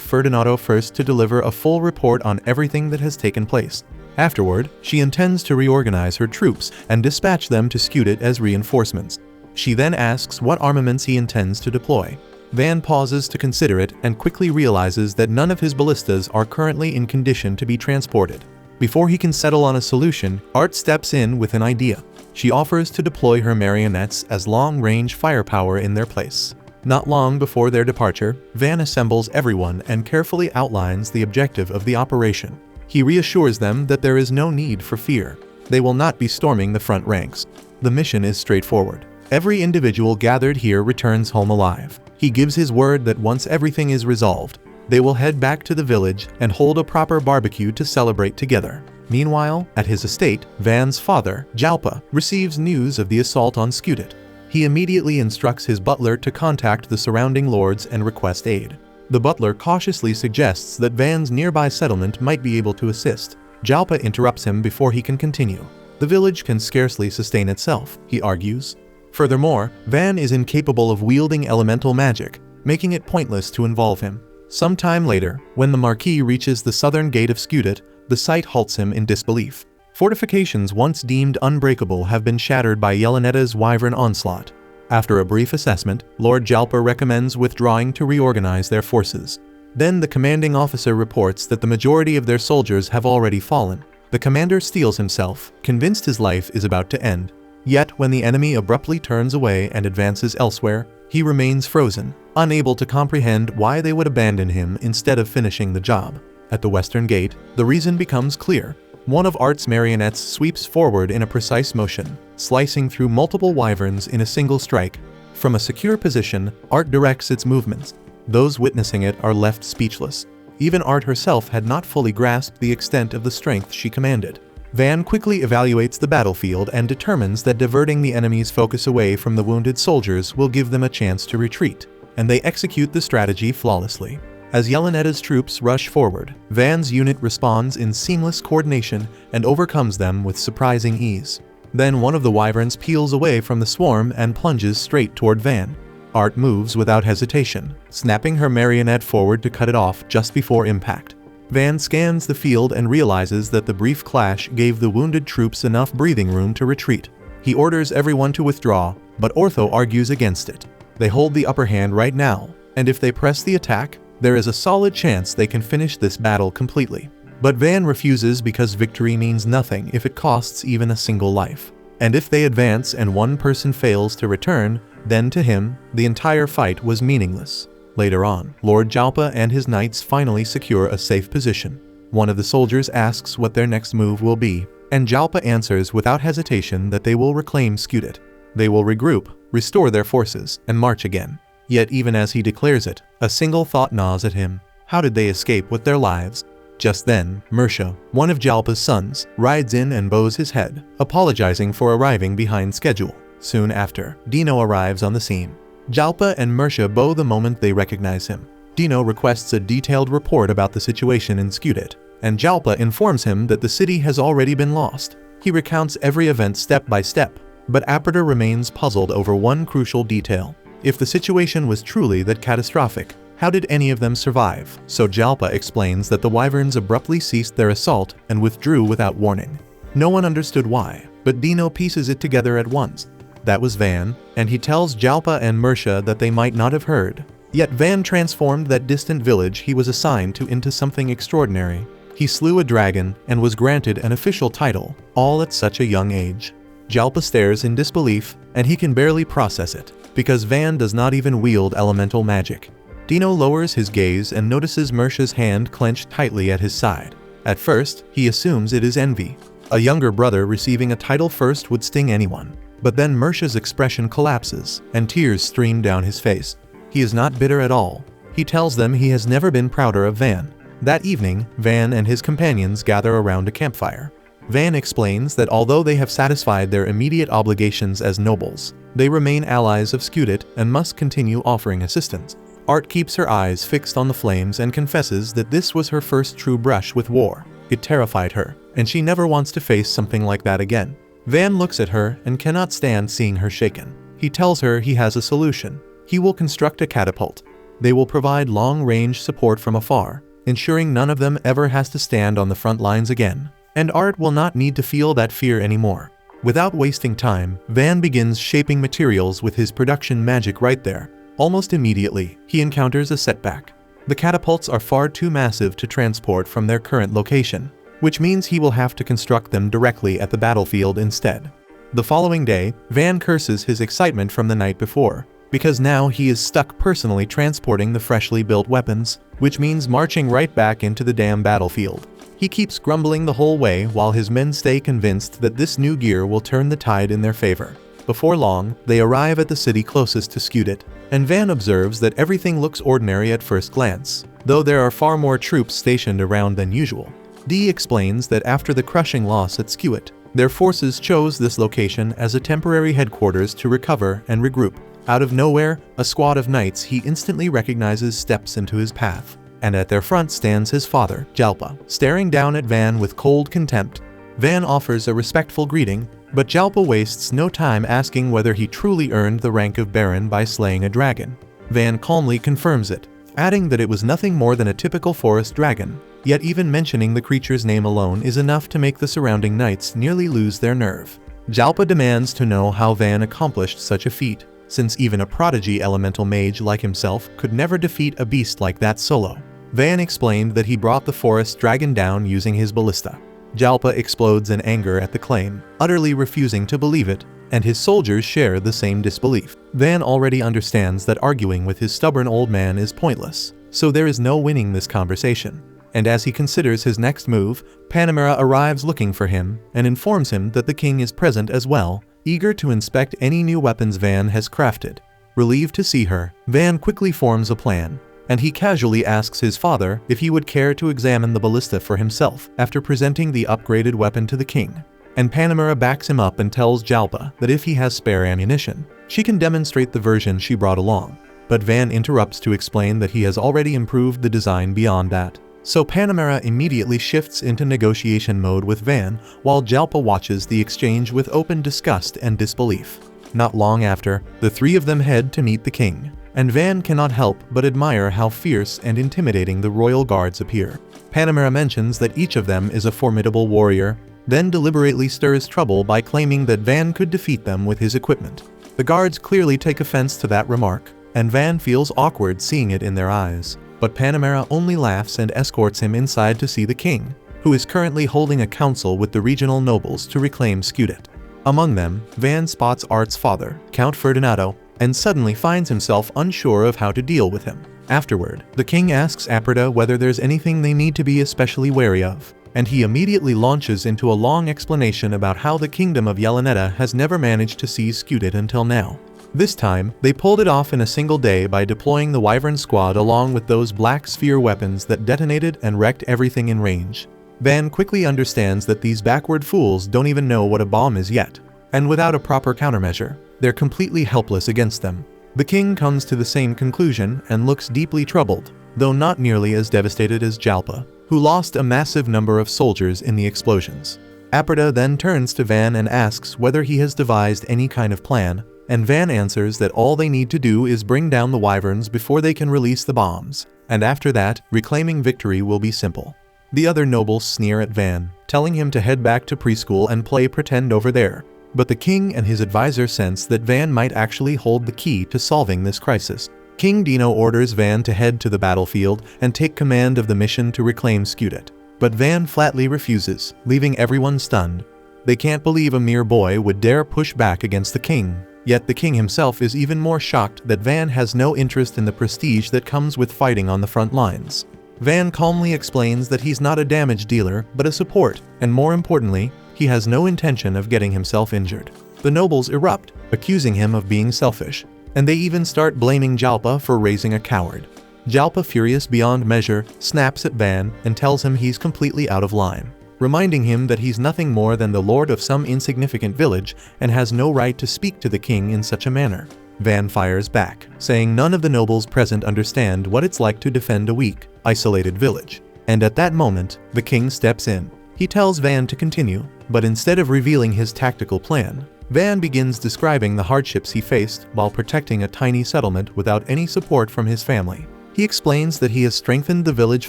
Ferdinando first to deliver a full report on everything that has taken place. Afterward, she intends to reorganize her troops and dispatch them to Skudit as reinforcements. She then asks what armaments he intends to deploy. Van pauses to consider it and quickly realizes that none of his ballistas are currently in condition to be transported. Before he can settle on a solution, Art steps in with an idea. She offers to deploy her marionettes as long-range firepower in their place. Not long before their departure, Van assembles everyone and carefully outlines the objective of the operation. He reassures them that there is no need for fear. They will not be storming the front ranks. The mission is straightforward. Every individual gathered here returns home alive. He gives his word that once everything is resolved, they will head back to the village and hold a proper barbecue to celebrate together. Meanwhile, at his estate, Van's father, Jalpa, receives news of the assault on Skudit. He immediately instructs his butler to contact the surrounding lords and request aid. The butler cautiously suggests that Van's nearby settlement might be able to assist. Jalpa interrupts him before he can continue. The village can scarcely sustain itself, he argues. Furthermore, Van is incapable of wielding elemental magic, making it pointless to involve him. Some time later, when the Marquis reaches the southern gate of Skudit, the sight halts him in disbelief. Fortifications once deemed unbreakable have been shattered by Yelenetta's wyvern onslaught. After a brief assessment, Lord Jalpa recommends withdrawing to reorganize their forces. Then the commanding officer reports that the majority of their soldiers have already fallen. The commander steels himself, convinced his life is about to end. Yet when the enemy abruptly turns away and advances elsewhere, he remains frozen, unable to comprehend why they would abandon him instead of finishing the job. At the western gate, the reason becomes clear. One of Art's marionettes sweeps forward in a precise motion, slicing through multiple wyverns in a single strike. From a secure position, Art directs its movements. Those witnessing it are left speechless. Even Art herself had not fully grasped the extent of the strength she commanded. Van quickly evaluates the battlefield and determines that diverting the enemy's focus away from the wounded soldiers will give them a chance to retreat, and they execute the strategy flawlessly. As Yelenetta's troops rush forward, Van's unit responds in seamless coordination and overcomes them with surprising ease. Then one of the wyverns peels away from the swarm and plunges straight toward Van. Art moves without hesitation, snapping her marionette forward to cut it off just before impact. Van scans the field and realizes that the brief clash gave the wounded troops enough breathing room to retreat. He orders everyone to withdraw, but Ortho argues against it. They hold the upper hand right now, and if they press the attack, there is a solid chance they can finish this battle completely. But Van refuses because victory means nothing if it costs even a single life. And if they advance and one person fails to return, then to him, the entire fight was meaningless. Later on, Lord Jalpa and his knights finally secure a safe position. One of the soldiers asks what their next move will be, and Jalpa answers without hesitation that they will reclaim Skudit. They will regroup, restore their forces, and march again. Yet even as he declares it, a single thought gnaws at him. How did they escape with their lives? Just then, Mersha, one of Jalpa's sons, rides in and bows his head, apologizing for arriving behind schedule. Soon after, Dino arrives on the scene. Jalpa and Mersha bow the moment they recognize him. Dino requests a detailed report about the situation in Skudit, and Jalpa informs him that the city has already been lost. He recounts every event step by step, but Aperta remains puzzled over one crucial detail. If the situation was truly that catastrophic, how did any of them survive? So Jalpa explains that the wyverns abruptly ceased their assault and withdrew without warning. No one understood why, but Dino pieces it together at once. That was Van, and he tells Jalpa and Mersha that they might not have heard. Yet Van transformed that distant village he was assigned to into something extraordinary. He slew a dragon and was granted an official title, all at such a young age. Jalpa stares in disbelief, and he can barely process it, because Van does not even wield elemental magic. Dino lowers his gaze and notices Mersha's hand clenched tightly at his side. At first, he assumes it is envy. A younger brother receiving a title first would sting anyone. But then Mersha's expression collapses, and tears stream down his face. He is not bitter at all. He tells them he has never been prouder of Van. That evening, Van and his companions gather around a campfire. Van explains that although they have satisfied their immediate obligations as nobles, they remain allies of Skudit and must continue offering assistance. Art keeps her eyes fixed on the flames and confesses that this was her first true brush with war. It terrified her, and she never wants to face something like that again. Van looks at her and cannot stand seeing her shaken. He tells her he has a solution. He will construct a catapult. They will provide long-range support from afar, ensuring none of them ever has to stand on the front lines again. and Art will not need to feel that fear anymore. Without wasting time, Van begins shaping materials with his production magic right there. Almost immediately, he encounters a setback. The catapults are far too massive to transport from their current location, which means he will have to construct them directly at the battlefield instead. The following day, Van curses his excitement from the night before, because now he is stuck personally transporting the freshly built weapons, which means marching right back into the damn battlefield. He keeps grumbling the whole way while his men stay convinced that this new gear will turn the tide in their favor. Before long, they arrive at the city closest to Skudit, and Van observes that everything looks ordinary at first glance, though there are far more troops stationed around than usual. Dee explains that after the crushing loss at Skudit, their forces chose this location as a temporary headquarters to recover and regroup. Out of nowhere, a squad of knights he instantly recognizes steps into his path, and at their front stands his father, Jalpa, staring down at Van with cold contempt. Van offers a respectful greeting, but Jalpa wastes no time asking whether he truly earned the rank of Baron by slaying a dragon. Van calmly confirms it, adding that it was nothing more than a typical forest dragon, yet even mentioning the creature's name alone is enough to make the surrounding knights nearly lose their nerve. Jalpa demands to know how Van accomplished such a feat, since even a prodigy elemental mage like himself could never defeat a beast like that solo. Van explained that he brought the forest dragon down using his ballista. Jalpa explodes in anger at the claim, utterly refusing to believe it, and his soldiers share the same disbelief. Van already understands that arguing with his stubborn old man is pointless, so there is no winning this conversation. And as he considers his next move, Panamera arrives looking for him and informs him that the king is present as well, eager to inspect any new weapons Van has crafted. Relieved to see her, Van quickly forms a plan, and he casually asks his father if he would care to examine the ballista for himself after presenting the upgraded weapon to the king. And Panamera backs him up and tells Jalpa that if he has spare ammunition, she can demonstrate the version she brought along. But Van interrupts to explain that he has already improved the design beyond that. So Panamera immediately shifts into negotiation mode with Van, while Jalpa watches the exchange with open disgust and disbelief. Not long after, the three of them head to meet the king, and Van cannot help but admire how fierce and intimidating the royal guards appear. Panamera mentions that each of them is a formidable warrior, then deliberately stirs trouble by claiming that Van could defeat them with his equipment. The guards clearly take offense to that remark, and Van feels awkward seeing it in their eyes. But Panamera only laughs and escorts him inside to see the king, who is currently holding a council with the regional nobles to reclaim Skudit. Among them, Van spots Art's father, Count Ferdinando, and suddenly finds himself unsure of how to deal with him. Afterward, the king asks Aprida whether there's anything they need to be especially wary of, and he immediately launches into a long explanation about how the kingdom of Yeleneta has never managed to seize Skudit until now. This time, they pulled it off in a single day by deploying the Wyvern squad along with those black sphere weapons that detonated and wrecked everything in range. Van quickly understands that these backward fools don't even know what a bomb is yet, and without a proper countermeasure, they're completely helpless against them. The king comes to the same conclusion and looks deeply troubled, though not nearly as devastated as Jalpa, who lost a massive number of soldiers in the explosions. Aprida then turns to Van and asks whether he has devised any kind of plan, and Van answers that all they need to do is bring down the wyverns before they can release the bombs, and after that, reclaiming victory will be simple. The other nobles sneer at Van, telling him to head back to preschool and play pretend over there, but the king and his advisor sense that Van might actually hold the key to solving this crisis. King Dino orders Van to head to the battlefield and take command of the mission to reclaim Skudit, but Van flatly refuses, leaving everyone stunned. They can't believe a mere boy would dare push back against the king. Yet the king himself is even more shocked that Van has no interest in the prestige that comes with fighting on the front lines. Van calmly explains that he's not a damage dealer, but a support, and more importantly, he has no intention of getting himself injured. The nobles erupt, accusing him of being selfish, and they even start blaming Jalpa for raising a coward. Jalpa, furious beyond measure, snaps at Van and tells him he's completely out of line, reminding him that he's nothing more than the lord of some insignificant village and has no right to speak to the king in such a manner. Van fires back, saying none of the nobles present understand what it's like to defend a weak, isolated village. And at that moment, the king steps in. He tells Van to continue, but instead of revealing his tactical plan, Van begins describing the hardships he faced while protecting a tiny settlement without any support from his family. He explains that he has strengthened the village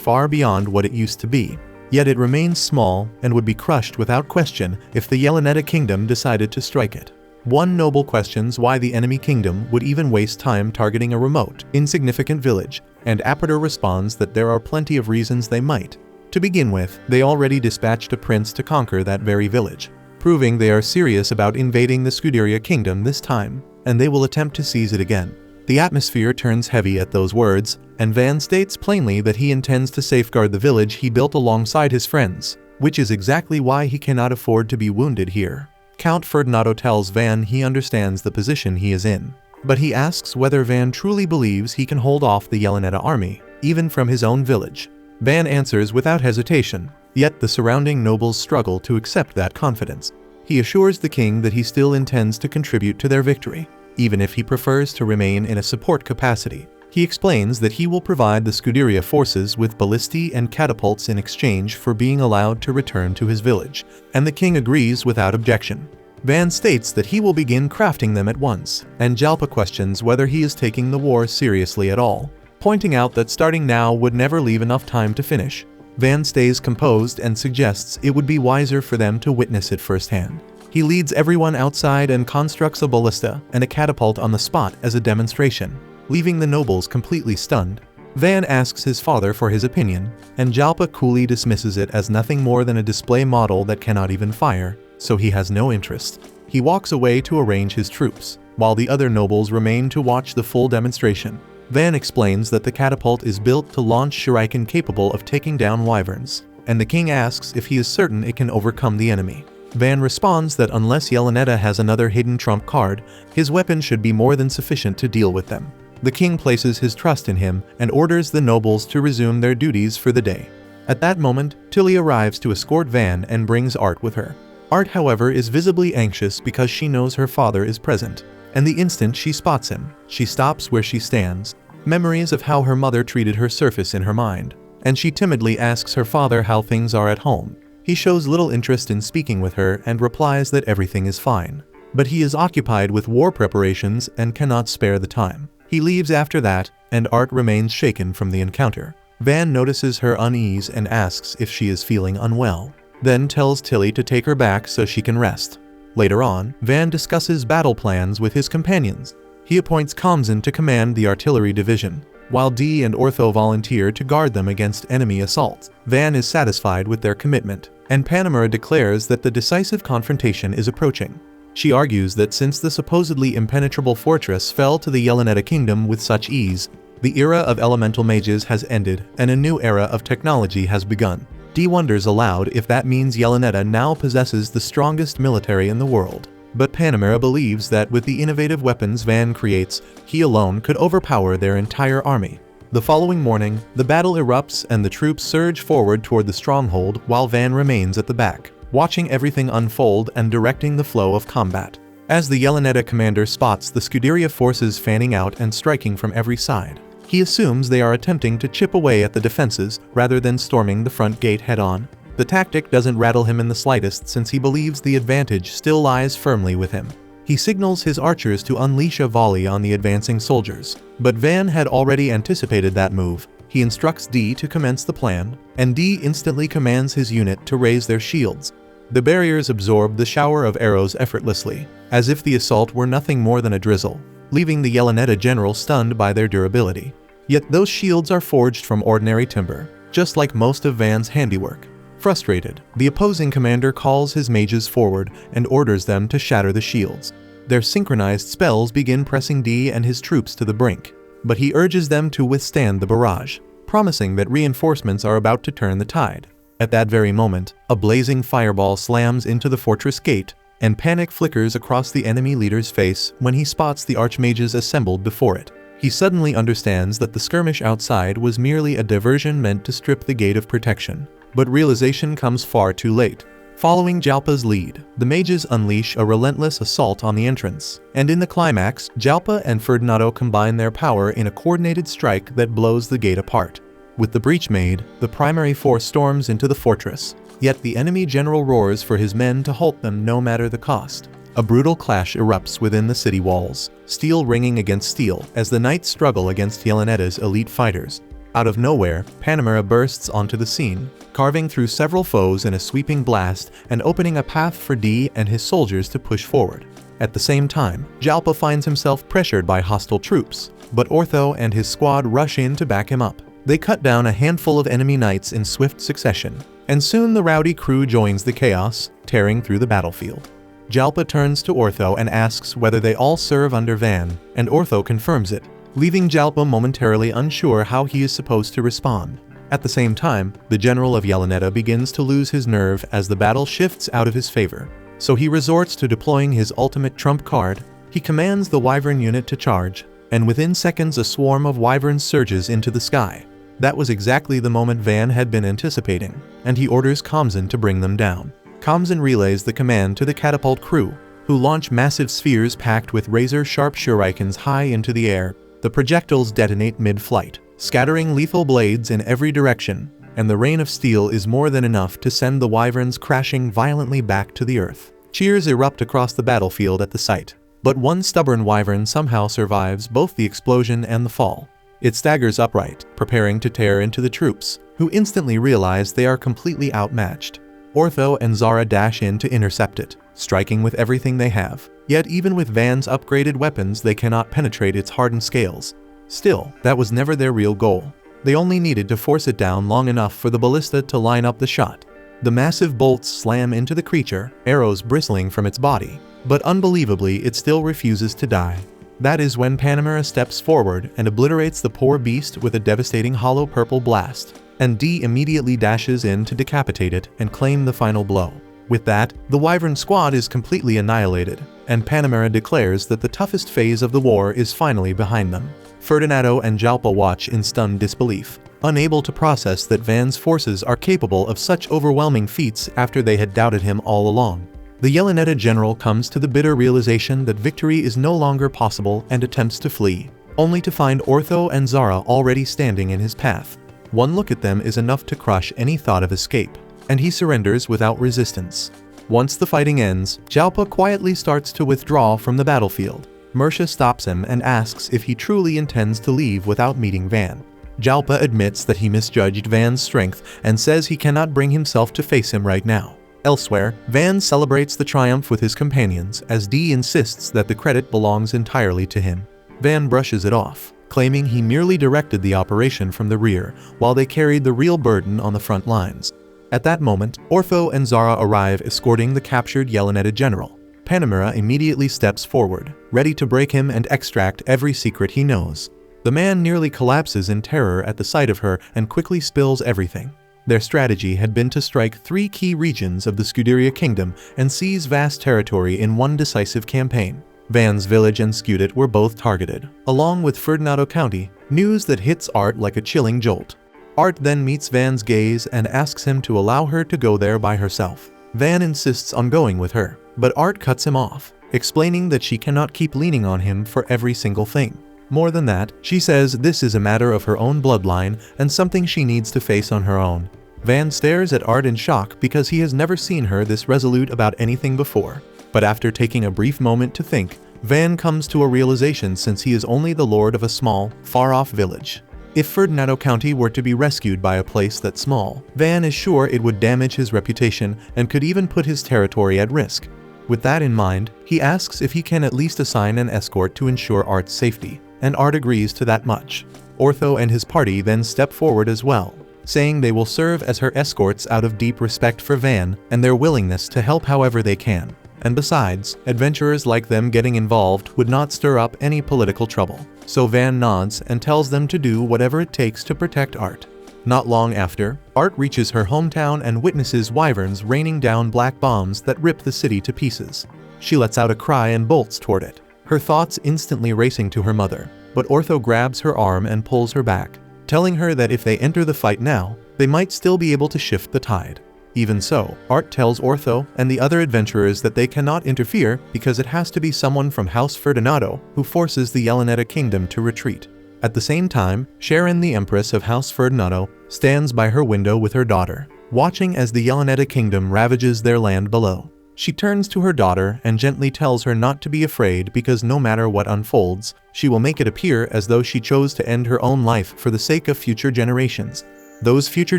far beyond what it used to be, Yet it remains small and would be crushed without question if the Yeleneta kingdom decided to strike it. One noble questions why the enemy kingdom would even waste time targeting a remote, insignificant village, and Aperture responds that there are plenty of reasons they might. To begin with, they already dispatched a prince to conquer that very village, proving they are serious about invading the Scuderia kingdom this time, and they will attempt to seize it again. The atmosphere turns heavy at those words, and Van states plainly that he intends to safeguard the village he built alongside his friends, which is exactly why he cannot afford to be wounded here. Count Ferdinando tells Van he understands the position he is in, but he asks whether Van truly believes he can hold off the Yeleneta army, even from his own village. Van answers without hesitation, yet the surrounding nobles struggle to accept that confidence. He assures the king that he still intends to contribute to their victory, even if he prefers to remain in a support capacity. He explains that he will provide the Scuderia forces with ballistae and catapults in exchange for being allowed to return to his village, and the king agrees without objection. Van states that he will begin crafting them at once, and Jalpa questions whether he is taking the war seriously at all, pointing out that starting now would never leave enough time to finish. Van stays composed and suggests it would be wiser for them to witness it firsthand. He leads everyone outside and constructs a ballista and a catapult on the spot as a demonstration, leaving the nobles completely stunned. Van asks his father for his opinion, and Jalpa coolly dismisses it as nothing more than a display model that cannot even fire, so he has no interest. He walks away to arrange his troops, while the other nobles remain to watch the full demonstration. Van explains that the catapult is built to launch shuriken capable of taking down wyverns, and the king asks if he is certain it can overcome the enemy. Van responds that unless Yeleneta has another hidden trump card, his weapon should be more than sufficient to deal with them. The king places his trust in him and orders the nobles to resume their duties for the day. At that moment, Tilly arrives to escort Van and brings Art with her. Art, however, is visibly anxious because she knows her father is present, and the instant she spots him, she stops where she stands. Memories of how her mother treated her surface in her mind, and she timidly asks her father how things are at home. He shows little interest in speaking with her and replies that everything is fine, but he is occupied with war preparations and cannot spare the time. He leaves after that, and Art remains shaken from the encounter. Van notices her unease and asks if she is feeling unwell, then tells Tilly to take her back so she can rest. Later on, Van discusses battle plans with his companions. He appoints Kamzan to command the artillery division, while Dee and Ortho volunteer to guard them against enemy assaults. Van is satisfied with their commitment, and Panamera declares that the decisive confrontation is approaching. She argues that since the supposedly impenetrable fortress fell to the Yeleneta kingdom with such ease, the era of elemental mages has ended and a new era of technology has begun. Dee wonders aloud if that means Yeleneta now possesses the strongest military in the world. But Panamera believes that with the innovative weapons Van creates, he alone could overpower their entire army. The following morning, the battle erupts and the troops surge forward toward the stronghold while Van remains at the back, watching everything unfold and directing the flow of combat. As the Yeleneta commander spots the Scuderia forces fanning out and striking from every side, he assumes they are attempting to chip away at the defenses rather than storming the front gate head-on. The tactic doesn't rattle him in the slightest since he believes the advantage still lies firmly with him. He signals his archers to unleash a volley on the advancing soldiers, but Van had already anticipated that move. He instructs Dee to commence the plan, and Dee instantly commands his unit to raise their shields. The barriers absorb the shower of arrows effortlessly, as if the assault were nothing more than a drizzle, leaving the Yeleneta general stunned by their durability. Yet those shields are forged from ordinary timber, just like most of Van's handiwork. Frustrated, the opposing commander calls his mages forward and orders them to shatter the shields. Their synchronized spells begin pressing Dee and his troops to the brink, but he urges them to withstand the barrage, promising that reinforcements are about to turn the tide. At that very moment, a blazing fireball slams into the fortress gate, and panic flickers across the enemy leader's face when he spots the archmages assembled before it. He suddenly understands that the skirmish outside was merely a diversion meant to strip the gate of protection. But realization comes far too late. Following Jalpa's lead, the mages unleash a relentless assault on the entrance, and in the climax, Jalpa and Ferdinando combine their power in a coordinated strike that blows the gate apart. With the breach made, the primary force storms into the fortress, yet the enemy general roars for his men to halt them no matter the cost. A brutal clash erupts within the city walls, steel ringing against steel as the knights struggle against Yeleneta's elite fighters. Out of nowhere, Panamera bursts onto the scene, carving through several foes in a sweeping blast and opening a path for D and his soldiers to push forward. At the same time, Jalpa finds himself pressured by hostile troops, but Ortho and his squad rush in to back him up. They cut down a handful of enemy knights in swift succession, and soon the rowdy crew joins the chaos, tearing through the battlefield. Jalpa turns to Ortho and asks whether they all serve under Van, and Ortho confirms it, leaving Jalpa momentarily unsure how he is supposed to respond. At the same time, the general of Yeleneta begins to lose his nerve as the battle shifts out of his favor. So he resorts to deploying his ultimate trump card. He commands the Wyvern unit to charge, and within seconds a swarm of wyverns surges into the sky. That was exactly the moment Van had been anticipating, and he orders Kamzan to bring them down. Kamzan relays the command to the catapult crew, who launch massive spheres packed with razor-sharp shurikens high into the air. The projectiles detonate mid-flight, scattering lethal blades in every direction, and the rain of steel is more than enough to send the wyverns crashing violently back to the earth. Cheers erupt across the battlefield at the sight, but one stubborn wyvern somehow survives both the explosion and the fall. It staggers upright, preparing to tear into the troops, who instantly realize they are completely outmatched. Ortho and Zara dash in to intercept it, striking with everything they have. Yet even with Van's upgraded weapons, they cannot penetrate its hardened scales. Still, that was never their real goal. They only needed to force it down long enough for the ballista to line up the shot. The massive bolts slam into the creature, arrows bristling from its body, but unbelievably it still refuses to die. That is when Panamera steps forward and obliterates the poor beast with a devastating hollow purple blast, and D immediately dashes in to decapitate it and claim the final blow. With that, the Wyvern squad is completely annihilated, and Panamera declares that the toughest phase of the war is finally behind them. Ferdinando and Jalpa watch in stunned disbelief, unable to process that Van's forces are capable of such overwhelming feats after they had doubted him all along. The Yeleneta general comes to the bitter realization that victory is no longer possible and attempts to flee, only to find Ortho and Zara already standing in his path. One look at them is enough to crush any thought of escape, and he surrenders without resistance. Once the fighting ends, Jalpa quietly starts to withdraw from the battlefield. Mersha stops him and asks if he truly intends to leave without meeting Van. Jalpa admits that he misjudged Van's strength and says he cannot bring himself to face him right now. Elsewhere, Van celebrates the triumph with his companions as D insists that the credit belongs entirely to him. Van brushes it off, claiming he merely directed the operation from the rear while they carried the real burden on the front lines. At that moment, Ortho and Zara arrive escorting the captured Yeleneta general. Panamera immediately steps forward, ready to break him and extract every secret he knows. The man nearly collapses in terror at the sight of her and quickly spills everything. Their strategy had been to strike 3 key regions of the Scuderia kingdom and seize vast territory in one decisive campaign. Van's village and Scudet were both targeted, along with Ferdinando County, news that hits Art like a chilling jolt. Art then meets Van's gaze and asks him to allow her to go there by herself. Van insists on going with her, but Art cuts him off, explaining that she cannot keep leaning on him for every single thing. More than that, she says this is a matter of her own bloodline and something she needs to face on her own. Van stares at Art in shock because he has never seen her this resolute about anything before. But after taking a brief moment to think, Van comes to a realization since he is only the lord of a small, far-off village. If Ferdinando County were to be rescued by a place that small, Van is sure it would damage his reputation and could even put his territory at risk. With that in mind, he asks if he can at least assign an escort to ensure Art's safety, and Art agrees to that much. Ortho and his party then step forward as well, saying they will serve as her escorts out of deep respect for Van and their willingness to help however they can. And besides, adventurers like them getting involved would not stir up any political trouble. So Van nods and tells them to do whatever it takes to protect Art. Not long after, Art reaches her hometown and witnesses wyverns raining down black bombs that rip the city to pieces. She lets out a cry and bolts toward it, her thoughts instantly racing to her mother, but Ortho grabs her arm and pulls her back, telling her that if they enter the fight now, they might still be able to shift the tide. Even so, Art tells Ortho and the other adventurers that they cannot interfere because it has to be someone from House Ferdinando who forces the Yeleneta kingdom to retreat. At the same time, Sharon, the Empress of House Ferdinando, stands by her window with her daughter, watching as the Yeleneta kingdom ravages their land below. She turns to her daughter and gently tells her not to be afraid because no matter what unfolds, she will make it appear as though she chose to end her own life for the sake of future generations. Those future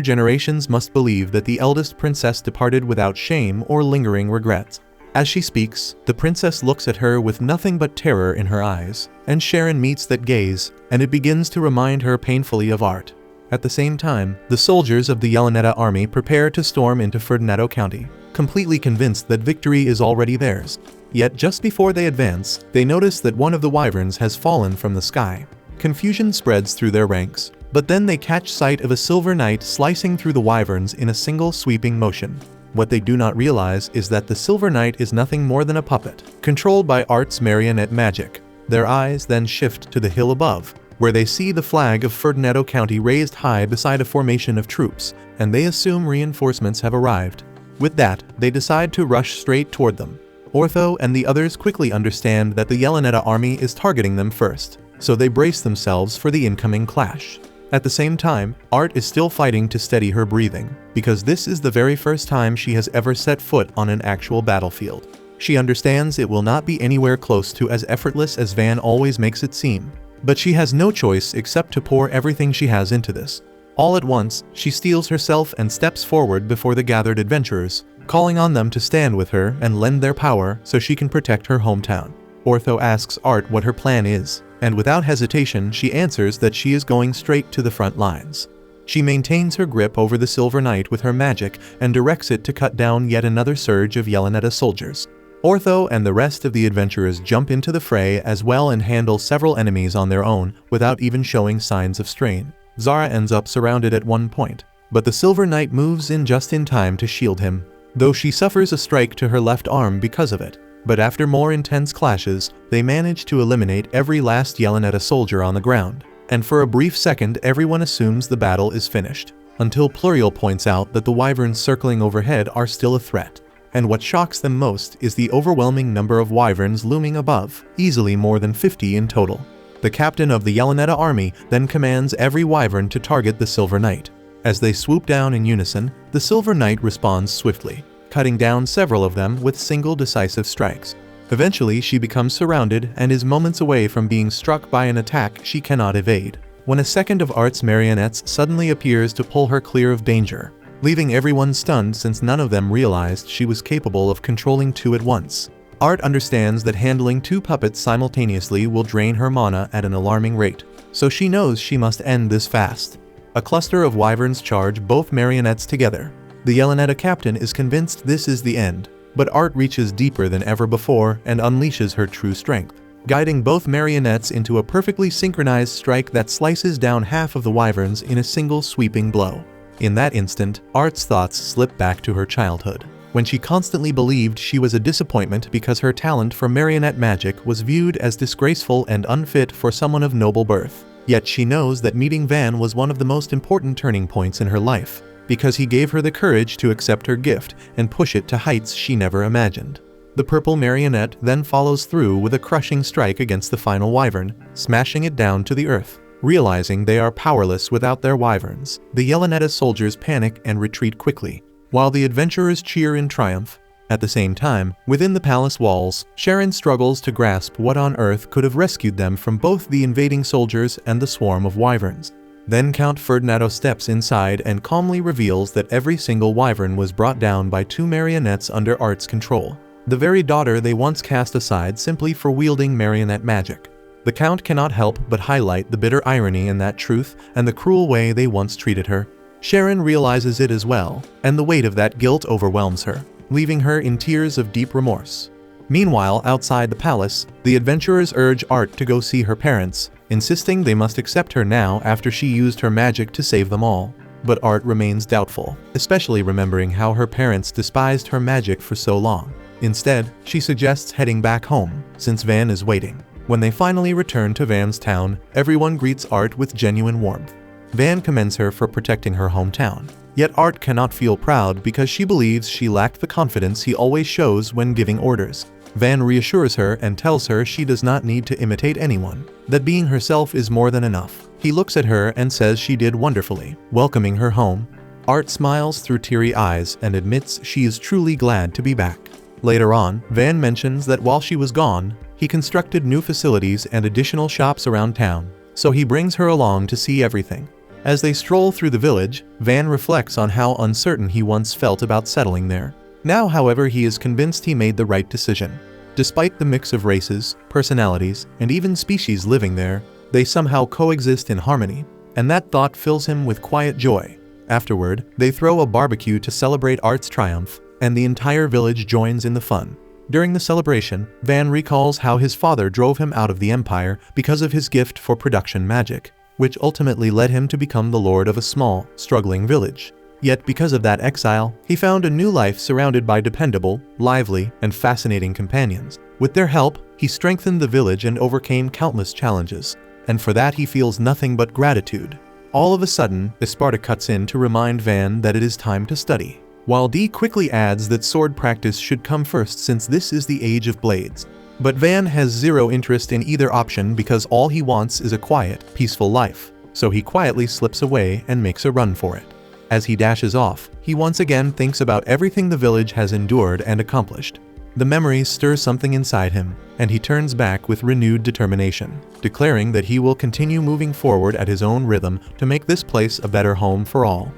generations must believe that the eldest princess departed without shame or lingering regrets. As she speaks, the princess looks at her with nothing but terror in her eyes, and Sharon meets that gaze, and it begins to remind her painfully of Art. At the same time, the soldiers of the Yelaneta army prepare to storm into Ferdinando County, completely convinced that victory is already theirs. Yet just before they advance, they notice that one of the wyverns has fallen from the sky. Confusion spreads through their ranks, but then they catch sight of a silver knight slicing through the wyverns in a single sweeping motion. What they do not realize is that the Silver Knight is nothing more than a puppet, controlled by Art's marionette magic. Their eyes then shift to the hill above, where they see the flag of Ferdinando County raised high beside a formation of troops, and they assume reinforcements have arrived. With that, they decide to rush straight toward them. Ortho and the others quickly understand that the Yelaneta army is targeting them first, so they brace themselves for the incoming clash. At the same time, Art is still fighting to steady her breathing, because this is the very first time she has ever set foot on an actual battlefield. She understands it will not be anywhere close to as effortless as Van always makes it seem, but she has no choice except to pour everything she has into this. All at once, she steels herself and steps forward before the gathered adventurers, calling on them to stand with her and lend their power so she can protect her hometown. Ortho asks Art what her plan is, and without hesitation she answers that she is going straight to the front lines. She maintains her grip over the Silver Knight with her magic and directs it to cut down yet another surge of Yelaneta soldiers. Ortho and the rest of the adventurers jump into the fray as well and handle several enemies on their own without even showing signs of strain. Zara ends up surrounded at one point, but the Silver Knight moves in just in time to shield him, though she suffers a strike to her left arm because of it. But after more intense clashes, they manage to eliminate every last Yelaneta soldier on the ground, and for a brief second everyone assumes the battle is finished, until Pluriel points out that the wyverns circling overhead are still a threat. And what shocks them most is the overwhelming number of wyverns looming above, easily more than 50 in total. The captain of the Yelaneta army then commands every wyvern to target the Silver Knight. As they swoop down in unison, the Silver Knight responds swiftly, cutting down several of them with single decisive strikes. Eventually, she becomes surrounded and is moments away from being struck by an attack she cannot evade, when a second of Art's marionettes suddenly appears to pull her clear of danger, leaving everyone stunned since none of them realized she was capable of controlling two at once. Art understands that handling two puppets simultaneously will drain her mana at an alarming rate, so she knows she must end this fast. A cluster of wyverns charge both marionettes together. The Yelaneta captain is convinced this is the end, but Art reaches deeper than ever before and unleashes her true strength, guiding both marionettes into a perfectly synchronized strike that slices down half of the wyverns in a single sweeping blow. In that instant, Art's thoughts slip back to her childhood, when she constantly believed she was a disappointment because her talent for marionette magic was viewed as disgraceful and unfit for someone of noble birth. Yet she knows that meeting Van was one of the most important turning points in her life, because he gave her the courage to accept her gift and push it to heights she never imagined. The purple marionette then follows through with a crushing strike against the final wyvern, smashing it down to the earth. Realizing they are powerless without their wyverns, the Yelaneta soldiers panic and retreat quickly, while the adventurers cheer in triumph. At the same time, within the palace walls, Sharon struggles to grasp what on earth could have rescued them from both the invading soldiers and the swarm of wyverns. Then Count Ferdinando steps inside and calmly reveals that every single wyvern was brought down by two marionettes under Art's control, the very daughter they once cast aside simply for wielding marionette magic. The Count cannot help but highlight the bitter irony in that truth and the cruel way they once treated her. Sharon realizes it as well, and the weight of that guilt overwhelms her, leaving her in tears of deep remorse. Meanwhile, outside the palace, the adventurers urge Art to go see her parents, insisting they must accept her now after she used her magic to save them all. But Art remains doubtful, especially remembering how her parents despised her magic for so long. Instead, she suggests heading back home, since Van is waiting. When they finally return to Van's town, everyone greets Art with genuine warmth. Van commends her for protecting her hometown. Yet Art cannot feel proud because she believes she lacked the confidence he always shows when giving orders. Van reassures her and tells her she does not need to imitate anyone, that being herself is more than enough. He looks at her and says she did wonderfully, welcoming her home. Art smiles through teary eyes and admits she is truly glad to be back. Later on, Van mentions that while she was gone, he constructed new facilities and additional shops around town, so he brings her along to see everything. As they stroll through the village, Van reflects on how uncertain he once felt about settling there. Now, however, he is convinced he made the right decision. Despite the mix of races, personalities, and even species living there, they somehow coexist in harmony, and that thought fills him with quiet joy. Afterward, they throw a barbecue to celebrate Art's triumph, and the entire village joins in the fun. During the celebration, Van recalls how his father drove him out of the Empire because of his gift for production magic, which ultimately led him to become the lord of a small, struggling village. Yet because of that exile, he found a new life surrounded by dependable, lively, and fascinating companions. With their help, he strengthened the village and overcame countless challenges, and for that he feels nothing but gratitude. All of a sudden, Esparta cuts in to remind Van that it is time to study, while Dee quickly adds that sword practice should come first since this is the age of blades. But Van has zero interest in either option because all he wants is a quiet, peaceful life, so he quietly slips away and makes a run for it. As he dashes off, he once again thinks about everything the village has endured and accomplished. The memories stir something inside him, and he turns back with renewed determination, declaring that he will continue moving forward at his own rhythm to make this place a better home for all.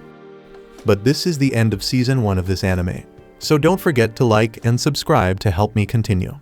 But this is the end of Season 1 of this anime, so don't forget to like and subscribe to help me continue.